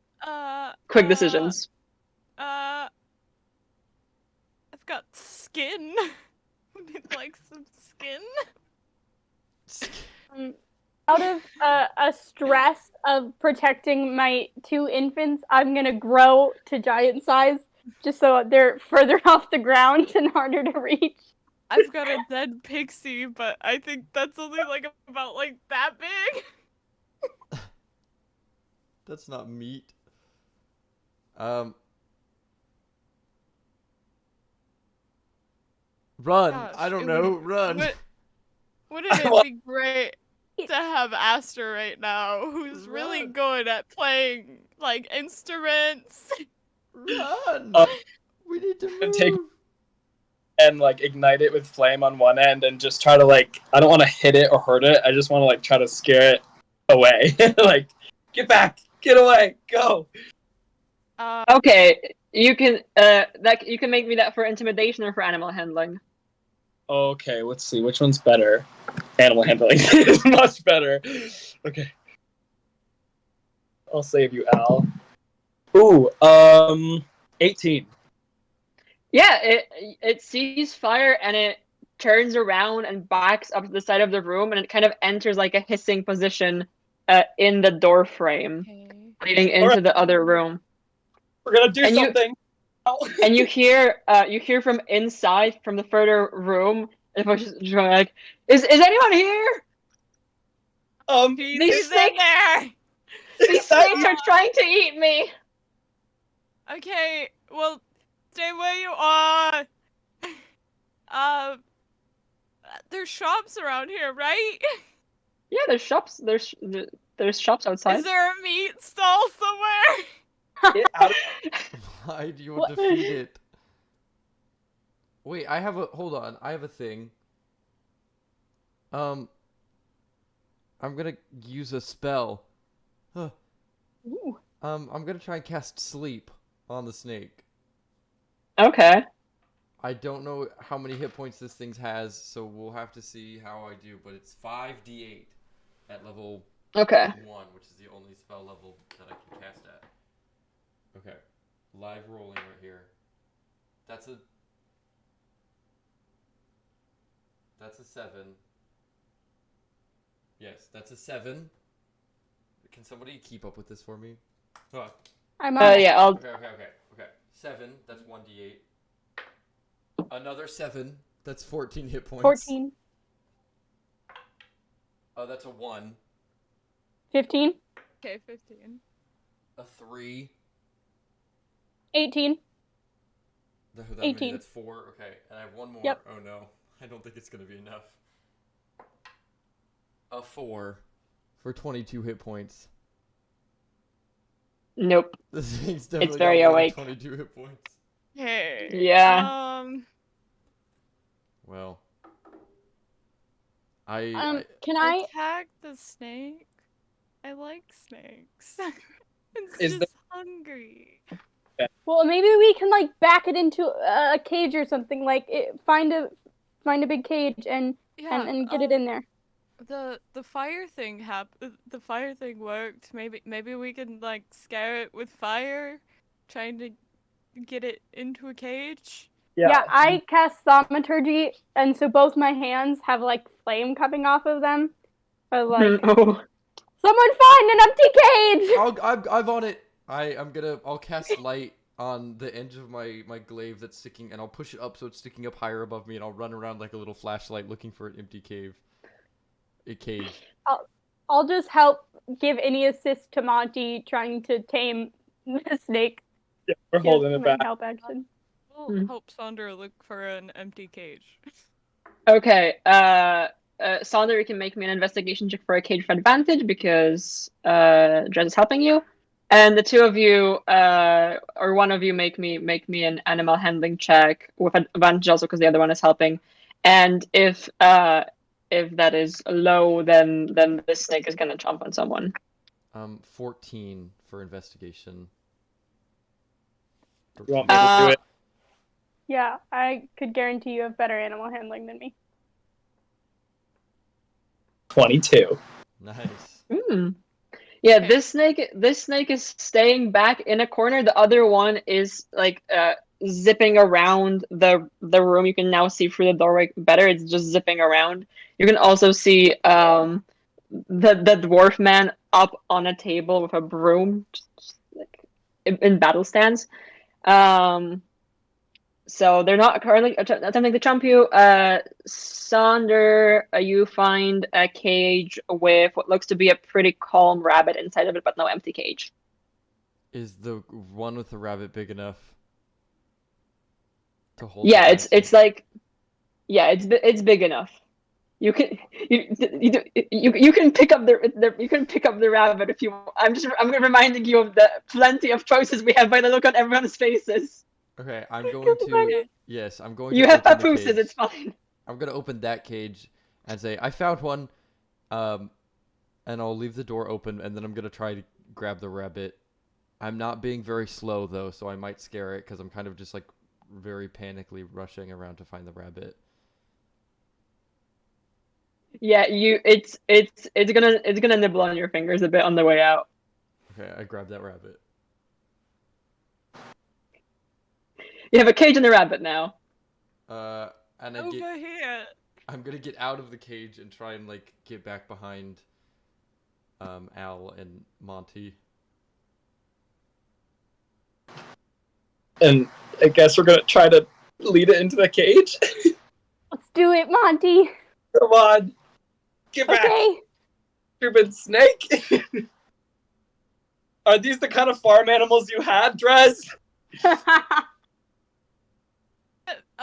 quick decisions. I've got skin. Would you like some skin? Out of a stress of protecting my 2 infants, I'm gonna grow to giant size just so they're further off the ground and harder to reach. I've got a dead pixie, but I think that's only like about like that big. That's not meat. Run! Gosh, I don't it know. would- Run! Wouldn't it be great to have Aster right now, who's really Run. good at playing like instruments? Run! Uh, We need to and take- move. And like ignite it with flame on one end, and just try to like. I don't want to hit it or hurt it. I just want to like try to scare it away. Like, get back, get away, go. Okay, you can you can make me that for intimidation or for animal handling. Okay, let's see which one's better. Animal handling is much better. Okay, I'll save you, Al. Ooh, 18. Yeah, it sees fire and it turns around and backs up to the side of the room, and it kind of enters like a hissing position in the door frame Okay. leading into the other room. We're gonna do And you- something. And you hear from inside, from the further room, and voice just going like, "Is anyone here? He's These in snakes- there. These snakes are trying to eat me." Okay, well, stay where you are. There's shops around here, right? Yeah, there's shops. There's shops outside. Is there a meat stall somewhere? Get out of Why do you want to feed it? Wait, hold on. I have a thing. I'm gonna use a spell. Huh. Ooh. I'm gonna try and cast sleep on the snake. Okay. I don't know how many hit points this thing has, so we'll have to see how I do, but it's 5d8 at level Okay. 1, which is the only spell level that I can cast at. Okay. Live rolling right here. That's a 7. Yes, that's a 7. Can somebody keep up with this for me? Oh. I'm on. Yeah, I'll. Okay. 7, that's 1d8. Another 7, that's 14 hit points. 14, Oh, that's a 1. 15, Okay, 15. A 3. 18. That 18. That's 4. Okay, and I have one more. Yep. Oh no, I don't think it's gonna be enough. A 4 for 22 hit points. Nope. This thing's definitely very got more than awake. 22 hit points. Hey. Yeah. Well, I Can I? Attack the snake? I like snakes. It's Is just hungry. Well, maybe we can like back it into a cage or something. Like find a big cage and Yeah, get it in there. The fire thing the fire thing worked. Maybe we can like scare it with fire, trying to get it into a cage. Yeah, I cast thaumaturgy, and so both my hands have like flame coming off of them. But like, Oh. someone find an empty cage. I'm on it. I'll cast light on the edge of my glaive that's sticking, and I'll push it up so it's sticking up higher above me, and I'll run around like a little flashlight looking for an empty cage. I'll just help give any assist to Monty trying to tame the snake. Yeah, we're holding Give it my back. Help action. We'll help Sonder look for an empty cage. Okay. Sonder, you can make me an investigation check for a cage for advantage because Dred is helping you. And the two of you, or one of you, make me an animal handling check with advantage also because the other one is helping. And if that is low, then this snake is gonna jump on someone. 14 for investigation. You want me to do it? Yeah, I could guarantee you have better animal handling than me. 22. Nice. Yeah, Okay. this snake is staying back in a corner. The other one is like zipping around the room. You can now see through the doorway better. It's just zipping around. You can also see the dwarf man up on a table with a broom, just like in battle stance. So they're not currently attempting to jump you. Sonder, you find a cage with what looks to be a pretty calm rabbit inside of it, but no empty cage. Is the one with the rabbit big enough to hold? Yeah, the it's snake? like, yeah, it's big enough. You can you can pick up the rabbit if you want. I'm reminding you of the plenty of choices we have by the look on everyone's faces. Okay, I'm going Good to. one. Yes, I'm going You to have open the papooses, cage. it's fine. I'm gonna open that cage and say, I found one. And I'll leave the door open, and then I'm gonna try to grab the rabbit. I'm not being very slow though, so I might scare it because I'm kind of just like very panically rushing around to find the rabbit. Yeah, it's gonna nibble on your fingers a bit on the way out. Okay, I grab that rabbit. You have a cage and a rabbit now. And Over here. I'm gonna get out of the cage and try and like get back behind Al and Monty. And I guess we're gonna try to lead it into the cage. Let's do it, Monty. Come on. Get back, Okay. stupid snake. Are these the kind of farm animals you had, Drez?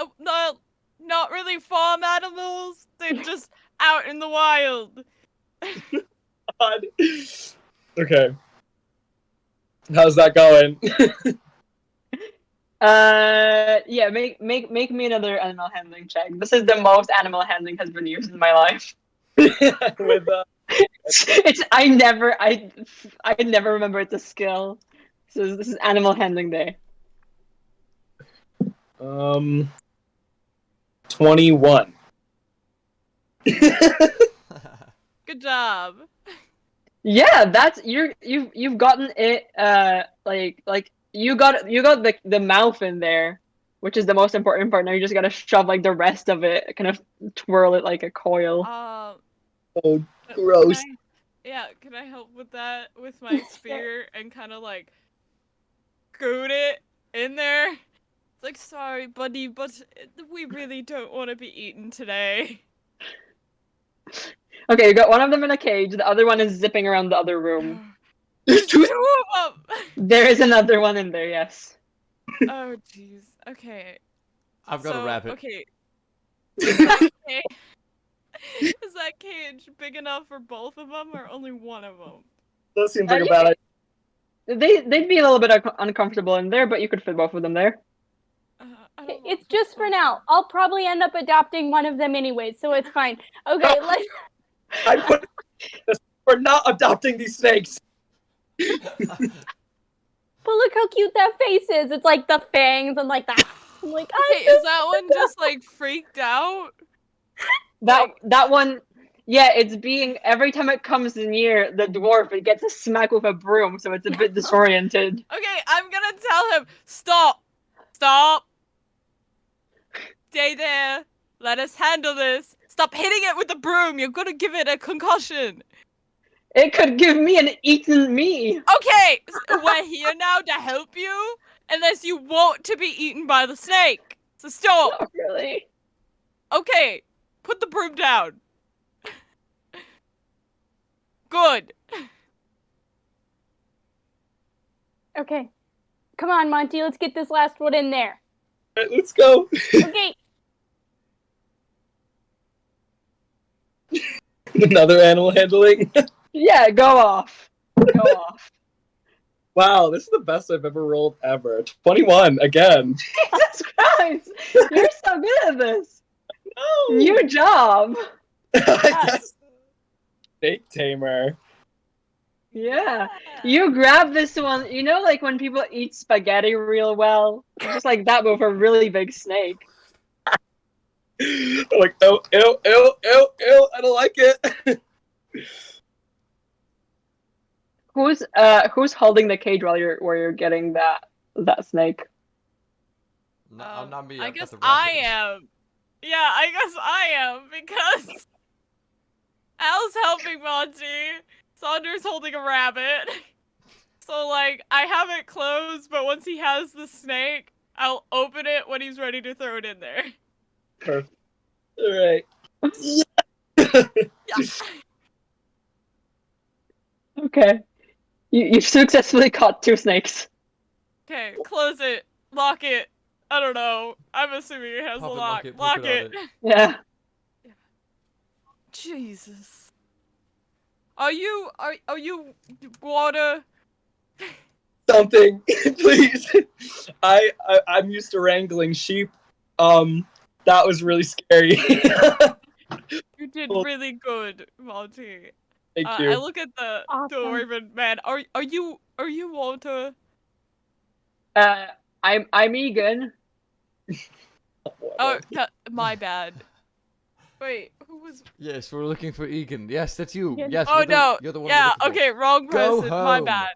Oh, no, not really farm animals. They're just out in the wild. God. Okay. How's that going? Yeah, make me another animal handling check. This is the most animal handling has been used in my life. With It's I never remember it's a skill. So this is animal handling day. 21. Good job. Yeah, that's you've gotten it like you got the mouth in there, which is the most important part. Now you just gotta shove like the rest of it, kind of twirl it like a coil. Oh, Can gross. can I help with that with my spear and kind of like goad it in there? It's like, sorry, buddy, but we really don't want to be eaten today. Okay, you got one of them in a cage. The other one is zipping around the other room. There's two of them. There is another one in there. Yes. Oh, jeez. Okay. I've got a rabbit. Okay. Is that is that cage big enough for both of them, or only one of them? That seems like a bad idea. They'd be a little bit uncomfortable in there, but you could fit both of them there. I don't It's want just for now. I'll probably end up adopting one of them anyway, so it's fine. Okay, let's. I put we're not adopting these snakes. But look how cute that face is. It's like the fangs and like that. I'm like, Okay, is that one just like freaked out? That one, yeah, it's being every time it comes near the dwarf, it gets a smack with a broom, so it's a bit disoriented. Okay, I'm gonna tell him, stop! Stop! Stay there! Let us handle this! Stop hitting it with the broom! You're gonna give it a concussion! It could give me an eaten me. Okay! We're here now to help you, unless you want to be eaten by the snake! So stop! Not really. Okay, put the broom down. Good. okay. Come on, Monty. Let's get this last one in there. All right, let's go. Okay. Another animal handling. Yeah, go off. Go off. Wow, this is the best I've ever rolled ever. 21 again. Jesus Christ! You're so good at this. No. New job. I guess. Snake tamer. Yeah. You grab this one. You know, like when people eat spaghetti real well, just like that, but with a really big snake. I'm like, ew, ew, ew, ew, ew. I don't like it. Who's holding the cage while you're getting that snake? No, not me. I I've got guess the I rabbit. am. Yeah, I guess I am because Al's helping Monty. Saunder's holding a rabbit. So like I have it closed, but once he has the snake, I'll open it when he's ready to throw it in there. Perfect. All right. Yeah. Okay. You've successfully caught 2 snakes. Okay, close it, lock it. I don't know. I'm assuming it has Pop a it, lock. lock it, put Lock it on it. it. Yeah. Jesus. Are you water? Something, please. I'm used to wrangling sheep. That was really scary. You did Well- really good, Monty. Thank I you. look at the Awesome. Dwarven man. Are you water? I'm Egan. Oh, my bad. Wait, who was? Yes, we're looking for Egan. Yes, that's you. Yeah. Yes. Oh we're the- no. You're the one. Yeah. we're looking for. Okay. Wrong Go person. My home. bad.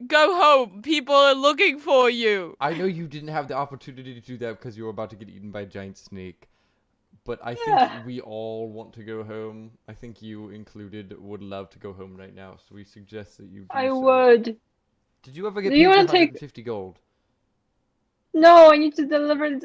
Go home. People are looking for you. I know you didn't have the opportunity to do that because you were about to get eaten by a giant snake. But I Yeah. think we all want to go home. I think you included would love to go home right now. So we suggest that you do I so. would. Did you ever get Do you paid wanna take- 150 gold? No, I need to deliver.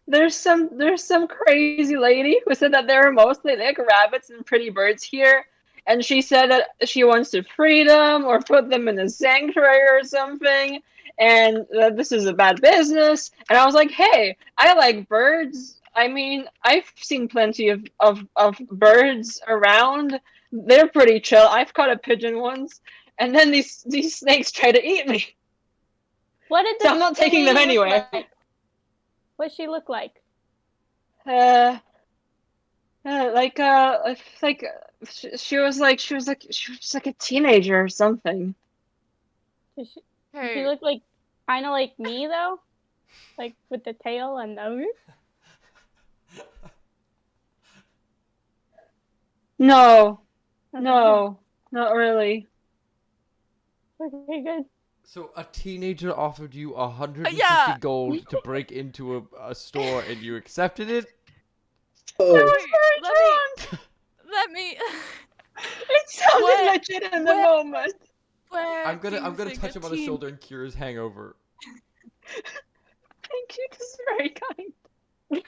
There's some crazy lady who said that there are mostly like rabbits and pretty birds here, and she said that she wants to free them or put them in a sanctuary or something, and that this is a bad business. And I was like, hey, I like birds. I mean, I've seen plenty of birds around. They're pretty chill. I've caught a pigeon once, and then these snakes try to eat me. What did So the I'm not taking them lady look anyway. like? What'd she look like? Like she was like a teenager or something. Did she Hey. look like kind of like me though, like with the tail and the. No, no, not really. Okay, good. So a teenager offered you 150 Yeah. gold to break into a store, and you accepted it. Oh, Wait, let me. It sounded What? legit in the What? moment. Where I'm do you gonna think touch a him on the teen- shoulder and cure his hangover. Thank you. This is very kind.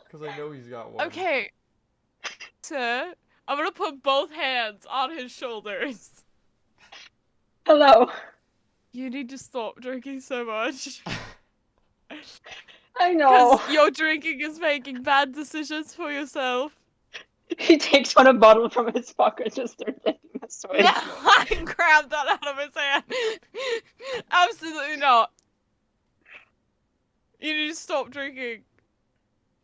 Because I know he's got one. Okay, sir. I'm gonna put both hands on his shoulders. Hello. You need to stop drinking so much. I know. Because your drinking is making bad decisions for yourself. He takes one a bottle from his pocket, just starts taking a swig. No, I grabbed that out of his hand. Absolutely not. You need to stop drinking.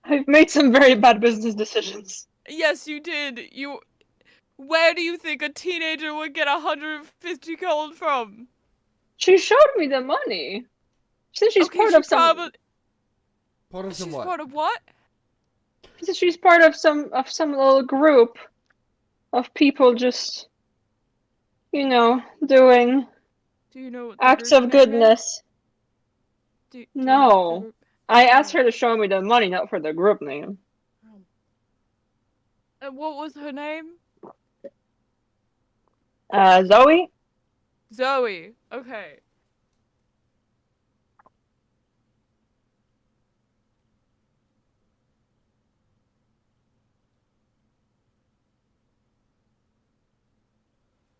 I've made some very bad business decisions. Yes, you did. Where do you think a teenager would get 150 gold from? She showed me the money. She said she's Okay, part she of some. probably- Part of She's some what? part of what? She said she's part of some little group of people just, doing Do you know what the acts group of name is? goodness. Do you know what the No. group- I asked her to show me the money, not for the group name. What was her name? Zoe? Zoe. Okay.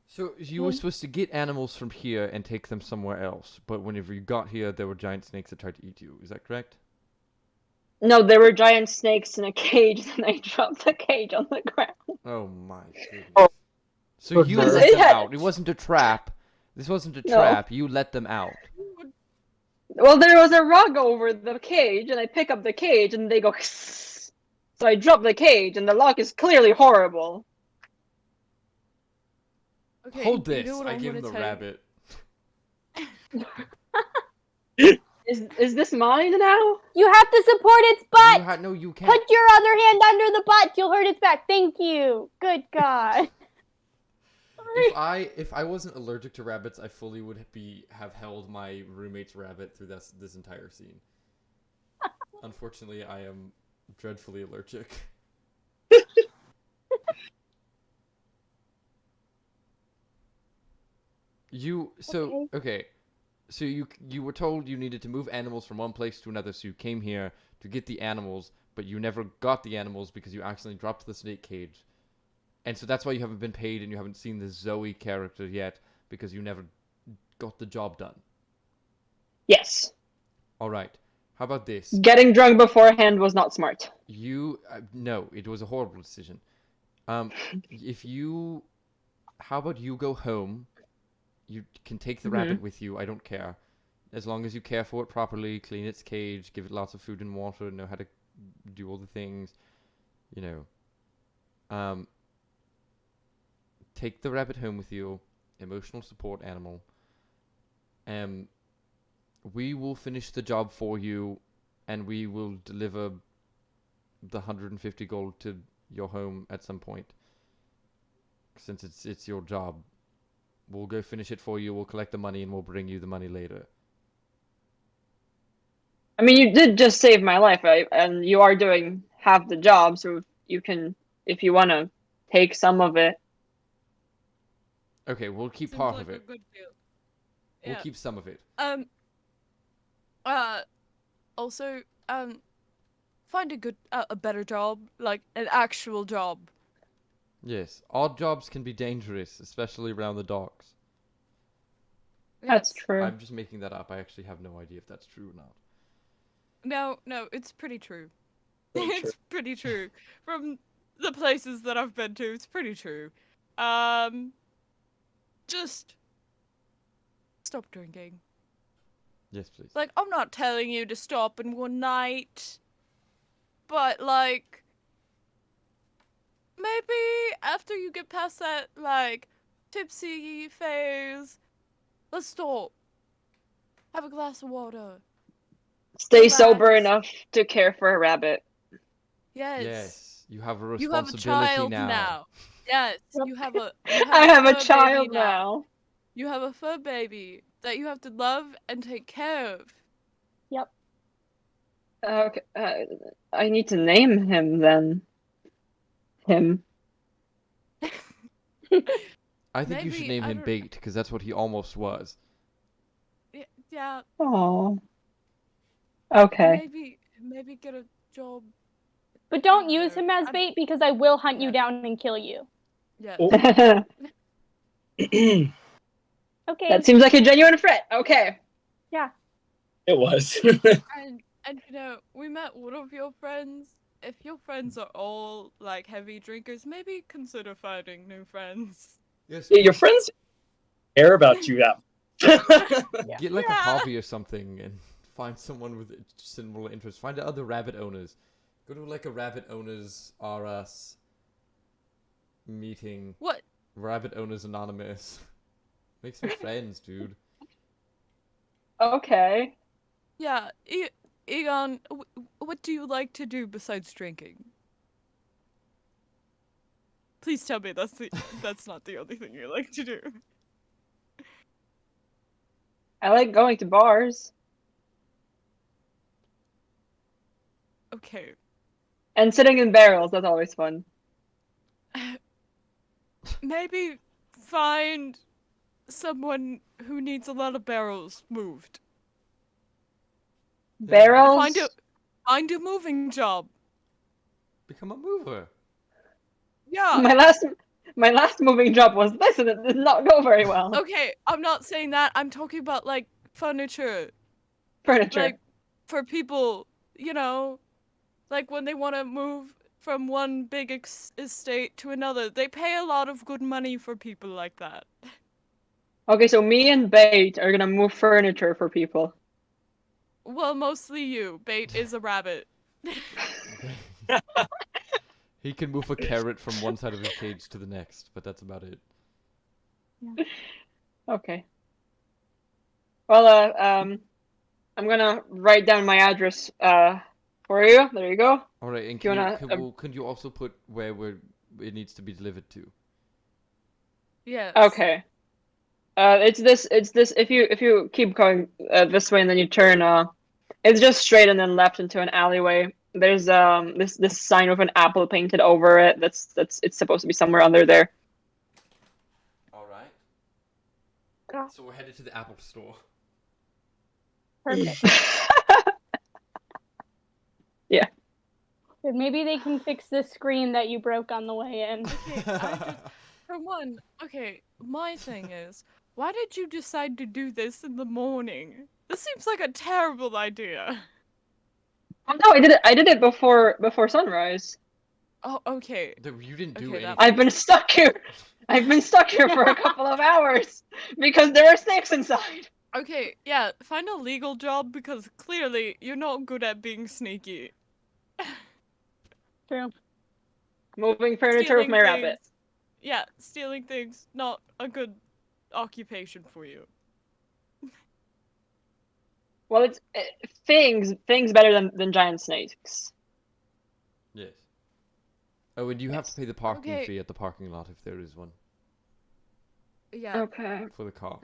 So you were supposed to get animals from here and take them somewhere else, but whenever you got here, there were giant snakes that tried to eat you. Is that correct? No, there were giant snakes in a cage, and I dropped the cage on the ground. Oh my goodness. Oh. So you It let them had- out. It wasn't a trap. This wasn't a No. trap. You let them out. Well, there was a rug over the cage, and I pick up the cage, and they go. So I drop the cage, and the lock is clearly horrible. Okay, Hold you this. know what I I'm give him gonna the tell you? rabbit. Is this mine now? You have to support its butt. No, you can't. Put your other hand under the butt. You'll hurt its back. Thank you. Good God. If I wasn't allergic to rabbits, I fully would have held my roommate's rabbit through this entire scene. Unfortunately, I am dreadfully allergic. Okay. So you were told you needed to move animals from one place to another, so you came here to get the animals, but you never got the animals because you accidentally dropped the snake cage. And so that's why you haven't been paid and you haven't seen the Zoe character yet, because you never got the job done. Yes. All right. How about this? Getting drunk beforehand was not smart. No, it was a horrible decision. How about you go home? You can take the rabbit with you. I don't care. As long as you care for it properly, clean its cage, give it lots of food and water, know how to do all the things, take the rabbit home with you, emotional support animal. We will finish the job for you, and we will deliver the 150 gold to your home at some point. Since it's your job, we'll go finish it for you. We'll collect the money, and we'll bring you the money later. I mean, you did just save my life, right? And you are doing half the job, so you can, if you want to, take some of it. Okay, we'll keep Seems part like of a it. good deal. We'll Yeah. keep some of it. Also, find a good, a better job, like an actual job. Yes, odd jobs can be dangerous, especially around the docks. That's Yes. true. I'm just making that up. I actually have no idea if that's true or not. No, it's pretty true. Very true. It's pretty true. From the places that I've been to, it's pretty true. Just stop drinking. Yes, please. Like, I'm not telling you to stop in one night, but like, maybe after you get past that, like, tipsy phase, let's stop. Have a glass of water. Stay sober Relax. enough to care for a rabbit. Yes, you have a You have a responsibility child now. now. Yes, you have a. I have a fur child baby now. You have a fur baby that you have to love and take care of. Yep. Okay, I need to name him then. Him. I think you should Maybe, name I him don't- Bait, because that's what he almost was. Yeah, Oh. Okay. maybe get a job. But don't No, use him as I'm- bait because I will hunt you Yeah. down and kill you. Yeah. Oh. That Okay. seems like a genuine threat. Okay. Yeah. It was. And we met one of your friends. If your friends are all like heavy drinkers, maybe consider finding new friends. Yes. Yeah, your friends care about you that. Yeah. Get like a Yeah. hobby or something and find someone with similar interests. Find other rabbit owners. Go to like a rabbit owners R Us meeting. What? Rabbit Owners Anonymous. Make some friends, dude. Okay. Yeah, Egon, what do you like to do besides drinking? Please tell me that's not the only thing you like to do. I like going to bars Okay. and sitting in barrels. That's always fun. Maybe find someone who needs a lot of barrels moved. Yeah. Barrels. Find a moving job. Become a mover. Yeah. My last moving job was this, and it did not go very well. Okay, I'm not saying that. I'm talking about like furniture. Furniture. Like for people, like when they want to move from one big estate to another, they pay a lot of good money for people like that. Okay, so me and Bait are gonna move furniture for people. Well, mostly you. Bait is a rabbit. He can move a carrot from one side of his cage to the next, but that's about it. Okay. Well, I'm gonna write down my address for you. There you go. All right, and Do you wanna? can you also put where it needs to be delivered to? Yes. Okay. It's this. It's this. If you keep going this way and then you turn, it's just straight and then left into an alleyway. There's this sign with an apple painted over it. It's supposed to be somewhere under there. All right. Ah. So we're headed to the Apple store. Perfect. Good, maybe they can fix this screen that you broke on the way in. Okay, for one, okay, my thing is, why did you decide to do this in the morning? This seems like a terrible idea. Oh, no, I did it before sunrise. Oh, okay. You didn't do Okay, anything. that I've been stuck here. I've been stuck here for a couple of hours because there are snakes inside. Okay, yeah, find a legal job because clearly you're not good at being sneaky. True. Moving furniture with my rabbit. things- Yeah, stealing things, not a good occupation for you. Well, it's things better than giant snakes. Yes. Oh, and you have to pay the parking Okay. fee at the parking lot if there is one Yeah. Okay. for the car.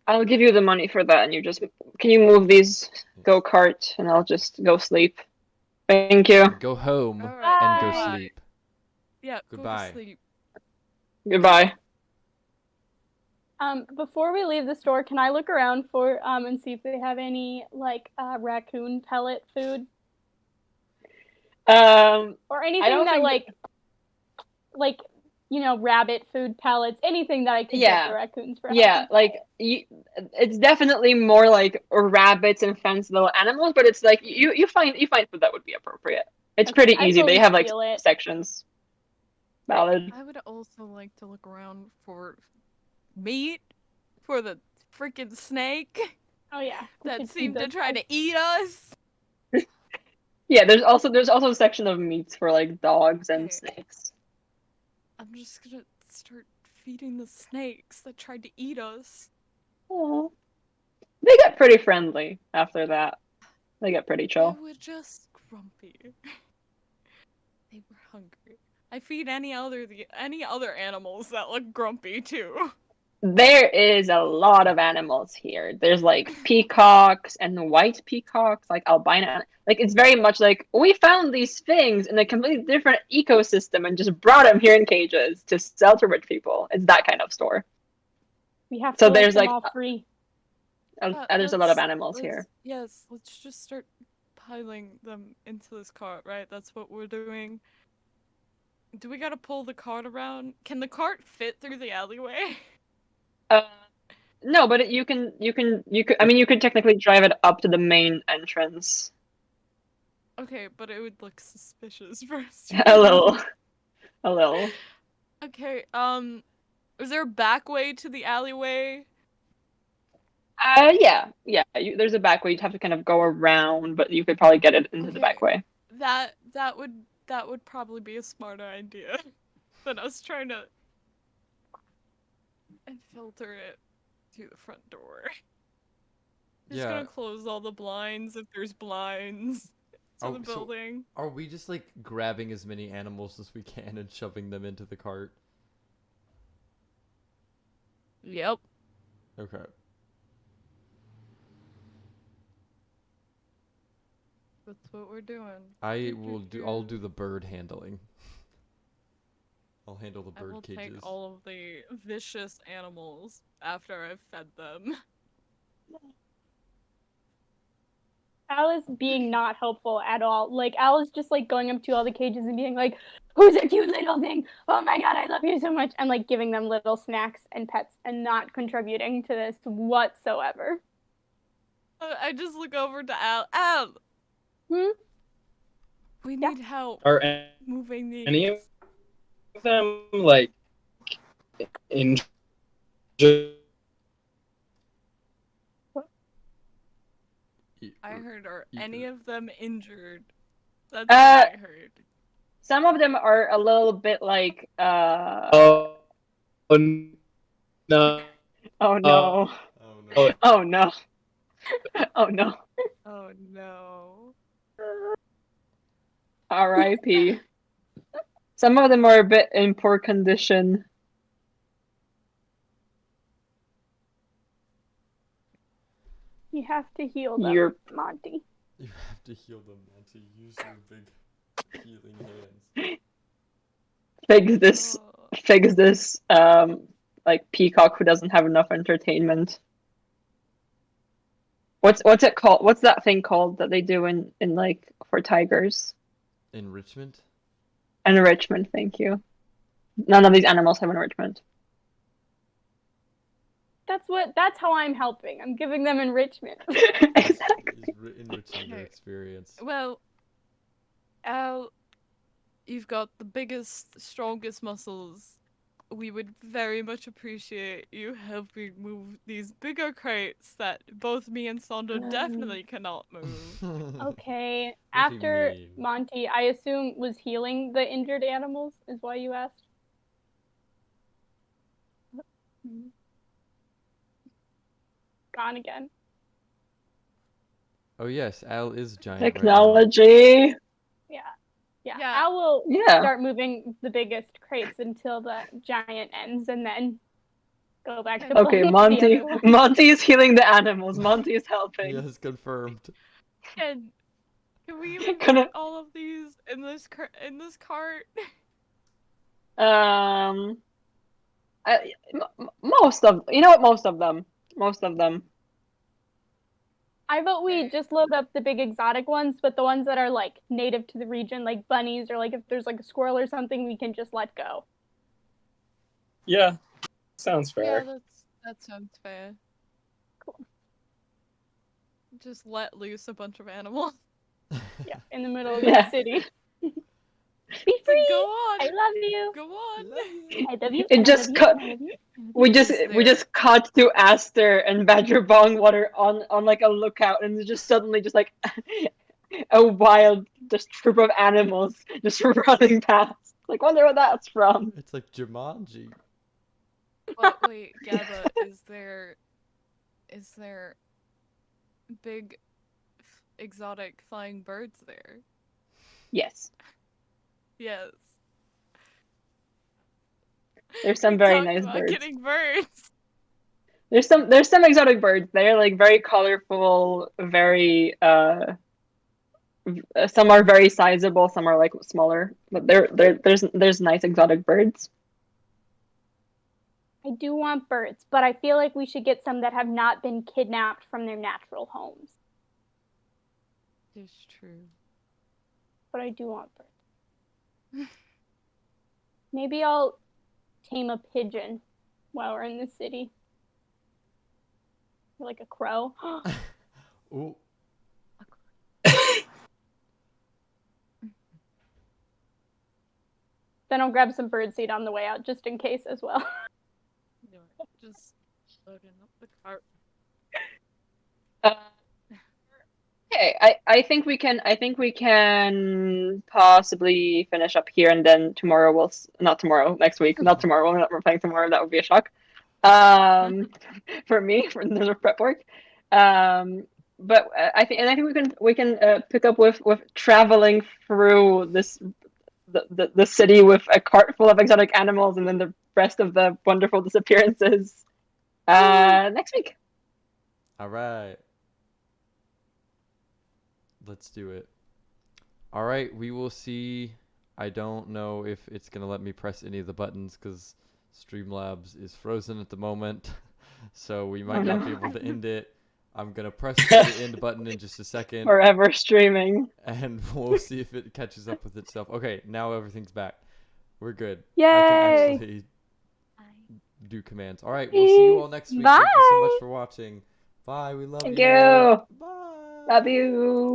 I'll give you the money for that, and you just can you move these go-kart, and I'll just go sleep. Thank you. Go home Alright. and go Bye. sleep. Yeah, Goodbye. go to sleep. Goodbye. Before we leave the store, can I look around for and see if they have any like raccoon pellet food or anything don't that think like rabbit food pellets, anything that I could Yeah. get the raccoons for. yeah, like it's definitely more like rabbits and fence little animals, but it's like you find food that would be appropriate. It's Okay, pretty I easy. totally They have like steal it. sections. Valid. I would also like to look around for meat for the freaking snake Oh yeah, we that should feed seemed to those try guys. to eat us. Yeah, there's also a section of meats for like dogs and Okay. snakes. I'm just gonna start feeding the snakes that tried to eat us. Aw. They get pretty friendly after that. They get pretty chill. They were just grumpy. They were hungry. I feed any other animals that look grumpy too. There is a lot of animals here. There's like peacocks and white peacocks, like albino. Like it's very much like we found these things in a completely different ecosystem and just brought them here in cages to sell to rich people. It's that kind of store. We have So to let there's, them like, all free. There's a lot of animals here. Yes, let's just start piling them into this cart, right? That's what we're doing. Do we gotta pull the cart around? Can the cart fit through the alleyway? No, but you could. I mean, you could technically drive it up to the main entrance. Okay, but it would look suspicious first. A little. Okay, is there a back way to the alleyway? Yeah. There's a back way. You'd have to kind of go around, but you could probably get it into the Okay. back way. That would probably be a smarter idea than us trying to filter it through the front door. Just Yeah. gonna close all the blinds if there's blinds to Oh, the so- building. Are we just like grabbing as many animals as we can and shoving them into the cart? Yep. Okay. That's what we're doing. I'll do the bird handling. I'll handle the I will bird cages. take all of the vicious animals after I've fed them. Al is being not helpful at all. Like Al is just like going up to all the cages and being like, "Who's a cute little thing? Oh my god, I love you so much!" and like giving them little snacks and pets and not contributing to this whatsoever. I just look over to Al. Al! Hmm? We Yeah? need help Are moving these. any of them like injured I heard, are You- any of them injured? That's Uh, what I heard. Some of them are a little bit like Oh, no. oh no. Oh no. Oh. Oh no. Oh no. Oh no. R.I.P. Some of them are a bit in poor condition. You have to heal them, You're Monty. You have to heal them, Monty. Use your big healing hands. Oh, fix this like peacock who doesn't have enough entertainment. What's it called? What's that thing called that they do in like for tigers? Enrichment? Enrichment, thank you. None of these animals have enrichment. That's how I'm helping. I'm giving them enrichment. Exactly. He's enriching their Okay. experience. well, Al, you've got the biggest, strongest muscles. We would very much appreciate you helping move these bigger crates that both me and Sonda definitely cannot move. Okay. What do you After mean? Monty, I assume, was healing the injured animals, is why you asked? Gone again. Oh yes, Al is giant Technology. Yeah. Yeah. Yeah. Al will Yeah. start moving the biggest crates until the giant ends and then go back to Okay, pulling the Monty. other one. Monty is healing the animals. Monty is right now. helping. Yes, confirmed. Can we even Gonna- fit all of these in this cart? Most of you know what? Most of them. Most of them. I vote we Okay. just load up the big exotic ones, but the ones that are like native to the region, like bunnies, or like if there's like a squirrel or something, we can just let go. Yeah, sounds Yeah, fair. that sounds fair. Cool. Just let loose a bunch of animals. Yeah, in the middle of Yeah. the city. Be It's like, free. go on. I love you. Go on. I love you. It and just I love cut- You, and I love you. We just Is we there- just cut to Aster and Badger Bongwater on like a lookout, and just suddenly just like a wild just troop of animals just running past. Like, wonder what that's from. It's like Jumanji. But wait, Gabba, is there big exotic flying birds there? Yes, Yes. there's some We very talked nice about birds. getting birds. There's some exotic birds. They're like very colorful, very some are very sizable, some are like smaller. But there's nice exotic birds. I do want birds, but I feel like we should get some that have not been kidnapped from their natural homes. It's true. But I do want birds. Maybe I'll tame a pigeon while we're in the city. Or like a crow. Ooh. Then I'll grab some birdseed on the way out just in case as well. Just loading up the cart. Okay, I think we can possibly finish up here, and then tomorrow not tomorrow, next week, not tomorrow. We're playing tomorrow. That would be a shock. For me, in terms of prep work. But I think we can pick up with traveling through the city with a cart full of exotic animals, and then the rest of the wonderful disappearances next week. All right. Let's do it. All right, we will see. I don't know if it's going to let me press any of the buttons because Streamlabs is frozen at the moment. So we might not be able to end it. I'm going to press the end button in just a second. Forever streaming. And we'll see if it catches up with itself. Okay, now everything's back. We're good. I Yay! can actually do commands. All right, we'll see you all next week. Thank you so much Bye. for watching. Bye. We love Thank you. you. Bye. Love you.